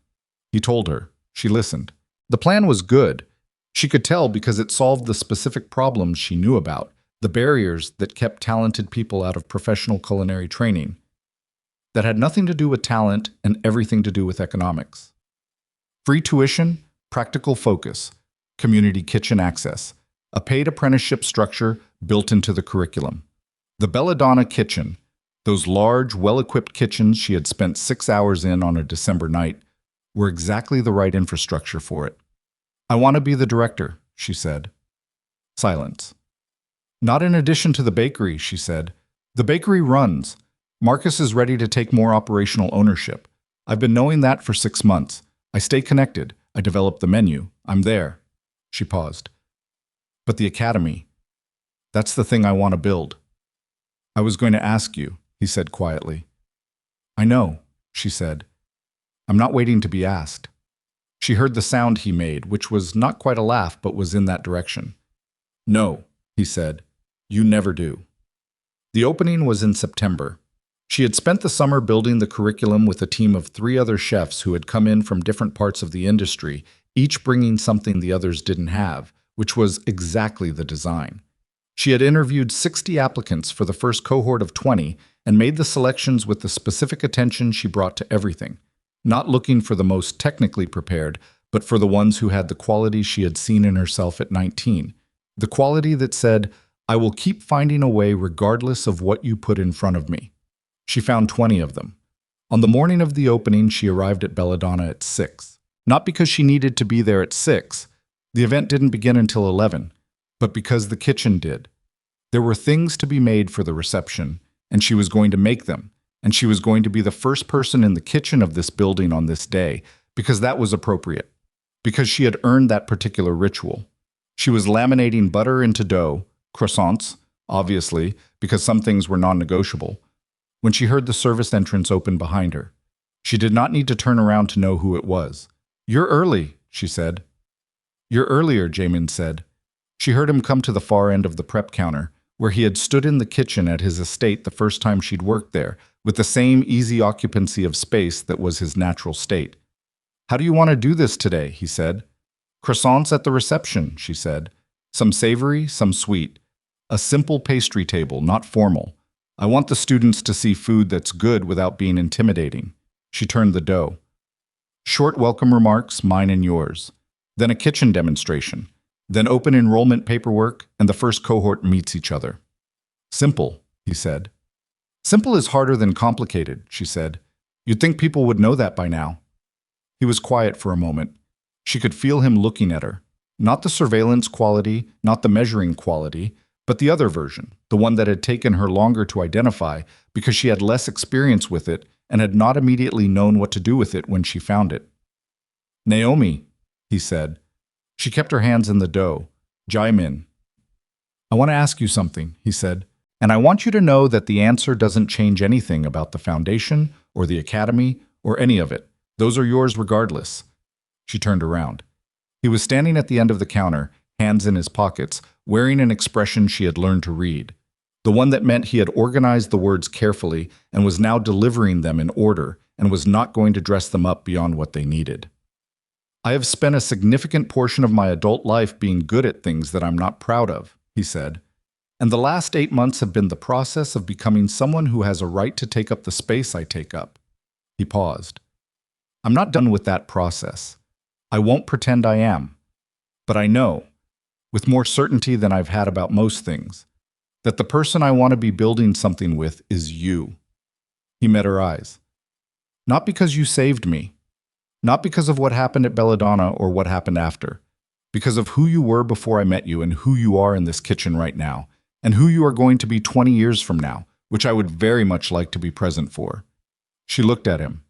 He told her. She listened. The plan was good. She could tell because it solved the specific problems she knew about, the barriers that kept talented people out of professional culinary training, that had nothing to do with talent and everything to do with economics. Free tuition, practical focus, community kitchen access, a paid apprenticeship structure built into the curriculum. The Belladonna kitchen, those large, well-equipped kitchens she had spent 6 hours in on a December night, were exactly the right infrastructure for it. I want to be the director, she said. Silence. Not in addition to the bakery, she said. The bakery runs. Marcus is ready to take more operational ownership. I've been knowing that for 6 months. I stay connected. I develop the menu. I'm there. She paused. But the academy, that's the thing I want to build. I was going to ask you, he said quietly. I know, she said. I'm not waiting to be asked. She heard the sound he made, which was not quite a laugh, but was in that direction. No, he said. You never do. The opening was in September. She had spent the summer building the curriculum with a team of 3 other chefs who had come in from different parts of the industry, each bringing something the others didn't have, which was exactly the design. She had interviewed 60 applicants for the first cohort of 20 and made the selections with the specific attention she brought to everything, not looking for the most technically prepared, but for the ones who had the quality she had seen in herself at 19, the quality that said, I will keep finding a way regardless of what you put in front of me. She found 20 of them. On the morning of the opening, she arrived at Belladonna at 6. Not because she needed to be there at 6. The event didn't begin until 11, but because the kitchen did. There were things to be made for the reception, and she was going to make them, and she was going to be the first person in the kitchen of this building on this day, because that was appropriate, because she had earned that particular ritual. She was laminating butter into dough, croissants, obviously, because some things were non-negotiable, when she heard the service entrance open behind her. She did not need to turn around to know who it was. You're early, she said. You're earlier, Jamin said. She heard him come to the far end of the prep counter, where he had stood in the kitchen at his estate the first time she'd worked there, with the same easy occupancy of space that was his natural state. How do you want to do this today, he said. Croissants at the reception, she said. Some savory, some sweet. A simple pastry table, not formal. I want the students to see food that's good without being intimidating. She turned the dough. Short welcome remarks, mine and yours. Then a kitchen demonstration. Then open enrollment paperwork, and the first cohort meets each other. Simple, he said. Simple is harder than complicated, she said. You'd think people would know that by now. He was quiet for a moment. She could feel him looking at her. Not the surveillance quality, not the measuring quality, but the other version, the one that had taken her longer to identify because she had less experience with it and had not immediately known what to do with it when she found it. Naomi, he said. She kept her hands in the dough. Jaimin. I want to ask you something, he said, and I want you to know that the answer doesn't change anything about the foundation or the academy or any of it. Those are yours regardless. She turned around. He was standing at the end of the counter, hands in his pockets, wearing an expression she had learned to read, the one that meant he had organized the words carefully and was now delivering them in order and was not going to dress them up beyond what they needed. I have spent a significant portion of my adult life being good at things that I'm not proud of, he said, and the last 8 months have been the process of becoming someone who has a right to take up the space I take up. He paused. I'm not done with that process. I won't pretend I am. But I know, with more certainty than I've had about most things, that the person I want to be building something with is you. He met her eyes. Not because you saved me. Not because of what happened at Belladonna or what happened after. Because of who you were before I met you and who you are in this kitchen right now, and who you are going to be 20 years from now, which I would very much like to be present for. She looked at him.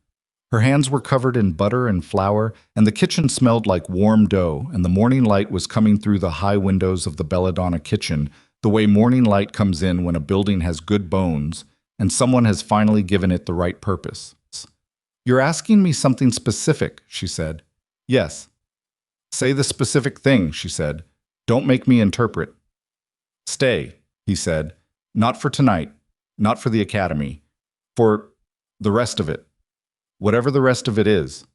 Her hands were covered in butter and flour, and the kitchen smelled like warm dough, and the morning light was coming through the high windows of the Belladonna kitchen, the way morning light comes in when a building has good bones, and someone has finally given it the right purpose. You're asking me something specific, she said. Yes. Say the specific thing, she said. Don't make me interpret. Stay, he said. Not for tonight, not for the academy, for The rest of it. Whatever the rest of it is.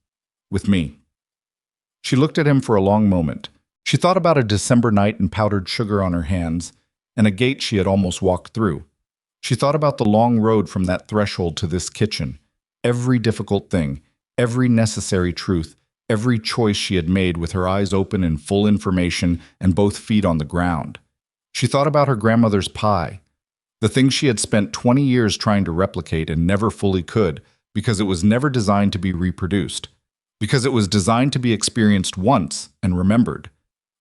With me. She looked at him for a long moment. She thought about a December night and powdered sugar on her hands, and a gate she had almost walked through. She thought about the long road from that threshold to this kitchen. Every difficult thing, every necessary truth, every choice she had made with her eyes open and full information and both feet on the ground. She thought about her grandmother's pie, the thing she had spent 20 years trying to replicate and never fully could because it was never designed to be reproduced, because it was designed to be experienced once and remembered.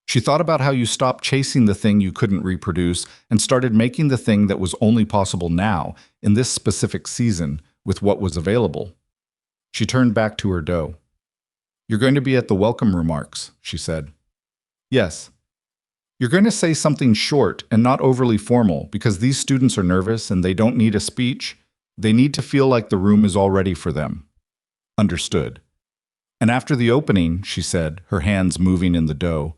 She thought about how you stopped chasing the thing you couldn't reproduce and started making the thing that was only possible now, in this specific season, with what was available. She turned back to her dough. "You're going to be at the welcome remarks," she said. "Yes. You're going to say something short and not overly formal because these students are nervous and they don't need a speech. They need to feel like the room is all ready for them." Understood. "And after the opening," she said, her hands moving in the dough,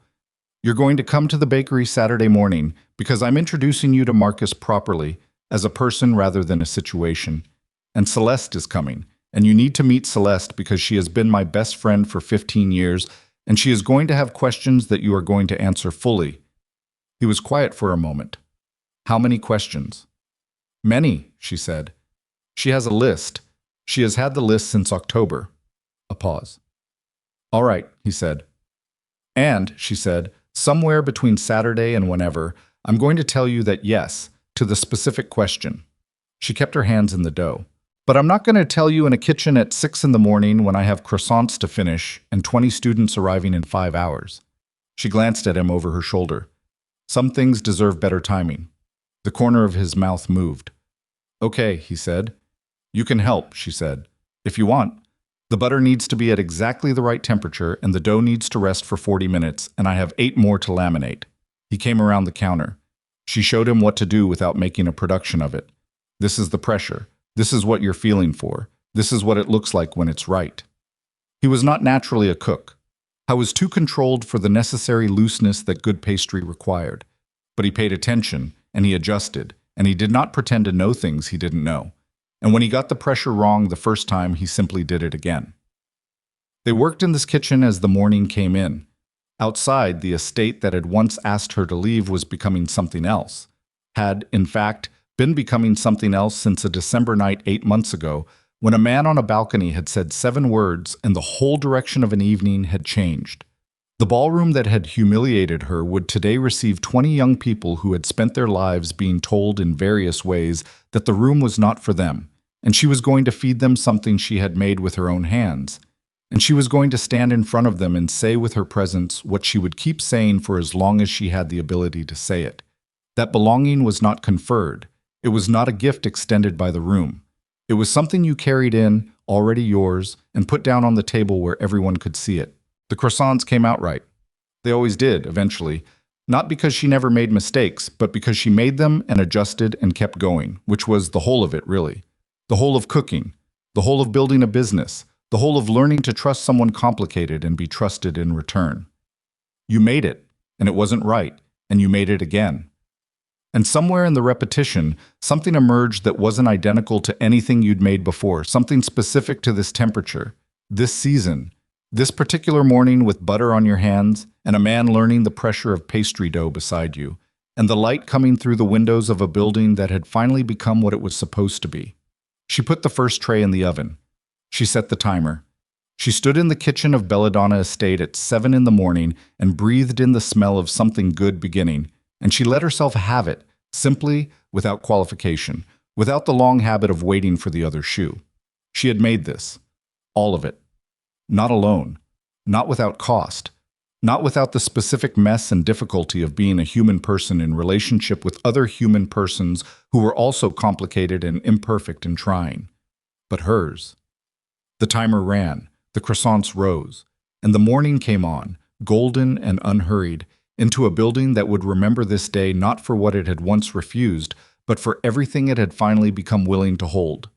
"you're going to come to the bakery Saturday morning because I'm introducing you to Marcus properly, as a person rather than a situation. And Celeste is coming, and you need to meet Celeste because she has been my best friend for 15 years, and she is going to have questions that you are going to answer fully." He was quiet for a moment. "How many questions?" "Many," she said. "She has a list. She has had the list since October." A pause. "All right," he said. "And," she said, "somewhere between Saturday and whenever, I'm going to tell you that yes, to the specific question." She kept her hands in the dough. "But I'm not going to tell you in a kitchen at 6 in the morning when I have croissants to finish and 20 students arriving in 5 hours. She glanced at him over her shoulder. "Some things deserve better timing." The corner of his mouth moved. "Okay," he said. "You can help," she said, "if you want. The butter needs to be at exactly the right temperature and the dough needs to rest for 40 minutes, and I have 8 more to laminate." He came around the counter. She showed him what to do without making a production of it. "This is the pressure. This is what you're feeling for. This is what it looks like when it's right." He was not naturally a cook. I was too controlled for the necessary looseness that good pastry required. But he paid attention, and he adjusted, and he did not pretend to know things he didn't know. And when he got the pressure wrong the first time, he simply did it again. They worked in this kitchen as the morning came in. Outside, the estate that had once asked her to leave was becoming something else. Had, in fact, been becoming something else since a December night 8 months ago, when a man on a balcony had said 7 words and the whole direction of an evening had changed. The ballroom that had humiliated her would today receive 20 young people who had spent their lives being told in various ways that the room was not for them, and she was going to feed them something she had made with her own hands. And she was going to stand in front of them and say with her presence what she would keep saying for as long as she had the ability to say it. That belonging was not conferred. It was not a gift extended by the room. It was something you carried in, already yours, and put down on the table where everyone could see it. The croissants came out right. They always did, eventually. Not because she never made mistakes, but because she made them and adjusted and kept going, which was the whole of it, really. The whole of cooking. The whole of building a business. The whole of learning to trust someone complicated and be trusted in return. You made it, and it wasn't right, and you made it again. And somewhere in the repetition, something emerged that wasn't identical to anything you'd made before, something specific to this temperature, this season, this particular morning with butter on your hands, and a man learning the pressure of pastry dough beside you, and the light coming through the windows of a building that had finally become what it was supposed to be. She put the first tray in the oven. She set the timer. She stood in the kitchen of Belladonna Estate at 7 in the morning and breathed in the smell of something good beginning, and she let herself have it, simply, without qualification, without the long habit of waiting for the other shoe. She had made this. All of it. Not alone. Not without cost. Not without the specific mess and difficulty of being a human person in relationship with other human persons who were also complicated and imperfect and trying. But hers. The timer ran, the croissants rose, and the morning came on, golden and unhurried, into a building that would remember this day not for what it had once refused, but for everything it had finally become willing to hold.